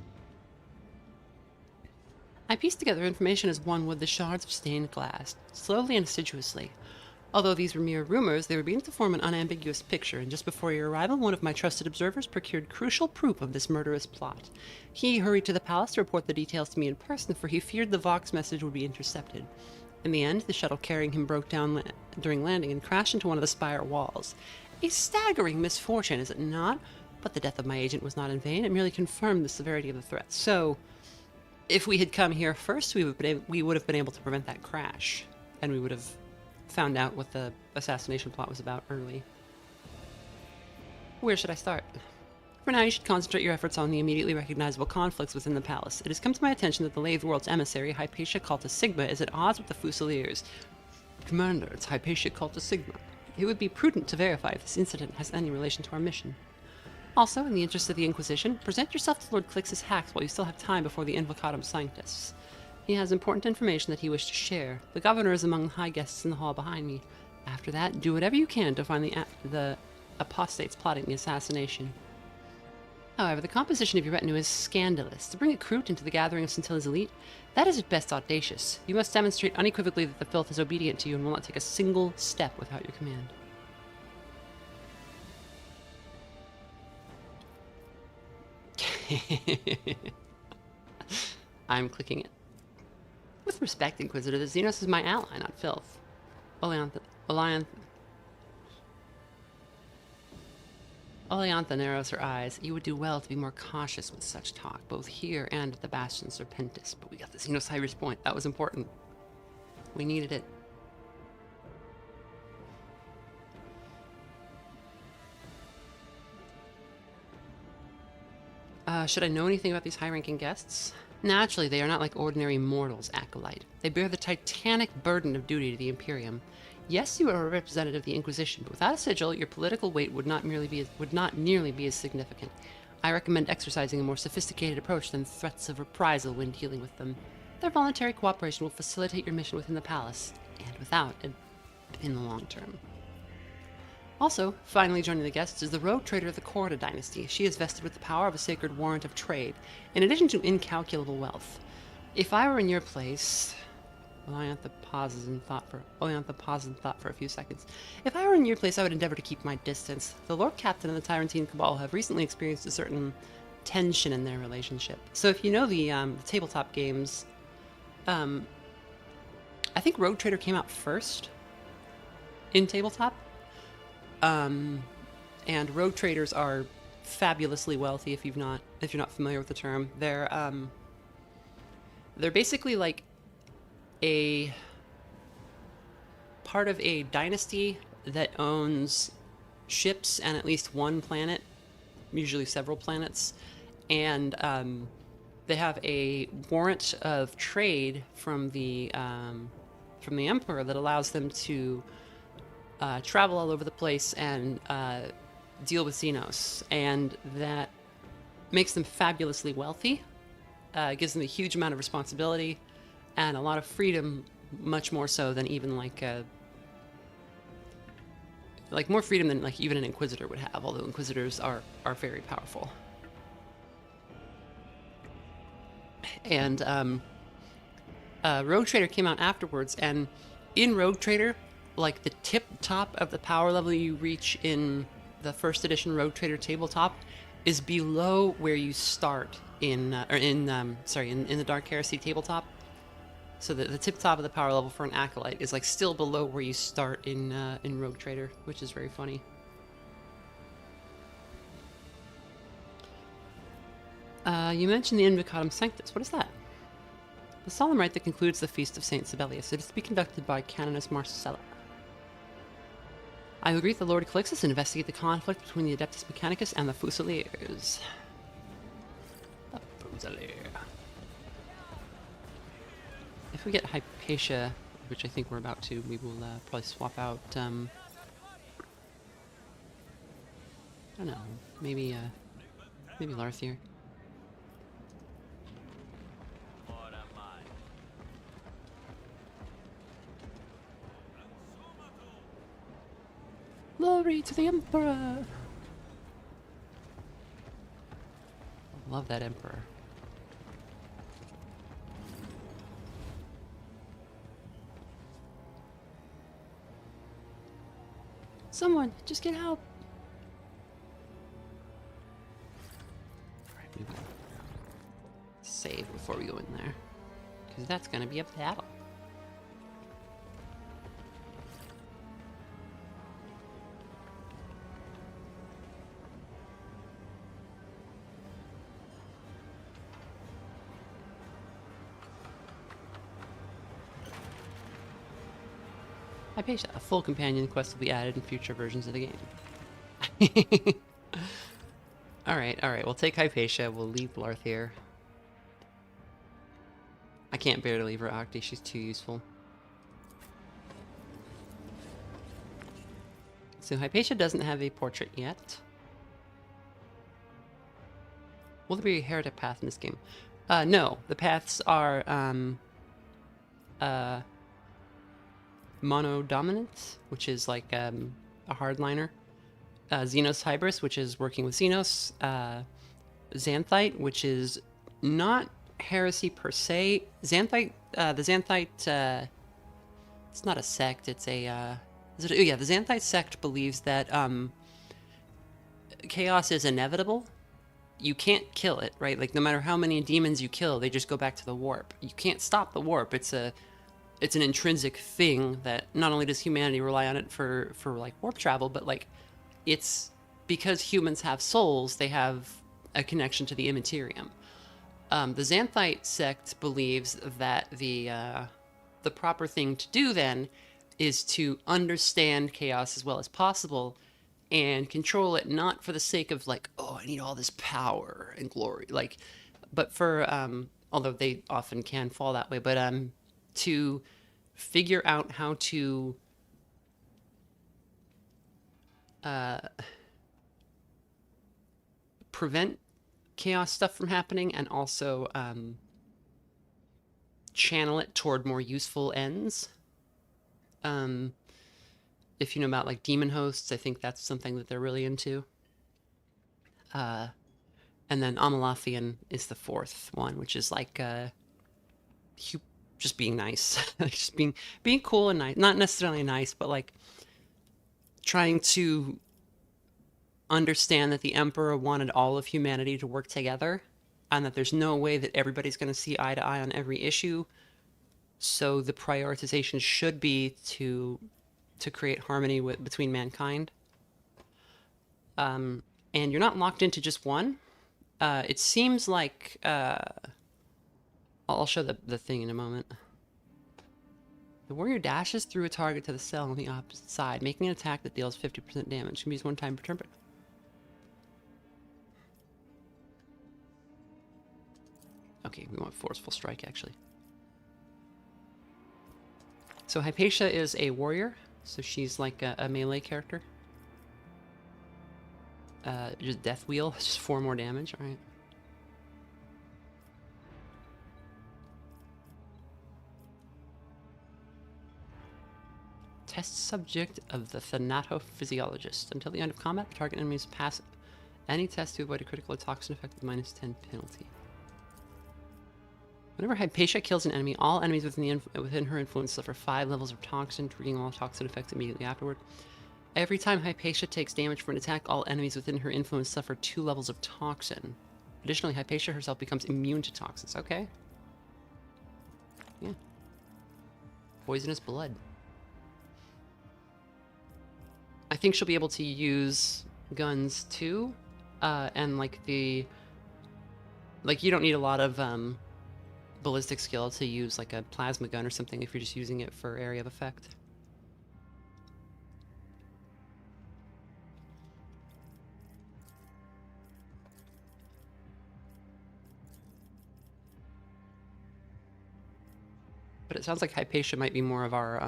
I pieced together information as one would the shards of stained glass, slowly and assiduously. Although these were mere rumors, they were beginning to form an unambiguous picture, and just before your arrival, one of my trusted observers procured crucial proof of this murderous plot. He hurried to the palace to report the details to me in person, for he feared the Vox message would be intercepted. In the end, the shuttle carrying him broke down during landing and crashed into one of the spire walls. A staggering misfortune, is it not? But the death of my agent was not in vain. It merely confirmed the severity of the threat. So, if we had come here first, we would have been able to prevent that crash, and we would have found out what the assassination plot was about early. Where should I start? For now, you should concentrate your efforts on the immediately recognizable conflicts within the palace. It has come to my attention that the Lathe World's emissary, Hypatia Cultus Sigma, is at odds with the Fusiliers. Commander, it's Hypatia Cultus Sigma. It would be prudent to verify if this incident has any relation to our mission. Also, in the interest of the Inquisition, present yourself to Lord Clix's hacks while you still have time before the Invocatum Sanctus. He has important information that he wished to share. The governor is among the high guests in the hall behind me. After that, do whatever you can to find the apostates plotting the assassination. However, the composition of your retinue is scandalous. To bring a Kroot into the gathering of Scintilla's elite, that is at best audacious. You must demonstrate unequivocally that the filth is obedient to you and will not take a single step without your command. I'm clicking it. With respect, Inquisitor, the Xenos is my ally, not filth. Oleantha narrows her eyes. You would do well to be more cautious with such talk, both here and at the Bastion Serpentis. But we got the Xenos Hybris point. That was important. We needed it. Should I know anything about these high-ranking guests? Naturally, they are not like ordinary mortals, Acolyte. They bear the titanic burden of duty to the Imperium. Yes, you are a representative of the Inquisition, but without a sigil, your political weight would not nearly be as significant. I recommend exercising a more sophisticated approach than threats of reprisal when dealing with them. Their voluntary cooperation will facilitate your mission within the palace, and without, in the long term. Also, finally joining the guests is the rogue trader of the Corda dynasty. She is vested with the power of a sacred warrant of trade, in addition to incalculable wealth. If I were in your place... Oleantha pauses in thought for a few seconds. If I were in your place, I would endeavor to keep my distance. The Lord Captain and the Tyrantine Cabal have recently experienced a certain tension in their relationship. So if you know the tabletop games, I think Rogue Trader came out first in tabletop. And rogue traders are fabulously wealthy. If you're not familiar with the term, they're basically like a part of a dynasty that owns ships and at least one planet, usually several planets, and they have a warrant of trade from the Emperor that allows them to travel all over the place and deal with Xenos, and that makes them fabulously wealthy, gives them a huge amount of responsibility and a lot of freedom, much more so than even like more freedom than like even an Inquisitor would have, although Inquisitors are very powerful. And Rogue Trader came out afterwards, and in Rogue Trader, like the tip top of the power level you reach in the first edition Rogue Trader tabletop is below where you start in the Dark Heresy tabletop. So the tip top of the power level for an Acolyte is like still below where you start in Rogue Trader, which is very funny. You mentioned the Invocatum Sanctus. What is that? The solemn rite that concludes the Feast of Saint Sibelius. It is to be conducted by Canoness Marcella. I will greet the Lord Calixtus and investigate the conflict between the Adeptus Mechanicus and the Fusiliers. The Fusilier. If we get Hypatia, which I think we're about to, we will probably swap out, I don't know, maybe Larthier. Glory to the Emperor! Love that Emperor. Someone, just get help! Alright, we will save before we go in there, because that's gonna be a battle. Hypatia, a full companion quest will be added in future versions of the game. Alright, we'll take Hypatia, we'll leave Larthier. I can't bear to leave her Octi, she's too useful. So Hypatia doesn't have a portrait yet. Will there be a heretic path in this game? No, the paths are monodominant, which is like a hardliner. Xenos Hybris, which is working with Xenos. Xanthite, which is not heresy per se. Xanthite, the Xanthite, it's not a sect. It's a, yeah, the Xanthite sect believes that chaos is inevitable. You can't kill it, right? Like no matter how many demons you kill, they just go back to the warp. You can't stop the warp. It's an intrinsic thing that not only does humanity rely on it for like warp travel, but like it's because humans have souls, they have a connection to the immaterium. The Xanthite sect believes that the proper thing to do then is to understand chaos as well as possible and control it, not for the sake of like, oh, I need all this power and glory, like, but for although they often can fall that way, but to figure out how to prevent chaos stuff from happening and also channel it toward more useful ends. If you know about like demon hosts, I think that's something that they're really into. And then Amalathian is the fourth one, which is like just being nice, just being cool and nice. Not necessarily nice, but like trying to understand that the Emperor wanted all of humanity to work together, and that there's no way that everybody's going to see eye to eye on every issue. So the prioritization should be to create harmony between mankind. And you're not locked into just one. It seems like I'll show the thing in a moment. The warrior dashes through a target to the cell on the opposite side, making an attack that deals 50% damage. Can be used one time per turn. Okay, we want forceful strike actually. So Hypatia is a warrior, so she's like a melee character. Just death wheel, just 4 more damage. All right. Test subject of the Thanatophysiologist. Until the end of combat, the target enemies pass any test to avoid a critical or toxin effect with -10 penalty. Whenever Hypatia kills an enemy, all enemies within her influence suffer 5 levels of toxin, triggering all toxin effects immediately afterward. Every time Hypatia takes damage from an attack, all enemies within her influence suffer 2 levels of toxin. Additionally, Hypatia herself becomes immune to toxins. Okay. Yeah. Poisonous blood. I think she'll be able to use guns too, and like you don't need a lot of ballistic skill to use like a plasma gun or something if you're just using it for area of effect. But it sounds like Hypatia might be more of our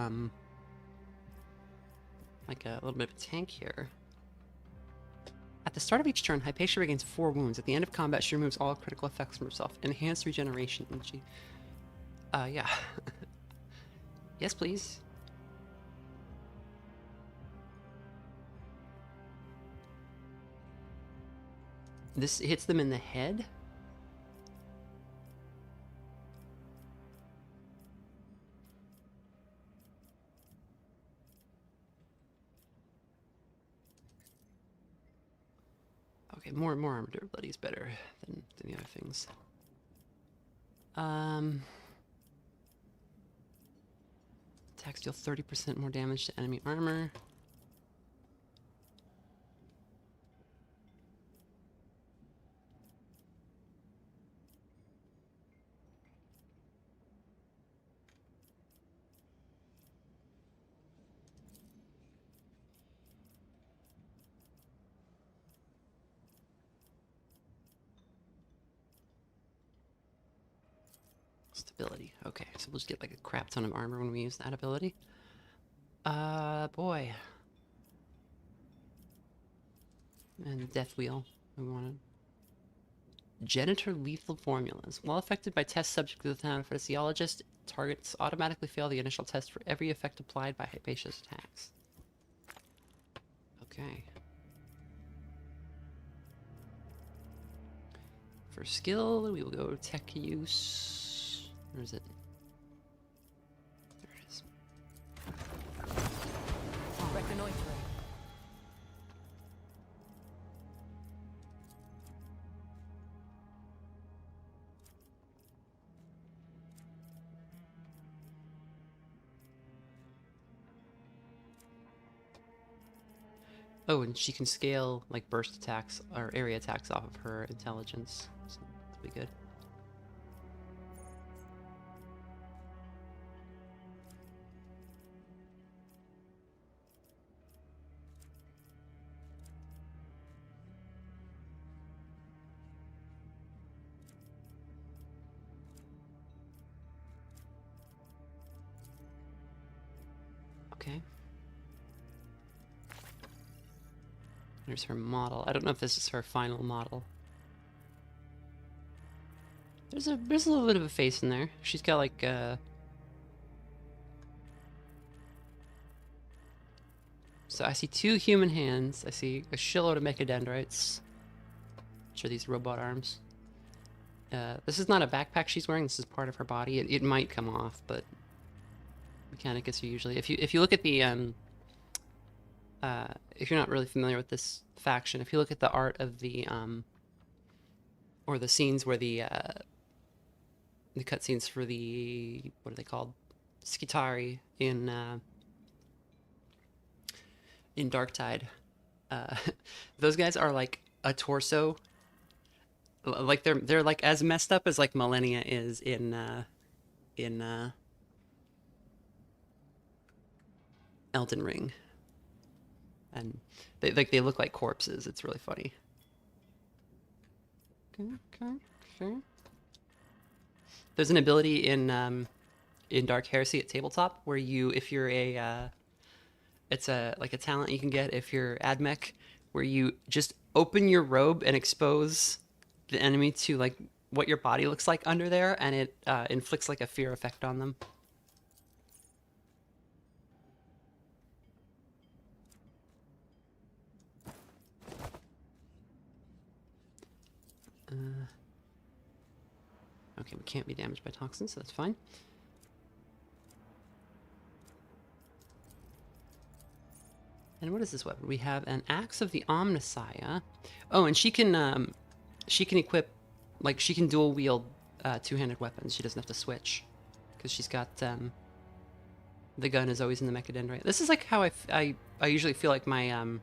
like a little bit of a tank here. At the start of each turn, Hypatia regains 4 wounds. At the end of combat, she removes all critical effects from herself. Enhanced regeneration. And she... yeah. Yes, please. This hits them in the head? Okay, more armor durability is better than the other things. Attacks deal 30% more damage to enemy armor. Stability. Okay, so we'll just get like a crap ton of armor when we use that ability. Boy. And Death Wheel, we wanted. Genitor lethal formulas. While affected by test subject with an anesthesiologist, targets automatically fail the initial test for every effect applied by Hypatia's attacks. Okay. For skill, we will go tech use. Where is it? There it is. Reconnoitering. Oh, and she can scale like burst attacks or area attacks off of her intelligence. So that'll be good. Okay. There's her model. I don't know if this is her final model. There's a little bit of a face in there. She's got like so I see 2 human hands. I see a shitload of mechadendrites, which are these robot arms. This is not a backpack she's wearing. This is part of her body. It might come off, but Mechanicus are usually. If you look at the if you're not really familiar with this faction, if you look at the art of the or the scenes where the cutscenes for the, what are they called, Skitari in Darktide, those guys are like a torso, like they're like as messed up as like Millennia is in Elden Ring. And they look like corpses. It's really funny. Okay, sure. There's an ability in Dark Heresy at tabletop where you, if you're a, it's a like a talent you can get if you're AdMech, where you just open your robe and expose the enemy to like what your body looks like under there, and it inflicts like a fear effect on them. Okay, we can't be damaged by toxins, so that's fine. And what is this weapon? We have an Axe of the Omnissiah. Oh, and she can equip, like, she can dual wield 2-handed weapons. She doesn't have to switch, because she's got the gun is always in the mechadendrite. This is like how I usually feel like my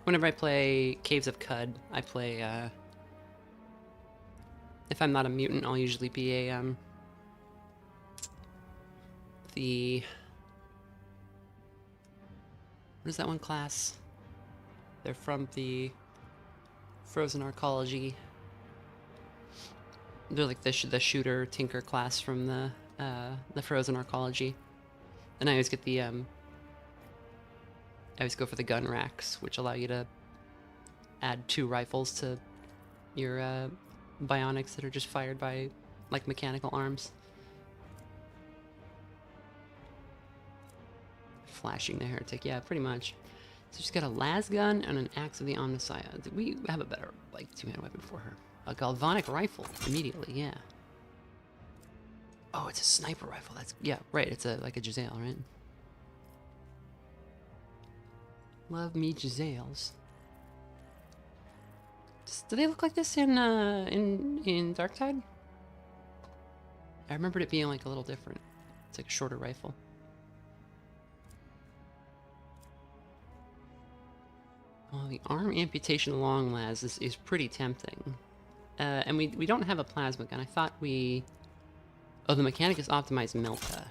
whenever I play Caves of Cud, I play if I'm not a mutant, I'll usually be a what is that one class? They're from the Frozen Arcology. They're like the shooter tinker class from the Frozen Arcology, and I always get the I always go for the gun racks, which allow you to add 2 rifles to your bionics that are just fired by like mechanical arms. Flashing the heretic, yeah, pretty much. So she's got a las gun and an Axe of the Omnissiah. We have a better like 2-handed weapon for her. A galvanic rifle immediately, yeah. Oh, it's a sniper rifle. That's, yeah, right. It's like a Giselle, right? Love me Giselles. Do they look like this in Darktide? I remembered it being like a little different. It's like a shorter rifle. Well, the arm amputation long las is pretty tempting. And we don't have a plasma gun. I thought we... Oh, the Mechanicus optimized Melta.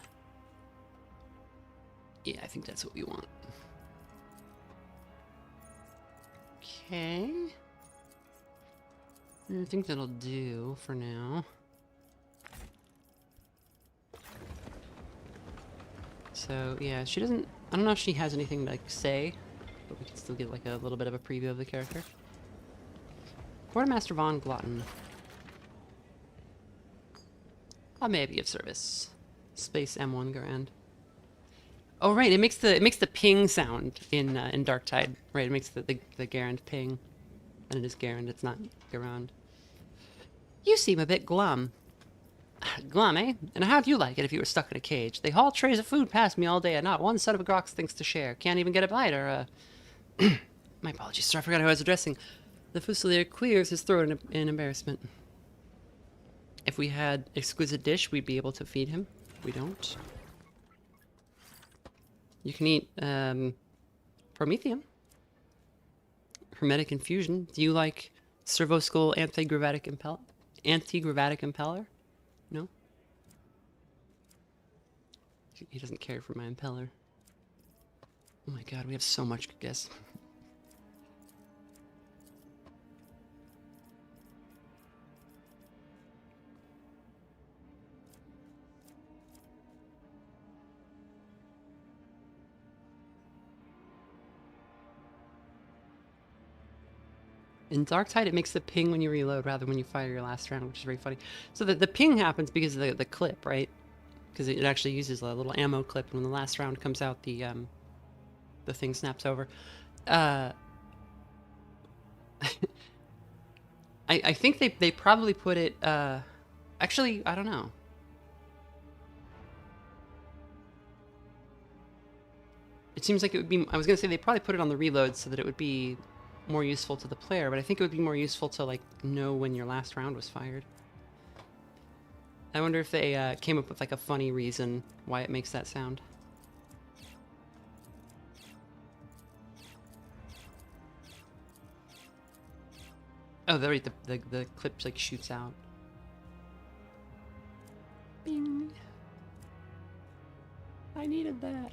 Yeah, I think that's what we want. Okay. I think that'll do for now. So, yeah, she doesn't... I don't know if she has anything to, like, say, but we can still get, like, a little bit of a preview of the character. Quartermaster von Glotton. I may be of service. Space M1 Garand. Oh right, it makes the ping sound in Darktide. Right, it makes the Garand ping. And it is Garand, it's not Garand. You seem a bit glum. Glum, eh? And how'd you like it if you were stuck in a cage? They haul trays of food past me all day and not one son of a grox thinks to share. Can't even get a bite or My apologies, sir, I forgot who I was addressing. The Fusilier clears his throat in embarrassment. If we had exquisite dish, we'd be able to feed him. We don't. You can eat promethium. Hermetic infusion. Do you like servoskull anti-gravitic impeller? No? He doesn't care for my impeller. Oh my god, we have so much, I guess. In Darktide, it makes the ping when you reload rather than when you fire your last round, which is very funny. So the ping happens because of the clip, right? Because it actually uses a little ammo clip, and when the last round comes out, the thing snaps over. I think they probably put it. Actually, I don't know. It seems like it would be. I was gonna say they probably put it on the reload so that it would be more useful to the player, but I think it would be more useful to like know when your last round was fired. I wonder if they came up with like a funny reason why it makes that sound. Oh, the clip like shoots out. Bing. I needed that.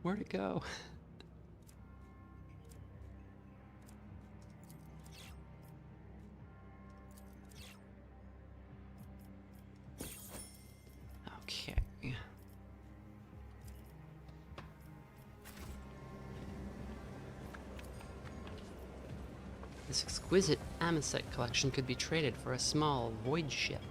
Where'd it go? Okay. This exquisite Amosite collection could be traded for a small void ship.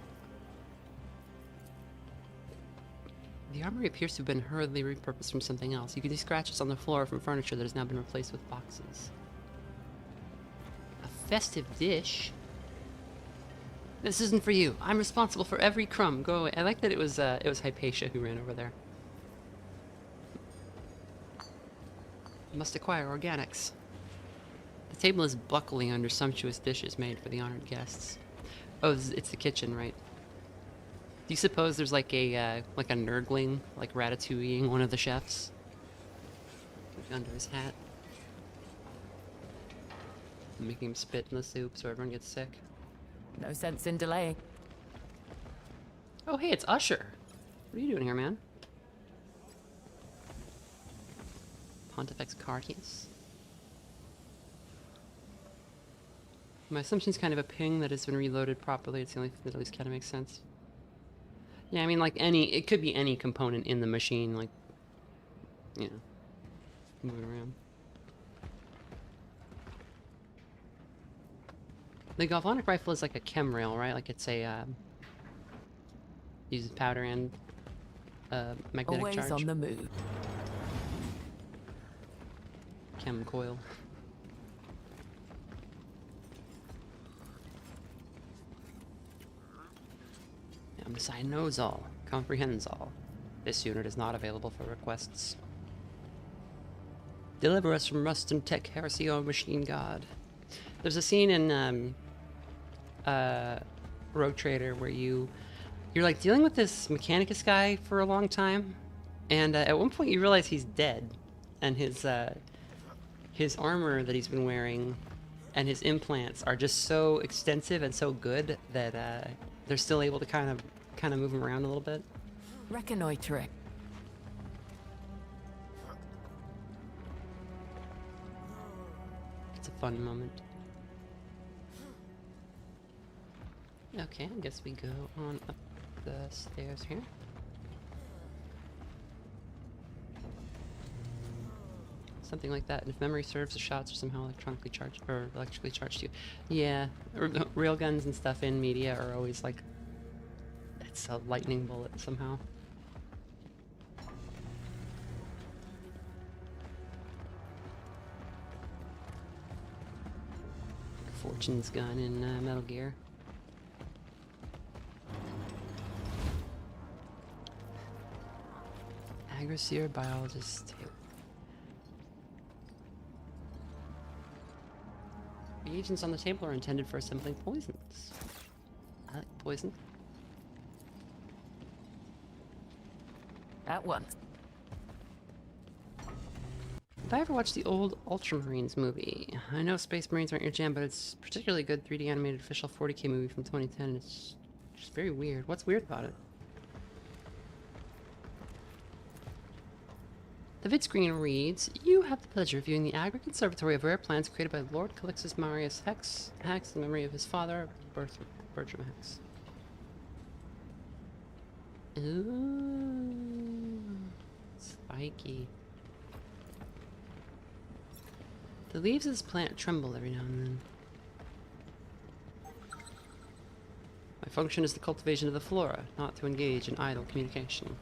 The armory appears to have been hurriedly repurposed from something else. You can see scratches on the floor from furniture that has now been replaced with boxes. A festive dish? This isn't for you. I'm responsible for every crumb. Go away. I like that it was Hypatia who ran over there. Must acquire organics. The table is buckling under sumptuous dishes made for the honored guests. Oh, it's the kitchen, right? Do you suppose there's like a nerdling, like ratatouilleing one of the chefs? Under his hat. Making him spit in the soup so everyone gets sick. No sense in delaying. Oh, hey, it's Usher. What are you doing here, man? Pontifex Cartius. My assumption's kind of a ping that has been reloaded properly. It's the only thing that at least kind of makes sense. Yeah, I mean, like it could be any component in the machine, like, you know, moving around. The galvanic rifle is like a chem rail, right? Like it's a, uses powder and magnetic Always charge. on the move. Chem coil. Messiah knows all, comprehends all. This unit is not available for requests. Deliver us from rust and tech, Heresy, O machine god. There's a scene in Rogue Trader where you're like dealing with this Mechanicus guy for a long time, and at one point you realize he's dead, and his armor that he's been wearing and his implants are just so extensive and so good that they're still able to kind of move him around a little bit. Reconnoitering. It's a fun moment. Okay, I guess we go on up the stairs here. Something like that. And if memory serves, the shots are somehow electronically charged or electrically charged too. Yeah, railguns and stuff in media are always like it's a lightning bullet somehow. Fortune's gun in Metal Gear. Aggressor biologist too. Reagents on the table are intended for assembling poisons. I like poison. At once. Have I ever watched the old Ultramarines movie? I know Space Marines aren't your jam, but it's particularly good 3D animated official 40K movie from 2010. It's just very weird. What's weird about it? The vid screen reads, "You have the pleasure of viewing the aggregate conservatory of rare plants created by Lord Calixtus Marius Hex in memory of his father, Bertram Hex." Ooh, spiky. The leaves of this plant tremble every now and then. My function is the cultivation of the flora, not to engage in idle communication.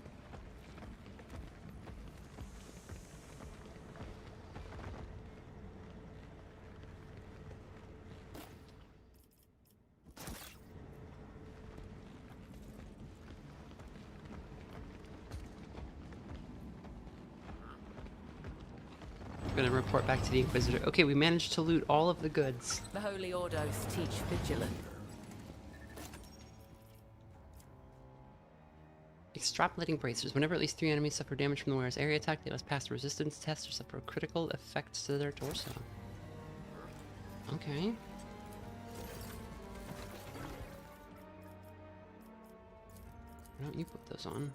I'm gonna report back to the Inquisitor. Okay, we managed to loot all of the goods. The Holy Ordos teach vigilance. Extrapolating bracers. Whenever at least 3 enemies suffer damage from the wearer's area attack, they must pass a resistance test or suffer critical effects to their torso. Okay. Why don't you put those on?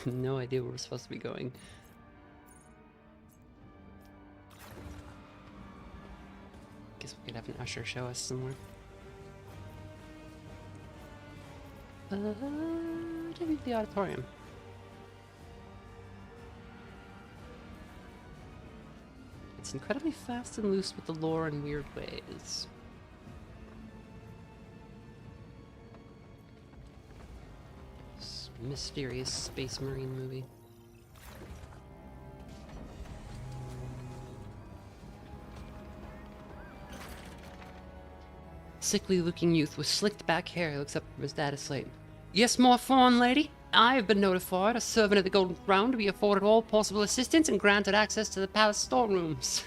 No idea where we're supposed to be going. Guess we could have an usher show us somewhere. The auditorium. It's incredibly fast and loose with the lore in weird ways. Mysterious space marine movie. Sickly looking youth with slicked back hair looks up from his data slate. "Yes, my fine lady. I have been notified, a servant of the Golden Crown, to be afforded all possible assistance and granted access to the palace storerooms."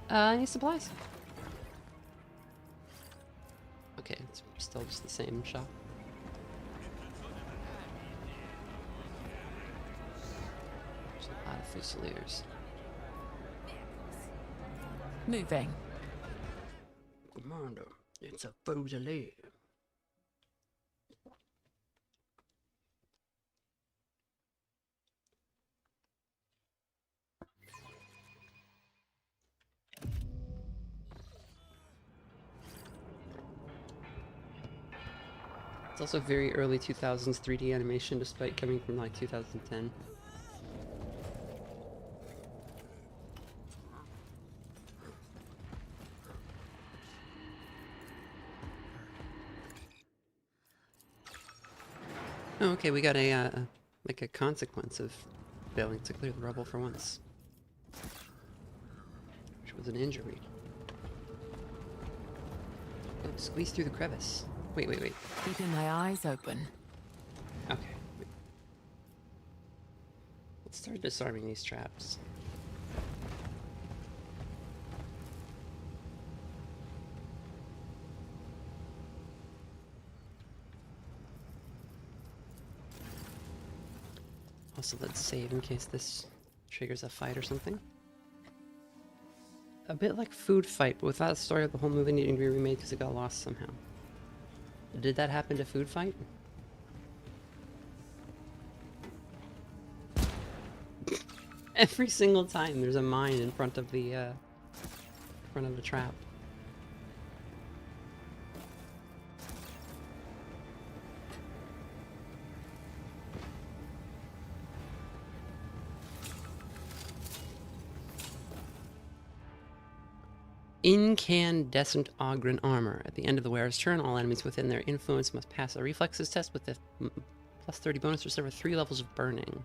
Any supplies? Okay, it's still just the same shop. A lot of Fusiliers. Moving. Commander, it's a Fusilier. It's also very early 2000s 3D animation, despite coming from like 2010. Oh, okay, we got a like a consequence of failing to clear the rubble for once, which was an injury. Oh, squeeze through the crevice. Wait. Keeping my eyes open. Okay. Let's start disarming these traps. Also, let's save in case this triggers a fight or something. A bit like Food Fight, but without the story of the whole movie needing to be remade because it got lost somehow. Did that happen to Food Fight? Every single time there's a mine in front of the trap. Incandescent Ogren armor. At the end of the wearer's turn, all enemies within their influence must pass a reflexes test with the plus 30 bonus or suffer 3 levels of burning.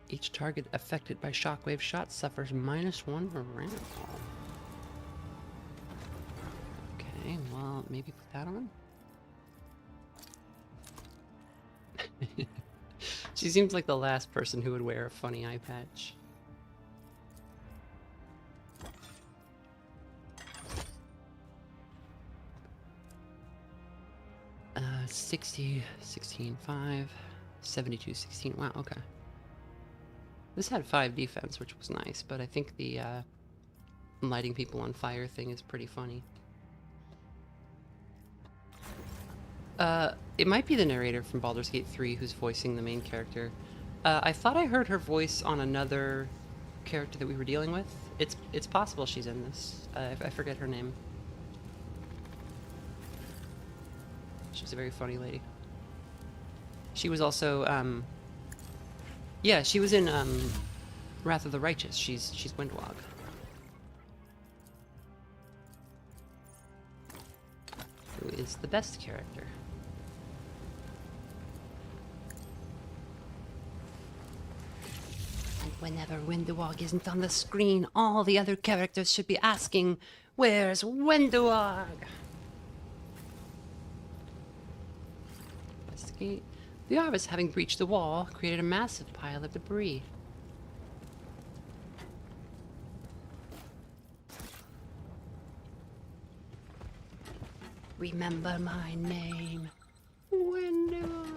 Each target affected by shockwave shots suffers -1 morale. Okay, well, maybe put that on? She seems like the last person who would wear a funny eye patch. 60, 16, 5, 72, 16. Wow, okay. This had 5 defense, which was nice, but I think the lighting people on fire thing is pretty funny. It might be the narrator from Baldur's Gate 3 who's voicing the main character. I thought I heard her voice on another character that we were dealing with. It's possible she's in this. I forget her name. She's a very funny lady. She was also, yeah, she was in, Wrath of the Righteous. She's Windwalk. Who is the best character. And whenever Windwalk isn't on the screen, all the other characters should be asking, "Where's Windwalk?" Investigate. The Arvis, having breached the wall, created a massive pile of debris. Remember my name, Windwalk.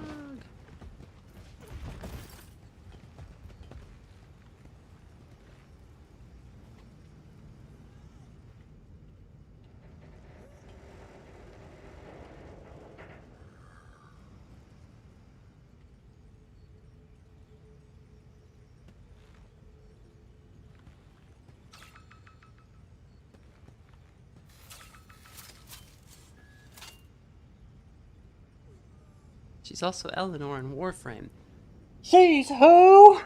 She's also Eleanor in Warframe. She's who?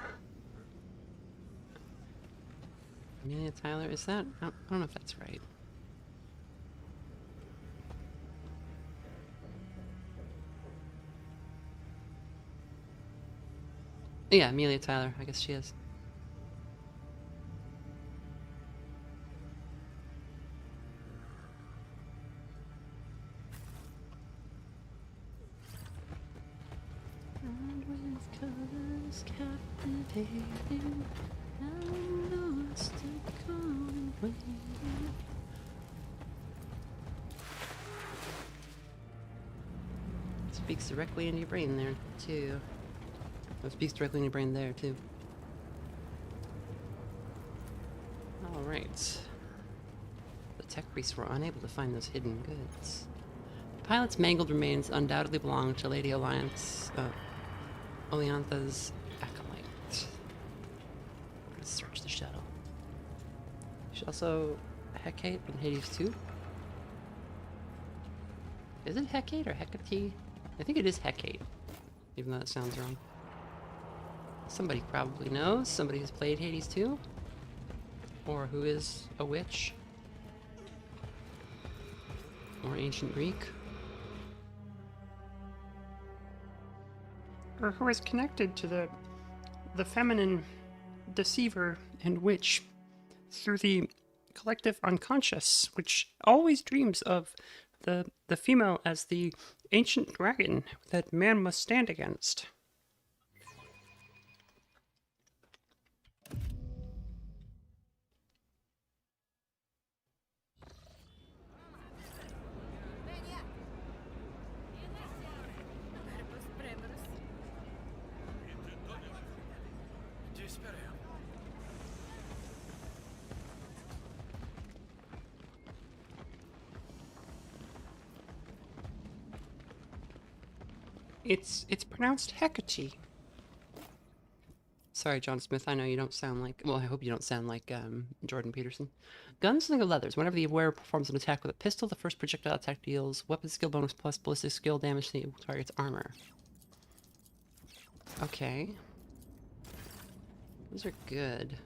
Amelia Tyler, is that? I don't know if that's right. Yeah, Amelia Tyler, I guess she is. Captivating, I'm lost and gone away. Speaks directly into your brain there, too. It speaks directly in your brain there, too. Alright. The tech priests were unable to find those hidden goods. The pilot's mangled remains undoubtedly belong to Lady Oleantha's acolyte. Let's search the shuttle. She's also Hecate in Hades 2. Is it Hecate or Hecate? I think it is Hecate, even though that sounds wrong. Somebody probably knows. Somebody who's played Hades 2. Or who is a witch. Or ancient Greek. Or who is connected to the feminine deceiver and witch through the collective unconscious, which always dreams of the female as the ancient dragon that man must stand against. It's pronounced Hecate. Sorry, John Smith, I know you don't sound like... Well, I hope you don't sound like Jordan Peterson. Gunslinger Leathers. Whenever the wearer performs an attack with a pistol, the first projectile attack deals weapon skill bonus plus ballistic skill damage to the target's armor. Okay. Those are good.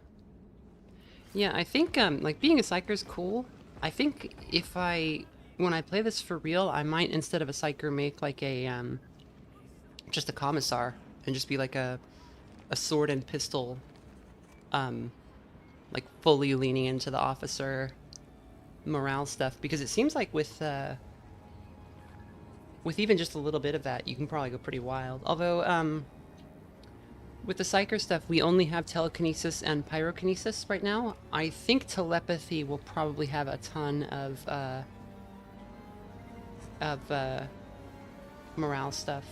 Yeah, I think, like, being a psyker is cool. I think when I play this for real, I might, instead of a psyker, make, like, just a commissar, and just be, like, a sword and pistol, like, fully leaning into the officer morale stuff, because it seems like with even just a little bit of that, you can probably go pretty wild. Although, with the psyker stuff, we only have telekinesis and pyrokinesis right now. I think telepathy will probably have a ton of morale stuff.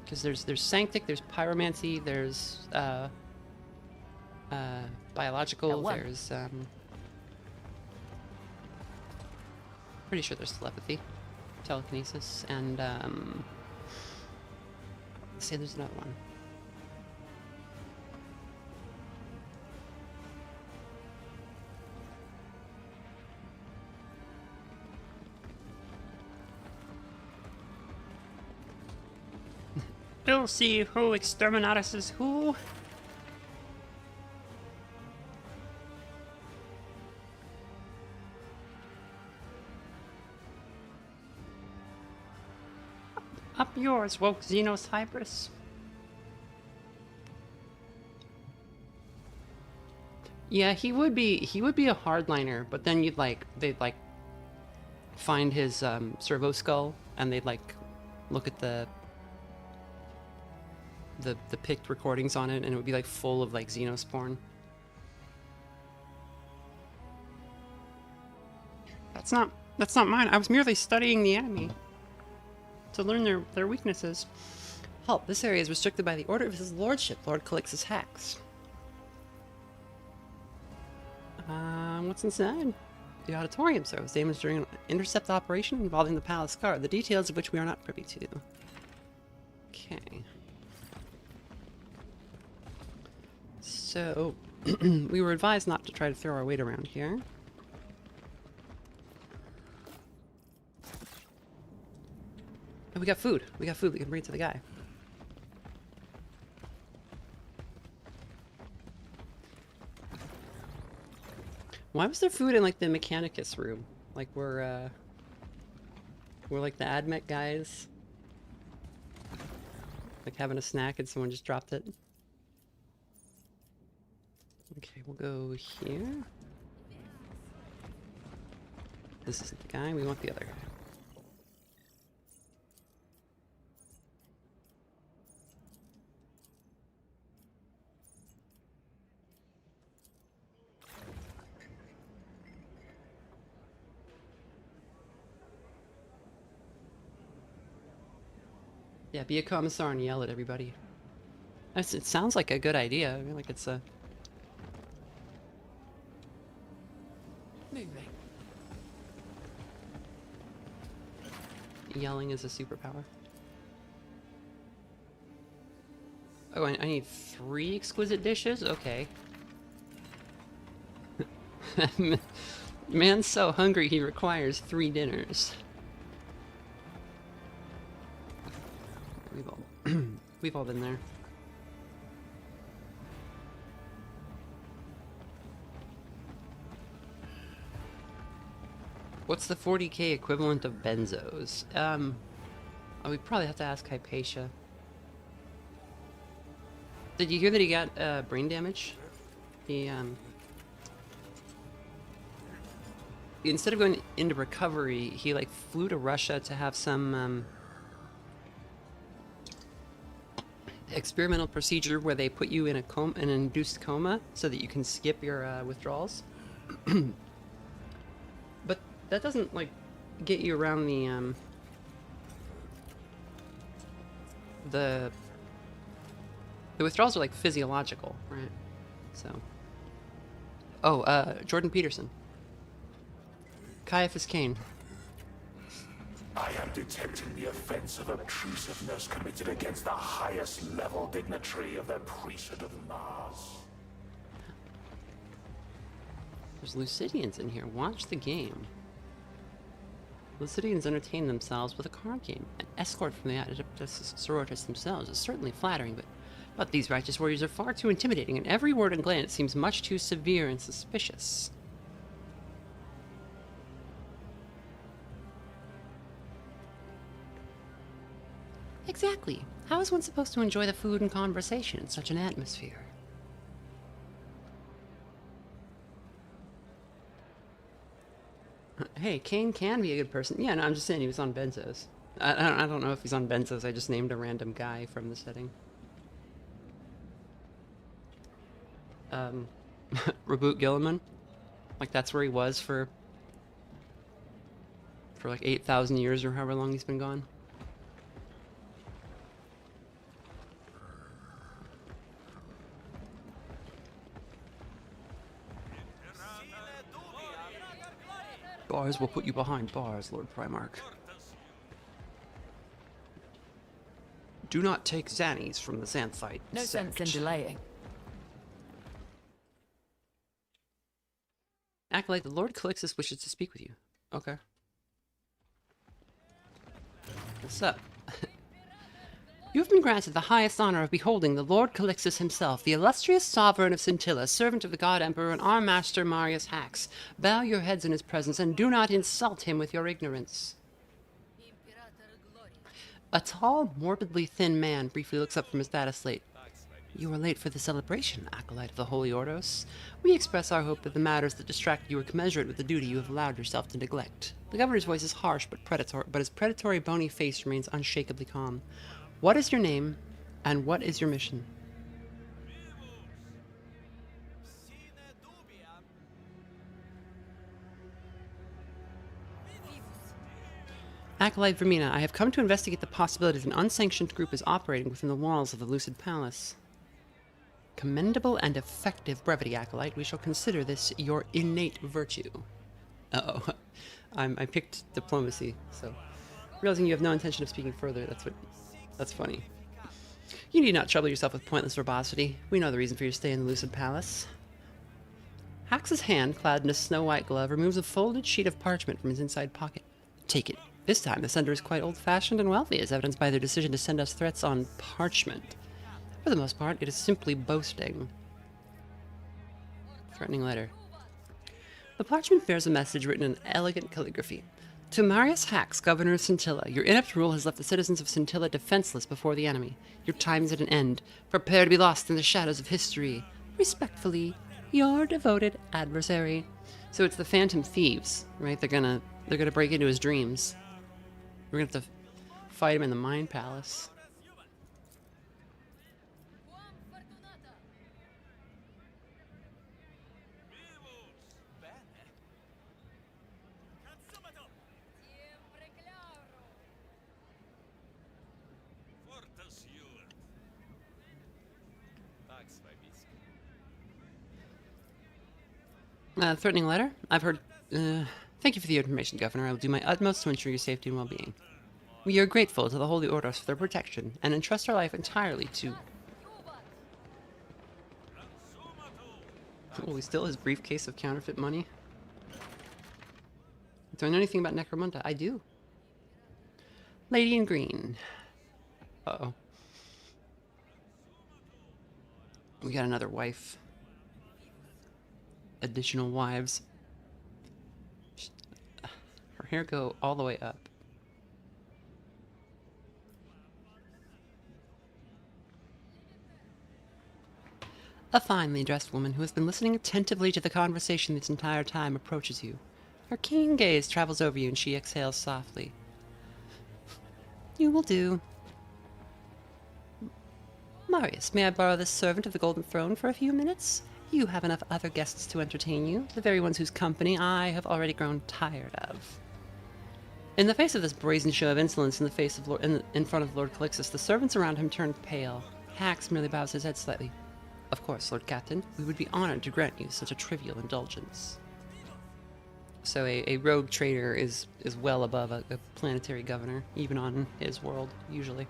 Because there's Sanctic, there's Pyromancy, there's Biological, there's pretty sure there's Telepathy, Telekinesis, and let's say there's another one. We'll see who Exterminatus is who. Up yours, woke Xenos Hybris. Yeah, he would be a hardliner, but then they'd find his servo skull and they'd look at the picked recordings on it, and it would be full of Xenos porn. That's not mine. I was merely studying the enemy to learn their weaknesses. Halt, this area is restricted by the order of his lordship, Lord Calix's hacks. What's inside? The auditorium, sir, was damaged during an intercept operation involving the palace guard, the details of which we are not privy to. Okay. So, we were advised not to try to throw our weight around here. Oh, we got food. We got food. We can bring it to the guy. Why was there food in the Mechanicus room? We're the AdMech guys. Having a snack and someone just dropped it. Okay, we'll go here. This isn't the guy, we want the other guy. Yeah, be a commissar and yell at everybody. It sounds like a good idea. I mean, it's a... Moving. Yelling is a superpower. Oh, I need 3 exquisite dishes? Okay. Man's so hungry he requires 3 dinners. We've all been there. What's the 40k equivalent of benzos? Oh, we probably have to ask Hypatia. Did you hear that he got brain damage? He instead of going into recovery, he flew to Russia to have some experimental procedure where they put you in an induced coma so that you can skip your withdrawals. But that doesn't get you around the withdrawals are physiological, right? So, oh, Jordan Peterson, Caiaphas Cain. I am detecting the offense of obtrusiveness committed against the highest level dignitary of the priesthood of Mars. There's Lucidians in here. Watch the game. Lucidians entertain themselves with a card game. An escort from the Adeptus Sororitas themselves is certainly flattering, but these righteous warriors are far too intimidating, and every word and glance seems much too severe and suspicious. Exactly. How is one supposed to enjoy the food and conversation in such an atmosphere? Hey, Kane can be a good person. Yeah, no, I'm just saying he was on benzos. I don't know if he's on benzos. I just named a random guy from the setting. Reboot Gilliman. Like, that's where he was for like 8,000 years or however long he's been gone. Bars will put you behind bars, Lord Primarch. Do not take Xannies from the Xanthite No sect. sense in delaying. Acolyte, the Lord Calixtus wishes to speak with you. Okay. What's up? You have been granted the highest honor of beholding the Lord Calixtus himself, the illustrious sovereign of Scintilla, servant of the God Emperor and our master Marius Hax. Bow your heads in his presence and do not insult him with your ignorance. A tall, morbidly thin man briefly looks up from his data slate. You are late for the celebration, Acolyte of the Holy Ordos. We express our hope that the matters that distract you are commensurate with the duty you have allowed yourself to neglect. The governor's voice is harsh but his predatory bony face remains unshakably calm. What is your name, and what is your mission? Acolyte Vermina, I have come to investigate the possibility that an unsanctioned group is operating within the walls of the Lucid Palace. Commendable and effective brevity, Acolyte. We shall consider this your innate virtue. Uh-oh. I picked diplomacy, so... Realizing you have no intention of speaking further, that's funny. You need not trouble yourself with pointless verbosity. We know the reason for your stay in the Lucid Palace. Hax's hand, clad in a snow-white glove, removes a folded sheet of parchment from his inside pocket. Take it. This time, the sender is quite old-fashioned and wealthy, as evidenced by their decision to send us threats on parchment. For the most part, it is simply boasting. Threatening letter. The parchment bears a message written in elegant calligraphy. To Marius Hax, Governor of Scintilla, your inept rule has left the citizens of Scintilla defenseless before the enemy. Your time is at an end. Prepare to be lost in the shadows of history. Respectfully, your devoted adversary. So it's the Phantom Thieves, right? They're gonna break into his dreams. We're gonna have to fight him in the Mind Palace. Threatening letter? I've heard... thank you for the information, Governor. I will do my utmost to ensure your safety and well-being. We are grateful to the Holy Ordos for their protection, and entrust our life entirely to... Oh, he still has briefcase of counterfeit money? Do I know anything about Necromunda? I do. Lady in green. Uh-oh. We got another wife. Additional wives. Her hair go all the way up. A finely dressed woman who has been listening attentively to the conversation this entire time approaches you. Her keen gaze travels over you and she exhales softly. You will do. Marius, may I borrow this servant of the Golden Throne for a few minutes? You have enough other guests to entertain you, the very ones whose company I have already grown tired of. In the face of this brazen show of insolence in front of Lord Calixtus, the servants around him turn pale. Hax merely bows his head slightly. Of course, Lord Captain, we would be honored to grant you such a trivial indulgence. So a rogue trader is well above a planetary governor, even on his world, usually.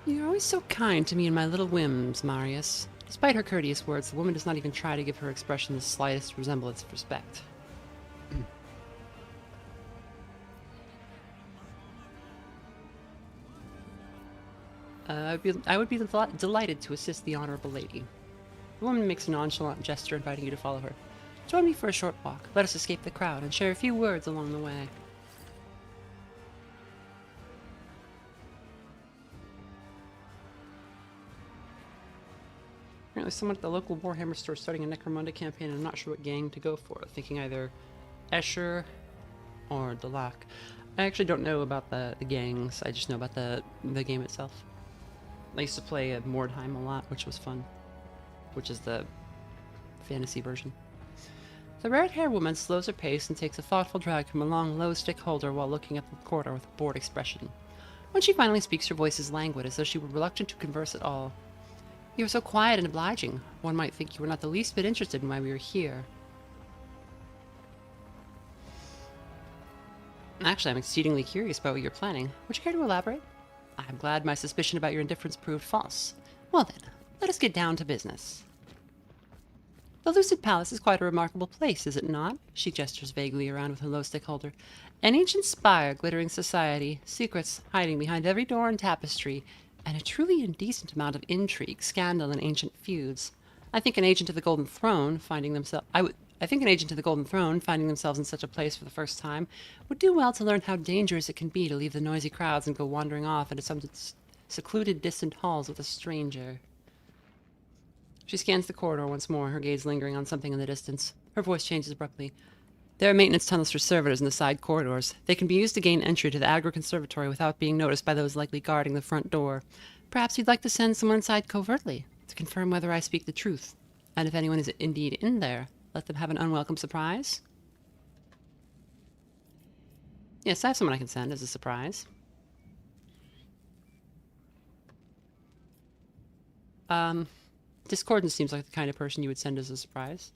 You're always so kind to me and my little whims, Marius. Despite her courteous words, the woman does not even try to give her expression the slightest resemblance of respect. I would be delighted to assist the honorable lady. The woman makes a nonchalant gesture inviting you to follow her. Join me for a short walk. Let us escape the crowd and share a few words along the way. Apparently someone at the local Warhammer store is starting a Necromunda campaign, and I'm not sure what gang to go for. Thinking either Escher or Delac. I actually don't know about the gangs, I just know about the game itself. I used to play Mordheim a lot, which was fun. Which is the fantasy version. The red-haired woman slows her pace and takes a thoughtful drag from a long, low stick holder while looking at the corridor with a bored expression. When she finally speaks, her voice is languid, as though she were reluctant to converse at all. You are so quiet and obliging. One might think you were not the least bit interested in why we were here. Actually, I'm exceedingly curious about what you're planning. Would you care to elaborate? I'm glad my suspicion about your indifference proved false. Well then, let us get down to business. The Lucid Palace is quite a remarkable place, is it not? She gestures vaguely around with her low stick holder. An ancient spire, glittering society, secrets hiding behind every door and tapestry, and a truly indecent amount of intrigue, scandal, and ancient feuds. I think an agent of the Golden Throne finding themselves in such a place for the first time would do well to learn how dangerous it can be to leave the noisy crowds and go wandering off into some secluded, distant halls with a stranger. She scans the corridor once more, her gaze lingering on something in the distance. Her voice changes abruptly. There are maintenance tunnels for servitors in the side corridors. They can be used to gain entry to the Agro Conservatory without being noticed by those likely guarding the front door. Perhaps you'd like to send someone inside covertly to confirm whether I speak the truth. And if anyone is indeed in there, let them have an unwelcome surprise. Yes, I have someone I can send as a surprise. Discordance seems like the kind of person you would send as a surprise.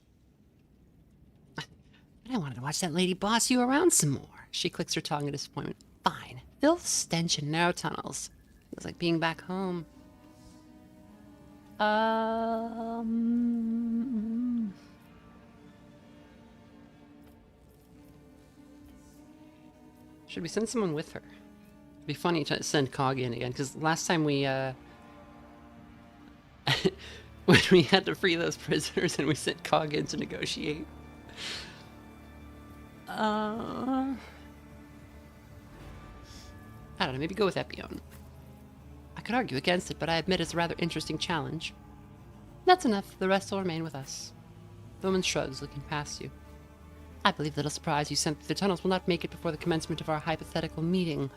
I wanted to watch that lady boss you around some more. She clicks her tongue in disappointment. Fine. Filth, stench, and narrow tunnels. Feels like being back home. Should we send someone with her? It'd be funny to send Cog in again, because last time we, when we had to free those prisoners and we sent Cog in to negotiate. I don't know, maybe go with Epion. I could argue against it, but I admit it's a rather interesting challenge. That's enough, the rest will remain with us. The woman shrugs, looking past you. I believe the little surprise you sent through the tunnels will not make it before the commencement of our hypothetical meeting.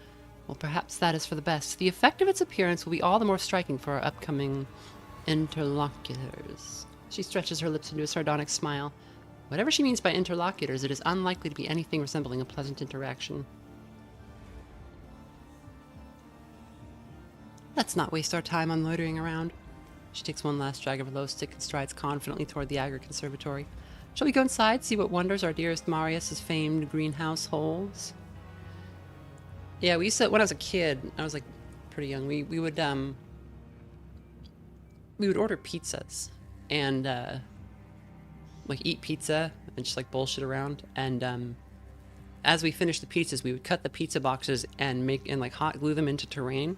Well, perhaps that is for the best. The effect of its appearance will be all the more striking for our upcoming interlocutors. She stretches her lips into a sardonic smile. Whatever she means by interlocutors, it is unlikely to be anything resembling a pleasant interaction. Let's not waste our time on loitering around. She takes one last drag of her low stick and strides confidently toward the Agri Conservatory. Shall we go inside, see what wonders our dearest Marius's famed greenhouse holds? Yeah, we used to, when I was a kid, I was like pretty young, we would order pizzas and like eat pizza and just like bullshit around, and as we finished the pizzas we would cut the pizza boxes and make and like hot glue them into terrain,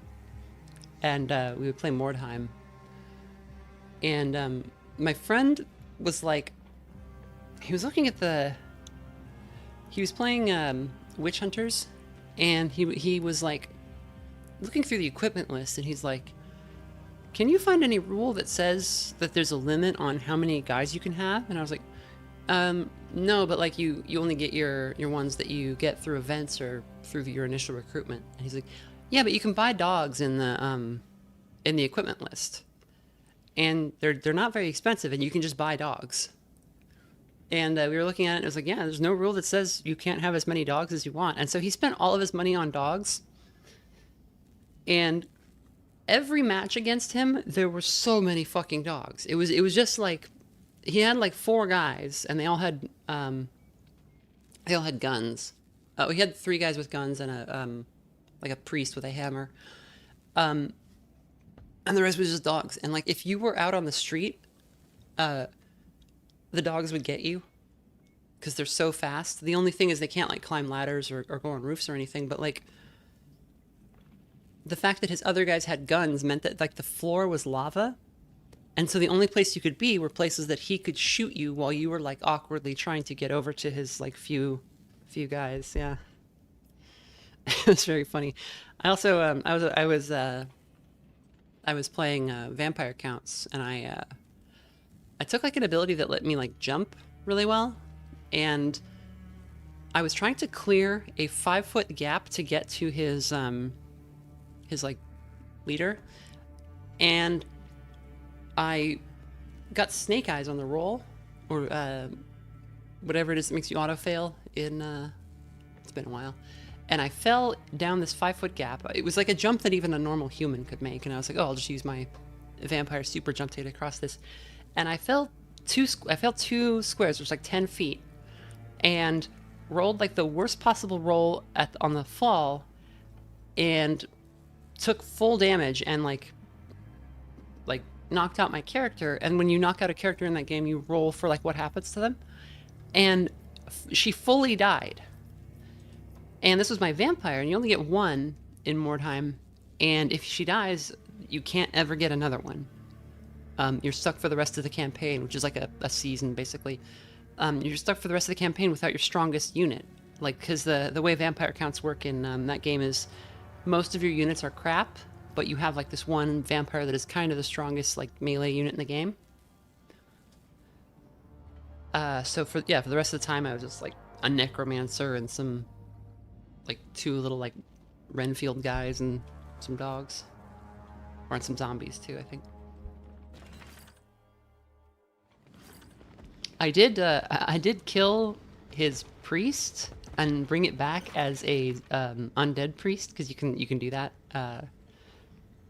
and we would play Mordheim. And my friend was like, he was looking at he was playing Witch Hunters, and he was like looking through the equipment list, and he's like, can you find any rule that says that there's a limit on how many guys you can have? And I was like, no, but like you only get your ones that you get through events or through your initial recruitment. And he's like, yeah, but you can buy dogs in the equipment list, and they're not very expensive, and you can just buy dogs. And we were looking at it, and it was like, yeah, there's no rule that says you can't have as many dogs as you want. And so he spent all of his money on dogs. And every match against him, there were so many fucking dogs. It was just like, he had like 4 guys, and they all had guns. He had 3 guys with guns and a like a priest with a hammer. And the rest was just dogs. And like if you were out on the street, the dogs would get you because they're so fast. The only thing is they can't like climb ladders or go on roofs or anything. But like the fact that his other guys had guns meant that like the floor was lava. And so the only place you could be were places that he could shoot you while you were like awkwardly trying to get over to his like few guys. Yeah. It was very funny. I also I was playing vampire counts, and I took like an ability that let me like jump really well, and I was trying to clear a 5-foot gap to get to his like leader, and I got snake eyes on the roll, or whatever it is that makes you auto fail in it's been a while. And I fell down this 5-foot gap. It was like a jump that even a normal human could make. And I was like, oh, I'll just use my vampire super jump to get across this. And I fell 2 squares, which was like 10 feet, and rolled like the worst possible roll on the fall, and took full damage and like knocked out my character. And when you knock out a character in that game, you roll for like what happens to them. And she fully died. And this was my vampire, and you only get 1 in Mordheim, and if she dies, you can't ever get another one. You're stuck for the rest of the campaign, which is like a season, basically. You're stuck for the rest of the campaign without your strongest unit. Like, because the way vampire counts work in that game is most of your units are crap, but you have like this one vampire that is kind of the strongest like melee unit in the game. So for the rest of the time, I was just like a necromancer and some like 2 little like Renfield guys and some dogs, or some zombies too, I think. I did kill his priest and bring it back as a undead priest, because you can do that.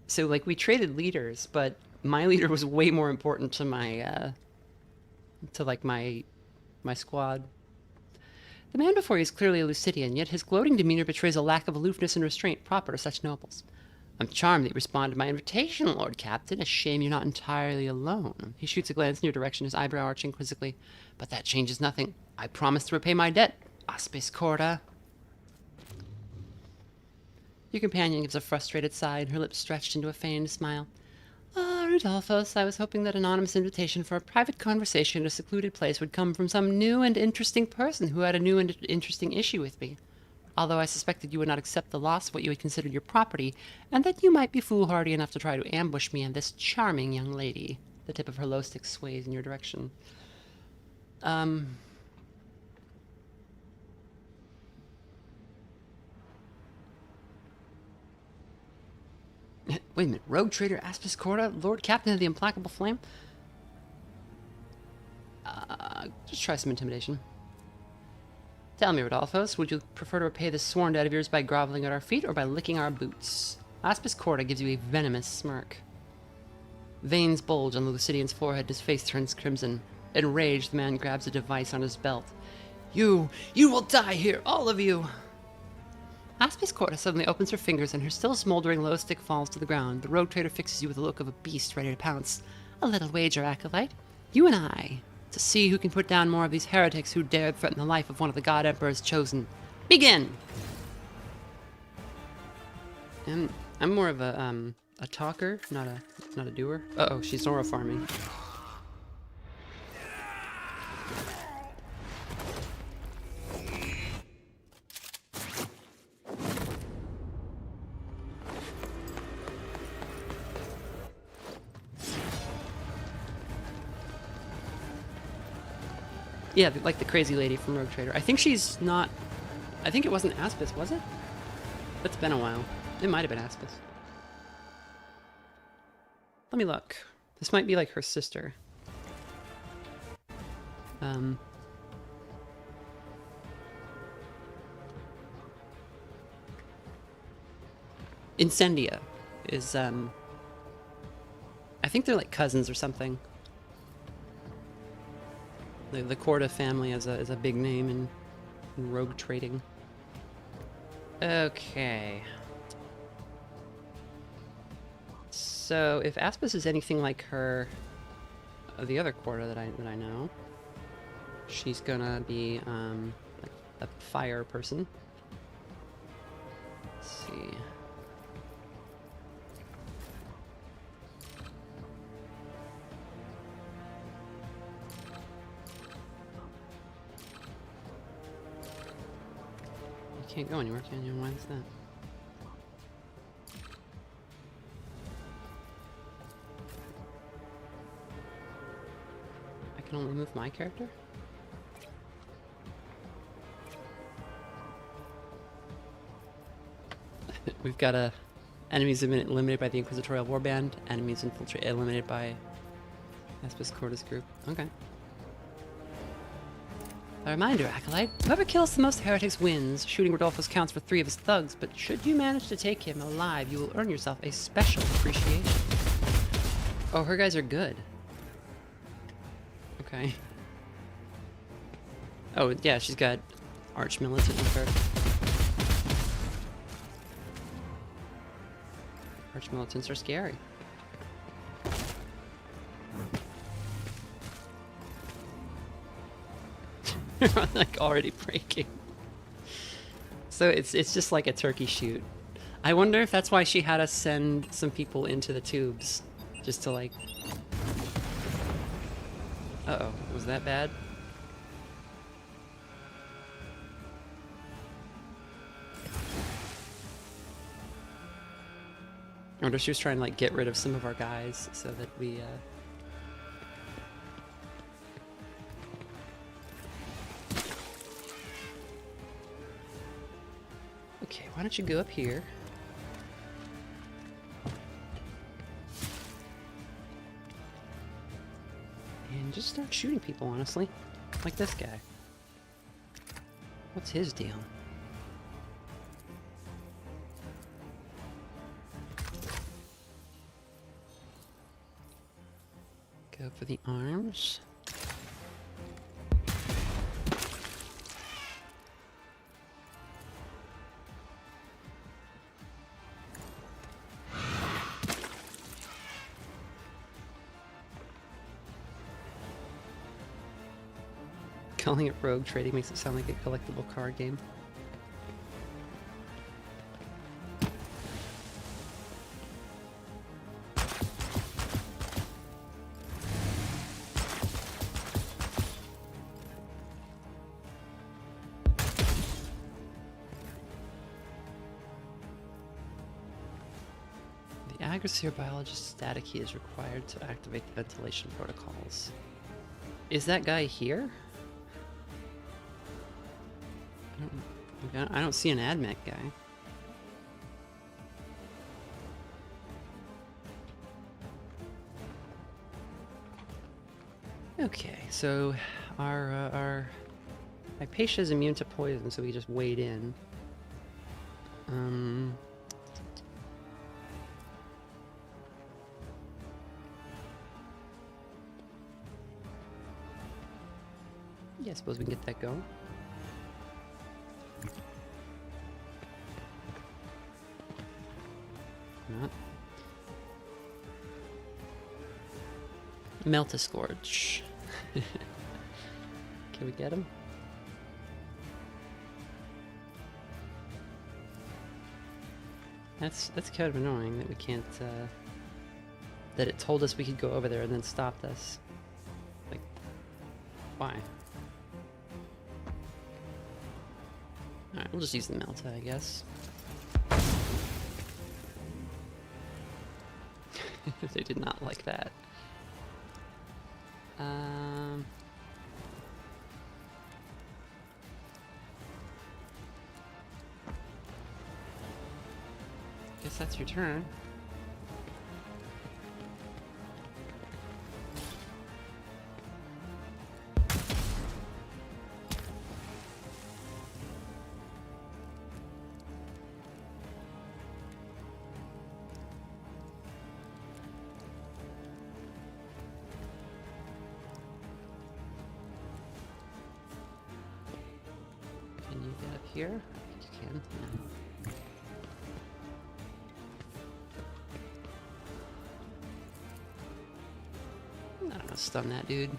So like we traded leaders, but my leader was way more important to my my squad. The man before you is clearly a Lucidian, yet his gloating demeanor betrays a lack of aloofness and restraint proper to such nobles. I'm charmed that you responded to my invitation, Lord Captain. A shame you're not entirely alone. He shoots a glance in your direction, his eyebrow arching quizzically. But that changes nothing. I promise to repay my debt. Aspis corda. Your companion gives a frustrated sigh, and her lips stretched into a feigned smile. Ah, Rudolphus, I was hoping that anonymous invitation for a private conversation in a secluded place would come from some new and interesting person who had a new and interesting issue with me. Although I suspected you would not accept the loss of what you had considered your property, and that you might be foolhardy enough to try to ambush me and this charming young lady. The tip of her low stick sways in your direction. Wait a minute, Rogue Trader Aspis Corda, Lord Captain of the Implacable Flame? Just try some intimidation. Tell me, Rodolphus, would you prefer to repay this sworn debt of yours by groveling at our feet or by licking our boots? Aspis Corda gives you a venomous smirk. Veins bulge on the Lucidian's forehead, his face turns crimson. Enraged, the man grabs a device on his belt. You will die here, all of you! Aspis Corda suddenly opens her fingers and her still smoldering low stick falls to the ground. The rogue trader fixes you with the look of a beast ready to pounce. A little wager, acolyte. You and I, to see who can put down more of these heretics who dared threaten the life of one of the God Emperor's chosen. Begin! I'm more of a talker, not a doer. Uh-oh, she's Zora farming. Yeah, like the crazy lady from Rogue Trader. I think she's not... I think it wasn't Aspis, was it? It's been a while. It might have been Aspis. Let me look. This might be like her sister. Incendia is, I think they're like cousins or something. the Corda family is a big name in rogue trading. Okay. So if Aspis is anything like her, the other Corda that I know, she's gonna be a fire person. Let's see. You can't go anywhere, can you? Why is that? I can only move my character? We've got enemies eliminated by the Inquisitorial Warband, enemies eliminated by Aspis Corda's group. Okay. A reminder, Acolyte. Whoever kills the most heretics wins. Shooting Rodolphus counts for 3 of his thugs, but should you manage to take him alive, you will earn yourself a special appreciation. Oh, her guys are good. Okay. Oh, yeah, she's got Arch Militant with her. Arch Militants are scary. Like already breaking. So it's just like a turkey shoot. I wonder if that's why she had us send some people into the tubes, just to like. Uh-oh, was that bad? I wonder if she was trying to like get rid of some of our guys so that we Okay, why don't you go up here? And just start shooting people, honestly. Like this guy. What's his deal? Go for the arms. Calling it rogue trading makes it sound like a collectible card game. The Agrosphere biologist's data key is required to activate the ventilation protocols. Is that guy here? I don't see an AdMech guy. Okay, so our Hypatia is immune to poison, so we just wade in. Yeah, I suppose we can get that going. Not. Melt-a-Scourge. Can we get him? That's kind of annoying that we can't, that it told us we could go over there and then stopped us. Like, why? Alright, we'll just use the Melta, I guess. They did not like that. Guess that's your turn. here? I think you can. Yeah. I'm not gonna stun that dude.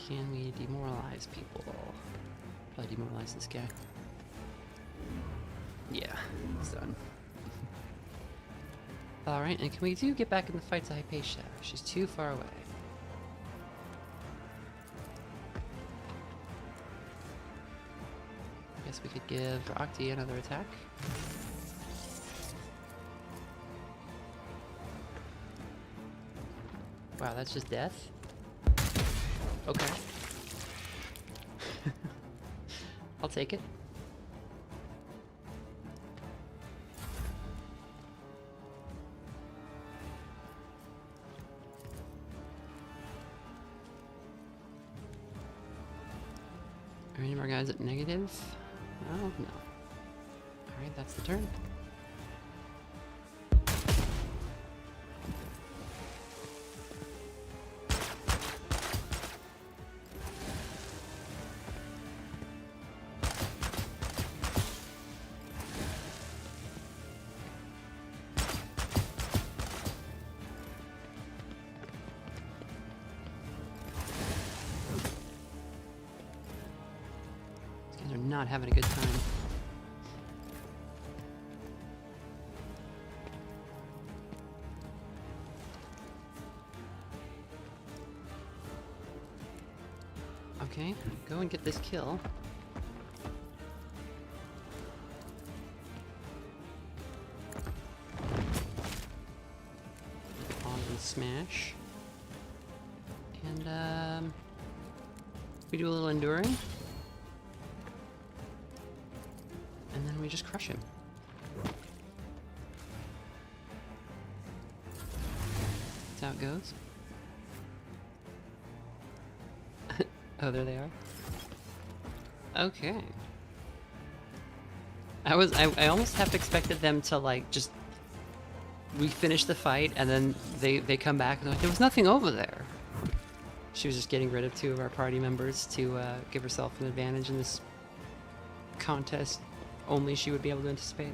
Can we demoralize people? Probably demoralize this guy. Yeah, it's done. Alright, and can we get back in the fight to Hypatia? She's too far away. I guess we could give Octi another attack. Wow, that's just death? Okay. I'll take it. Are any more guys at negative? Oh, no. Alright, that's the turn. They're not having a good time. Okay, go and get this kill. On and smash. And we do a little enduring. And then we just crush him. That's how it goes. Oh, there they are. Okay. I almost half expected them to like just we finish the fight and then they come back and they're like, there was nothing over there. She was just getting rid of 2 of our party members to give herself an advantage in this contest only she would be able to anticipate.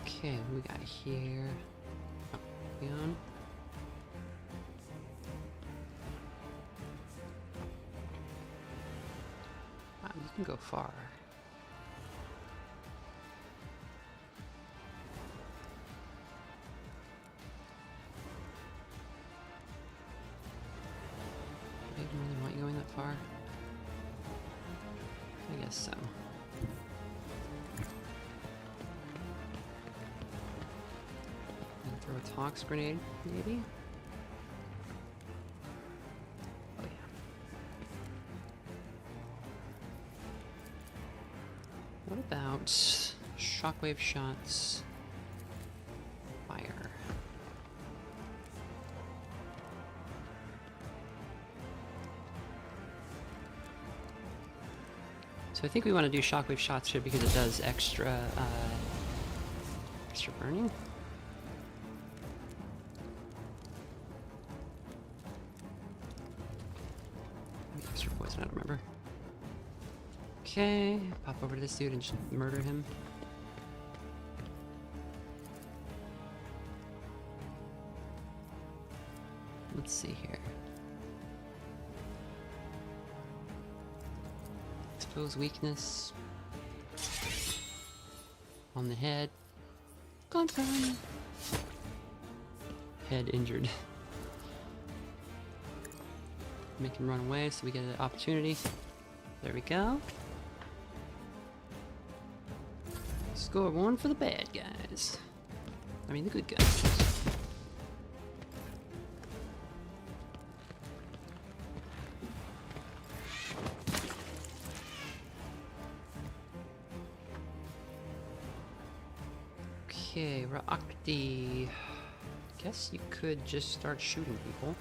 Okay, what we got here? Oh, Leon. Wow, you can go far. Maybe more than what you going that far? I guess so. And throw a tox grenade, maybe? Oh yeah. What about shockwave shots? Fire. So I think we want to do shockwave shots here because it does extra burning. Maybe extra poison, I don't remember. Okay, pop over to this dude and just murder him. Let's see here. Expose weakness. On the head. Confirm. Head injured. Make him run away so we get an opportunity. There we go. Score 1 for the bad guys. I mean the good guys. Okay, Ra'akti. Guess you could just start shooting people.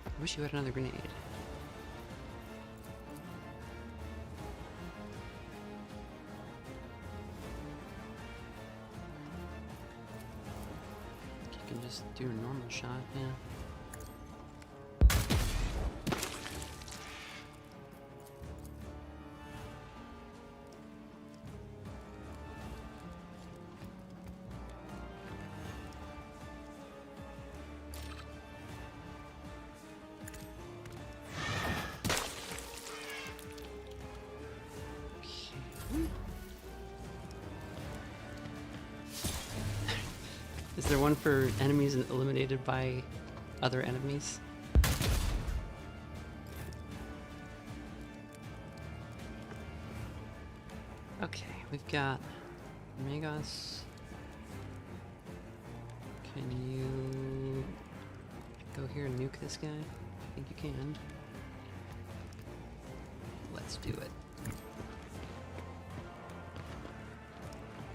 I wish you had another grenade. You can just do a normal shot, yeah. Is there one for enemies eliminated by other enemies? Okay, we've got Megos. Can you go here and nuke this guy? I think you can. Let's do it.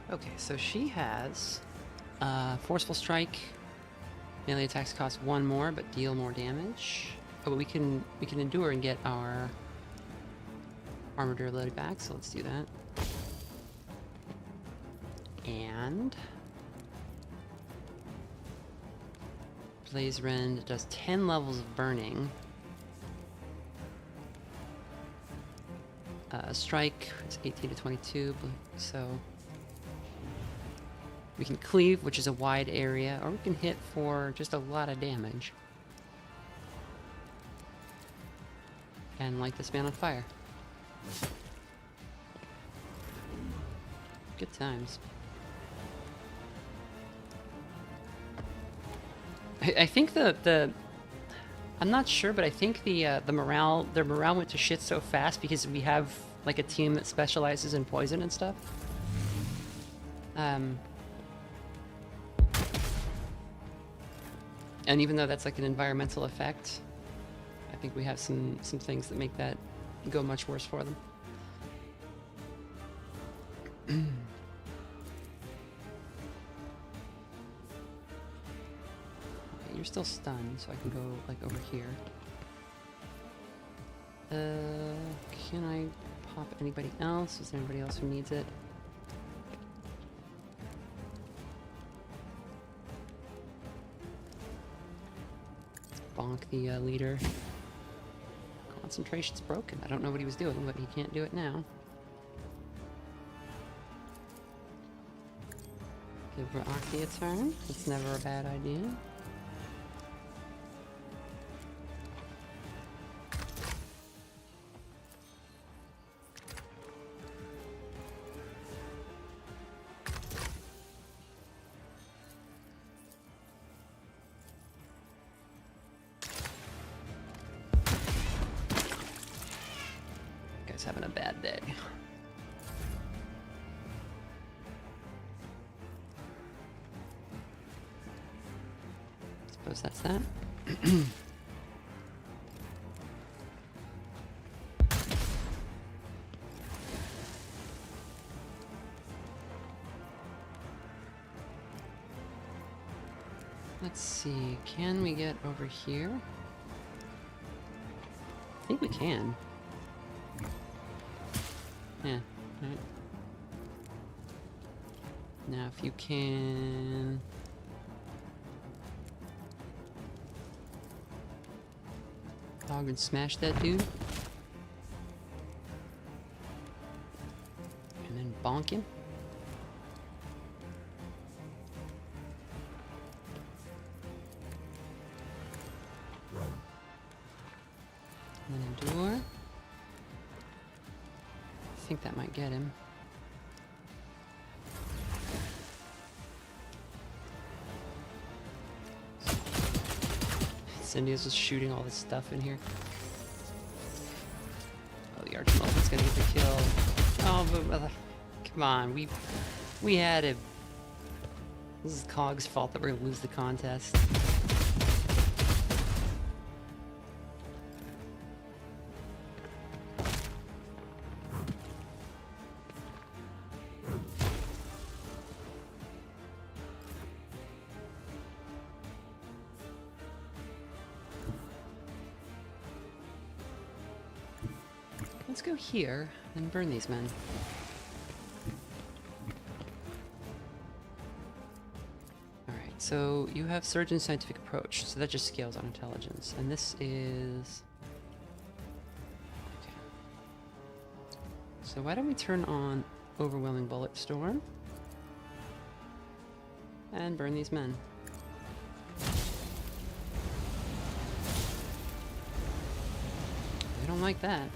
Okay, so she has Forceful Strike. Melee attacks cost 1 more, but deal more damage. Oh, but we can endure and get our armor durability back, so let's do that. And Blaze Rend does 10 levels of burning. Strike is 18 to 22, so we can cleave, which is a wide area, or we can hit for just a lot of damage. And light this man on fire. Good times. I think I'm not sure, but I think their morale went to shit so fast because we have like a team that specializes in poison and stuff. And even though that's like an environmental effect, I think we have some things that make that go much worse for them. Okay, you're still stunned, so I can go like over here. Can I pop anybody else? Is there anybody else who needs it? Bonk the leader. Concentration's broken. I don't know what he was doing, but he can't do it now. Give Ra'akti a turn. It's never a bad idea. Having a bad day. Suppose that's that. Let's see, can we get over here? I think we can. Yeah, alright. Now if you can... Dog and smash that dude. And then bonk him. And then endure. I think that might get him. Cindy's just shooting all this stuff in here. Oh, the Archimolfin's gonna get the kill. Oh, but come on, we had it. This is Cog's fault that we're gonna lose the contest. Let's go here and burn these men. Alright, so you have surgeon scientific approach, so that just scales on intelligence. And this is... Okay. So why don't we turn on overwhelming bullet storm? And burn these men. They don't like that.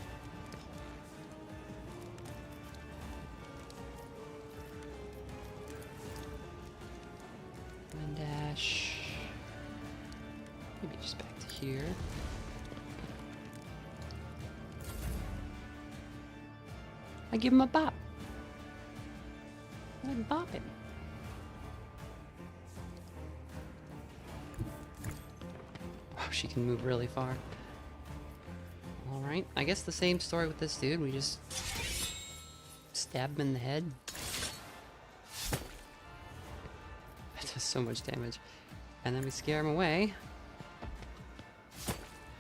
And dash. Maybe just back to here. I give him a bop. I'm bopping. Wow, she can move really far. Alright, I guess the same story with this dude. We just stab him in the head. That does so much damage. And then we scare him away.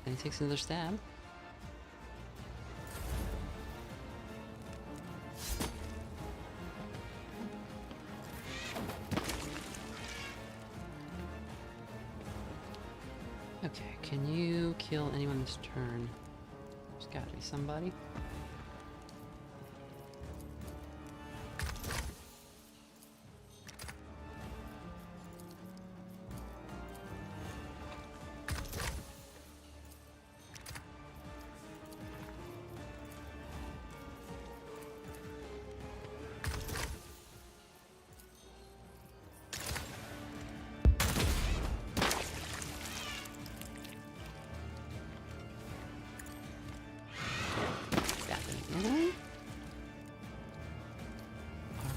And he takes another stab. Okay, can you kill anyone this turn? There's gotta be somebody.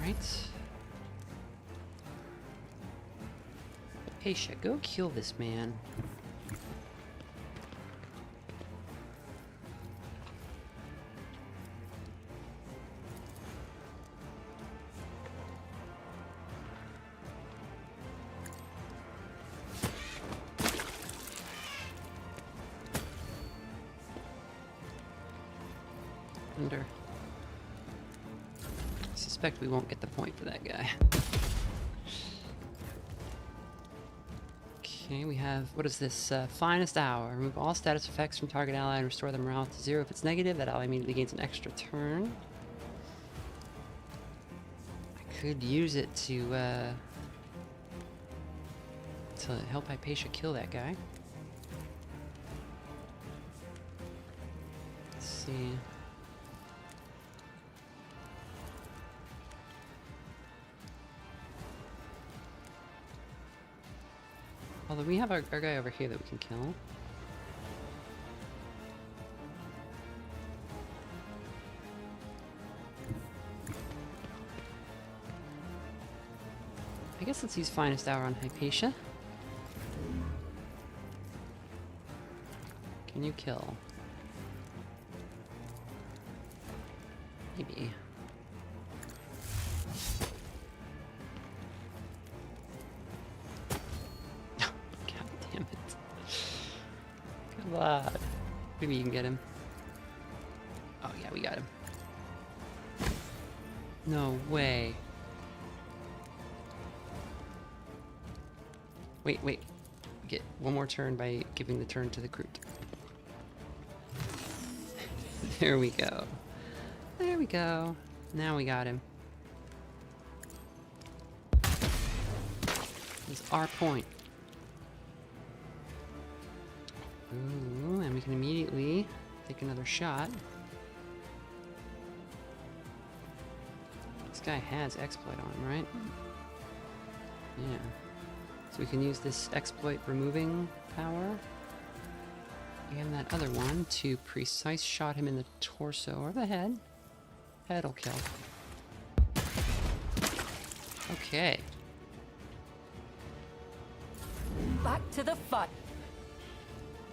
Alright. Aisha, go kill this man. Under. I suspect we won't get the point for that guy. Okay, we have, what is this? Finest hour. Remove all status effects from target ally and restore their morale to 0. If it's negative, that ally immediately gains an extra turn. I could use it to help Hypatia kill that guy. Let's see. Although we have our guy over here that we can kill. I guess let's use Finest Hour on Hypatia. Can you kill? Maybe. Come on. Maybe you can get him. Oh yeah, we got him. No way. Wait. Get one more turn by giving the turn to the Groot. There we go. There we go. Now we got him. It's our point. Ooh, and we can immediately take another shot. This guy has exploit on him, right? Yeah. So we can use this exploit removing power and that other one to precise shot him in the torso or the head. Head'll kill. Okay. Back to the fight.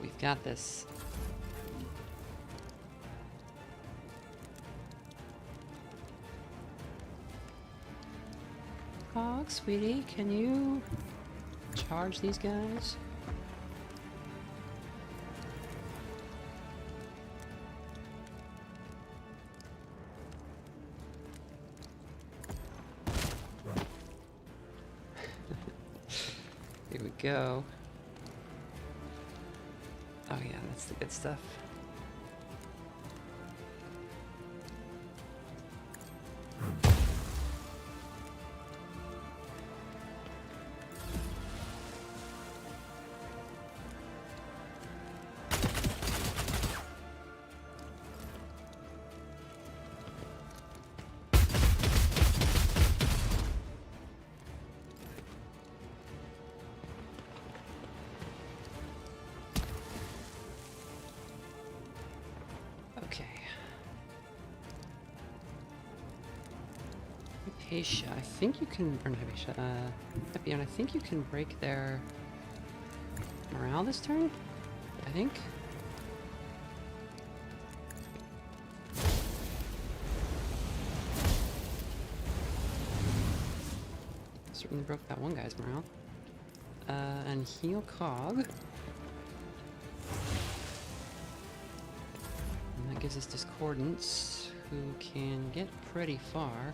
We've got this. Hog, sweetie, can you charge these guys? Here we go. Oh yeah, that's the good stuff. Okay. Hypatia, I think you can, or not Hypatia, Epion, I think you can break their morale this turn? I think? Certainly broke that one guy's morale. And heal Cog. And that gives us Discordance, who can get pretty far.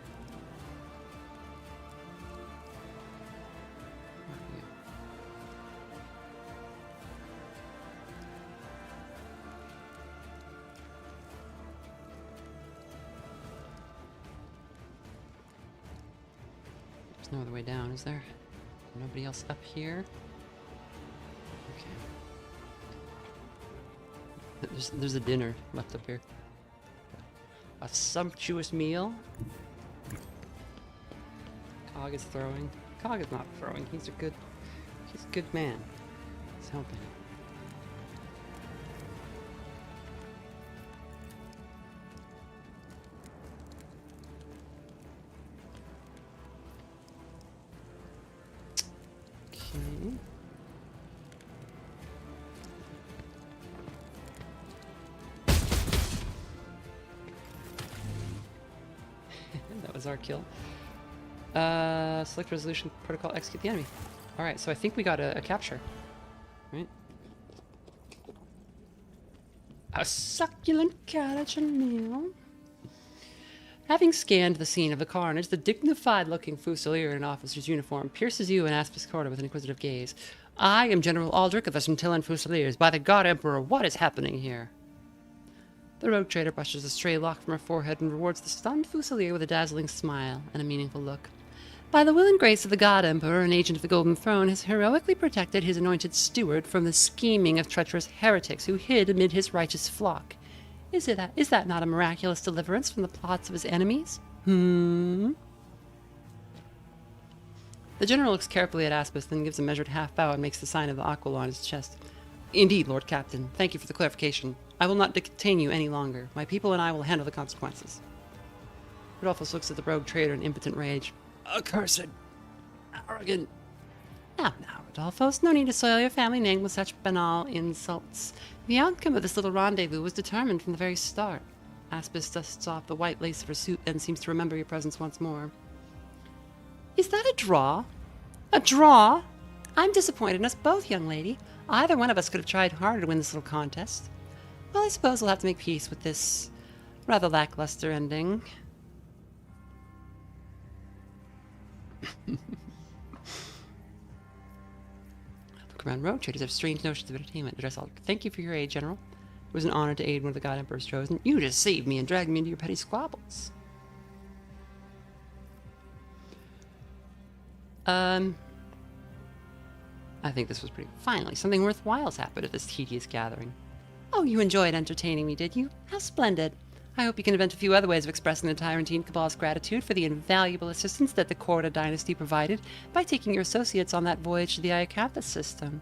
There's no other way down, is there? Nobody else up here? Okay. There's a dinner left up here. A sumptuous meal. Cog is throwing. Cog is not throwing. He's a good man. He's helping. Okay. That was our kill. Select resolution protocol, execute the enemy. Alright, so I think we got a capture. Right? A succulent collagen meal. Having scanned the scene of the carnage, the dignified-looking Fusilier in an officer's uniform pierces you and Aspis Corda with an inquisitive gaze. I am General Aldrich of the Scintillan Fusiliers. By the God Emperor, what is happening here? The rogue trader brushes a stray lock from her forehead and rewards the stunned Fusilier with a dazzling smile and a meaningful look. By the will and grace of the God Emperor, an agent of the Golden Throne has heroically protected his anointed steward from the scheming of treacherous heretics who hid amid his righteous flock. Is that not a miraculous deliverance from the plots of his enemies? The general looks carefully at Aspis, then gives a measured half bow and makes the sign of the aquila on his chest. Indeed, Lord Captain. Thank you for the clarification. I will not detain you any longer. My people and I will handle the consequences. Rodolphus looks at the rogue trader in impotent rage. Accursed! Arrogant! Now, Rodolphus, no need to soil your family name with such banal insults. The outcome of this little rendezvous was determined from the very start. Aspis dusts off the white lace of her suit and seems to remember your presence once more. Is that a draw? A draw? I'm disappointed in us both, young lady. Either one of us could have tried harder to win this little contest. Well, I suppose we'll have to make peace with this rather lackluster ending. Look around. Rogue traders have strange notions of entertainment. Address Aldrich. Thank you for your aid, General. It was an honor to aid one of the God Emperor's chosen. You just saved me and dragged me into your petty squabbles. I think this was pretty... Finally, something worthwhile's happened at this tedious gathering. Oh, you enjoyed entertaining me, did you? How splendid. I hope you can invent a few other ways of expressing the Tyrantine Cabal's gratitude for the invaluable assistance that the Corda dynasty provided by taking your associates on that voyage to the Iacanthus system.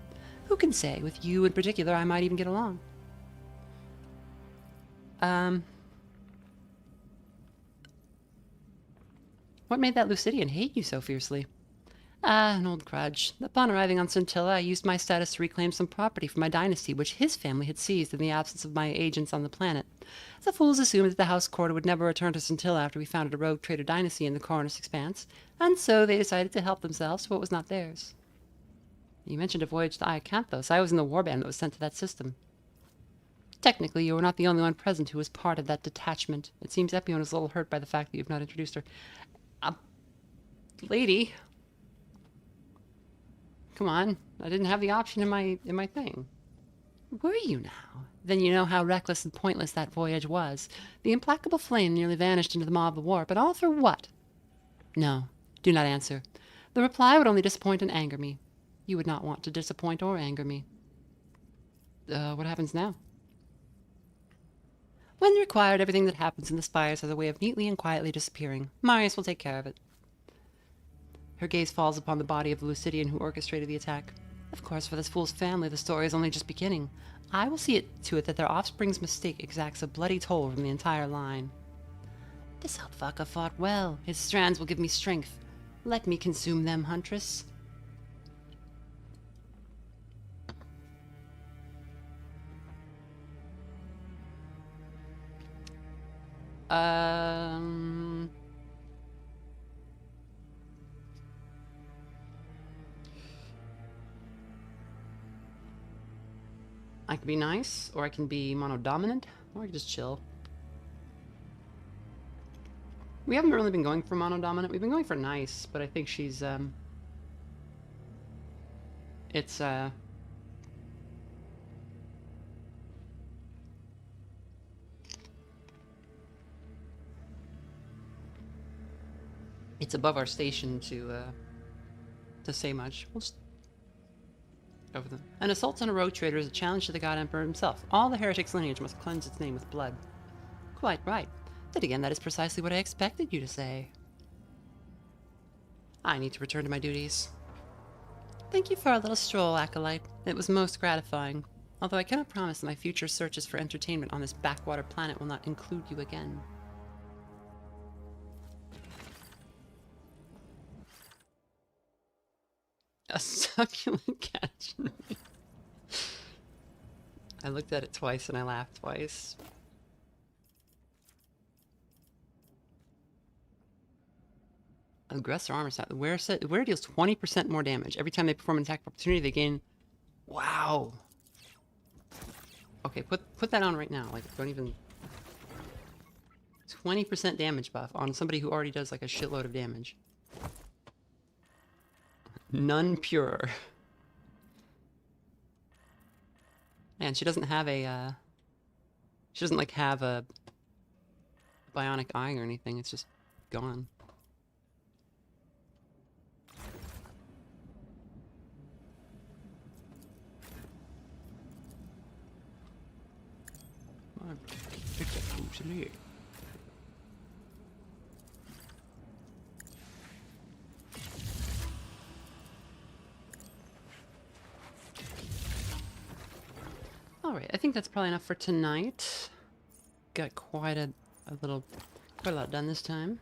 Who can say? With you in particular, I might even get along. What made that Lucidian hate you so fiercely? An old grudge. Upon arriving on Scintilla, I used my status to reclaim some property from my dynasty, which his family had seized in the absence of my agents on the planet. The fools assumed that the House Corda would never return to Scintilla after we founded a rogue trader dynasty in the Cornus Expanse, and so they decided to help themselves to what was not theirs. You mentioned a voyage to Iacanthos. I was in the warband that was sent to that system. Technically, you were not the only one present who was part of that detachment. It seems Epion is a little hurt by the fact that you have not introduced her. Lady... Come on. I didn't have the option in my thing. Were you now? Then you know how reckless and pointless that voyage was. The implacable flame nearly vanished into the maw of the war, but all for what? No, do not answer. The reply would only disappoint and anger me. You would not want to disappoint or anger me. What happens now? When required, everything that happens in the spires has a way of neatly and quietly disappearing. Marius will take care of it. Her gaze falls upon the body of the Lucidian who orchestrated the attack. Of course, for this fool's family, the story is only just beginning. I will see to it that their offspring's mistake exacts a bloody toll from the entire line. This old fucker fought well. His strands will give me strength. Let me consume them, Huntress. I can be nice, or I can be mono-dominant, or I can just chill. We haven't really been going for mono-dominant. We've been going for nice, but I think she's, It's above our station to say much. We'll just over them. An assault on a rogue trader is a challenge to the God Emperor himself. All the heretic's lineage must cleanse its name with blood. Quite right. Then again, that is precisely what I expected you to say. I need to return to my duties. Thank you for our little stroll, Acolyte. It was most gratifying. Although I cannot promise that my future searches for entertainment on this backwater planet will not include you again. A succulent catch. I looked at it twice and I laughed twice. Aggressor armor set. Where deals 20% more damage. Every time they perform an attack of opportunity, they gain... Wow. Okay, put that on right now. Like, don't even... 20% damage buff on somebody who already does, like, a shitload of damage. None purer. And she doesn't have a, she doesn't, like, have a bionic eye or anything. It's just gone. Alright, I think that's probably enough for tonight. Got quite a lot done this time.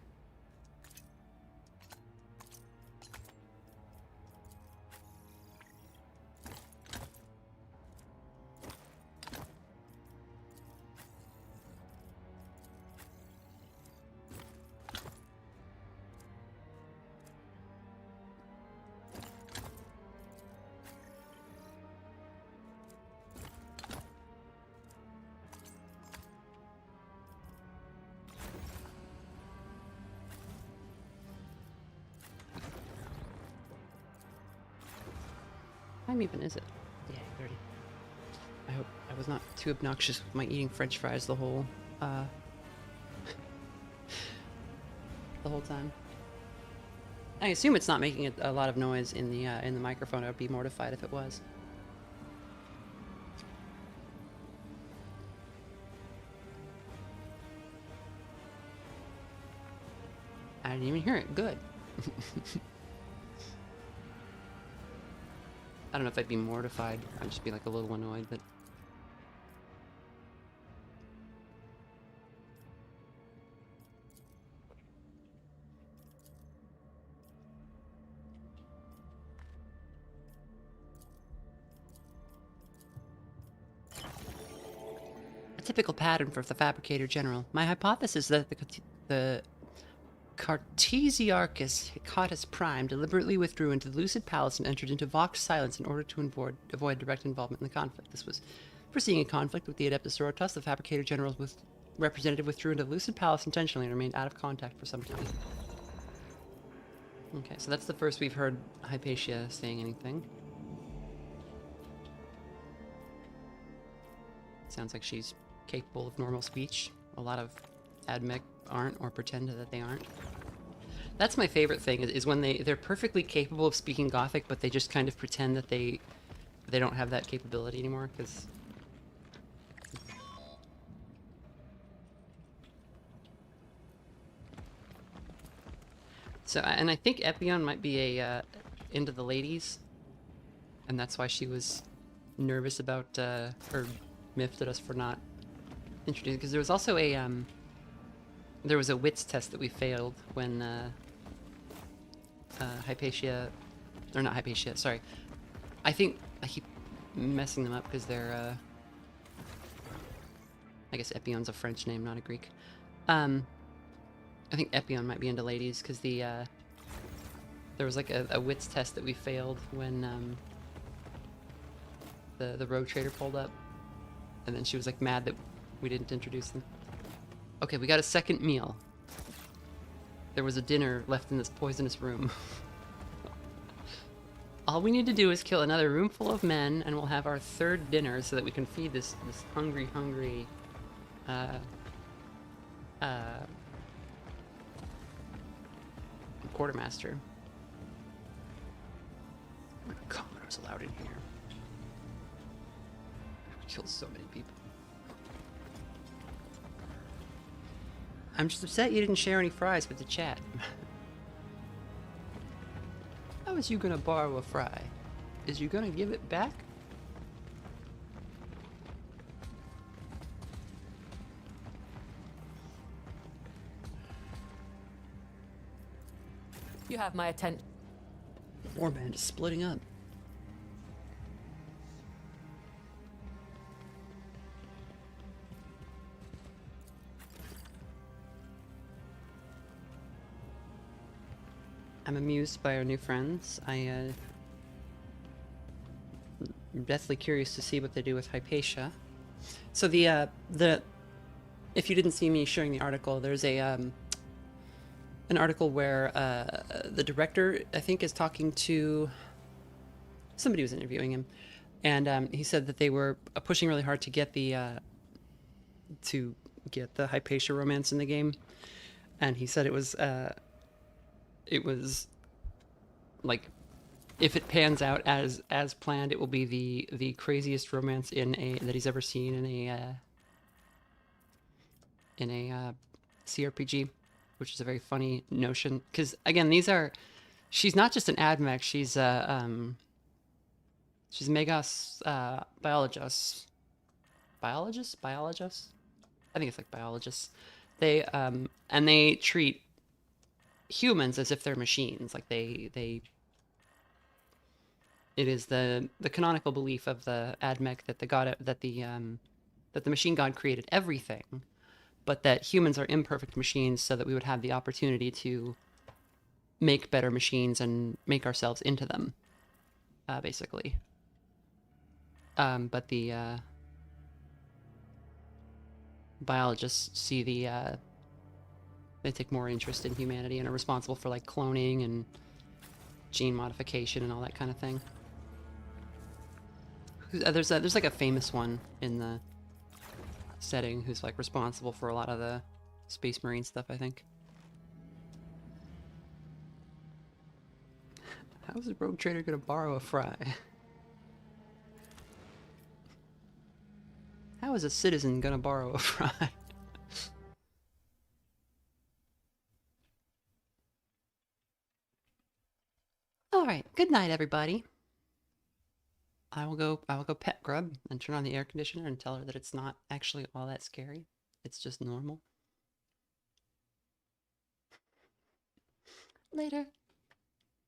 What time even is it? Yeah, 30. I hope I was not too obnoxious with my eating French fries the whole time. I assume it's not making a lot of noise in the microphone. I would be mortified if it was. I didn't even hear it. Good. I don't know if I'd be mortified. I'd just be like a little annoyed, but... A typical pattern for the Fabricator General. My hypothesis is that the Cartesiarchus Hecatus Prime deliberately withdrew into the Lucid Palace and entered into Vox silence in order to avoid direct involvement in the conflict. This was foreseeing a conflict with the Adeptus Sororitas. The Fabricator General's representative withdrew into the Lucid Palace intentionally and remained out of contact for some time. Okay, so that's the first we've heard Hypatia saying anything. sounds like she's capable of normal speech. A lot of admech aren't, or pretend that they aren't. That's my favorite thing, is when they're perfectly capable of speaking Gothic, but they just kind of pretend that they don't have that capability anymore, because... So, and I think Epion might be a into the ladies, and that's why she was nervous about, or miffed at us for not introducing, because there was also a, there was a wits test that we failed when, Hypatia, or not Hypatia, sorry. I think I keep messing them up because they're, I guess Epion's a French name, not a Greek. I think Epion might be into ladies because there was like a wits test that we failed when, the rogue trader pulled up, and then she was like mad that we didn't introduce them. Okay, we got a second meal. There was a dinner left in this poisonous room. All we need to do is kill another room full of men, and we'll have our third dinner so that we can feed this hungry quartermaster. What commoner's allowed in here? Killed so many people. I'm just upset you didn't share any fries with the chat. How is you gonna borrow a fry? Is you gonna give it back? You have my attention. Warband is splitting up. I'm amused by our new friends. I'm deathly curious to see what they do with Hypatia. So if you didn't see me showing the article, there's an article where the director, I think, is talking to somebody who was interviewing him, and he said that they were pushing really hard to get the Hypatia romance in the game, and he said it was like, if it pans out as planned, it will be the craziest romance that he's ever seen in a CRPG, which is a very funny notion. Because again, she's not just an admech; she's Megas biologist. Biologist. I think it's like biologists. They treat humans as if they're machines. Like it is the canonical belief of the admech that the machine god created everything, but that humans are imperfect machines, so that we would have the opportunity to make better machines and make ourselves into them, basically. But the biologists see they take more interest in humanity and are responsible for like cloning and gene modification and all that kind of thing. There's like a famous one in the setting who's like responsible for a lot of the Space Marine stuff, I think. How is a rogue trader gonna borrow a fry? How is a citizen gonna borrow a fry? All right, good night, everybody. I will go pet Grub and turn on the air conditioner and tell her that it's not actually all that scary. It's just normal. Later.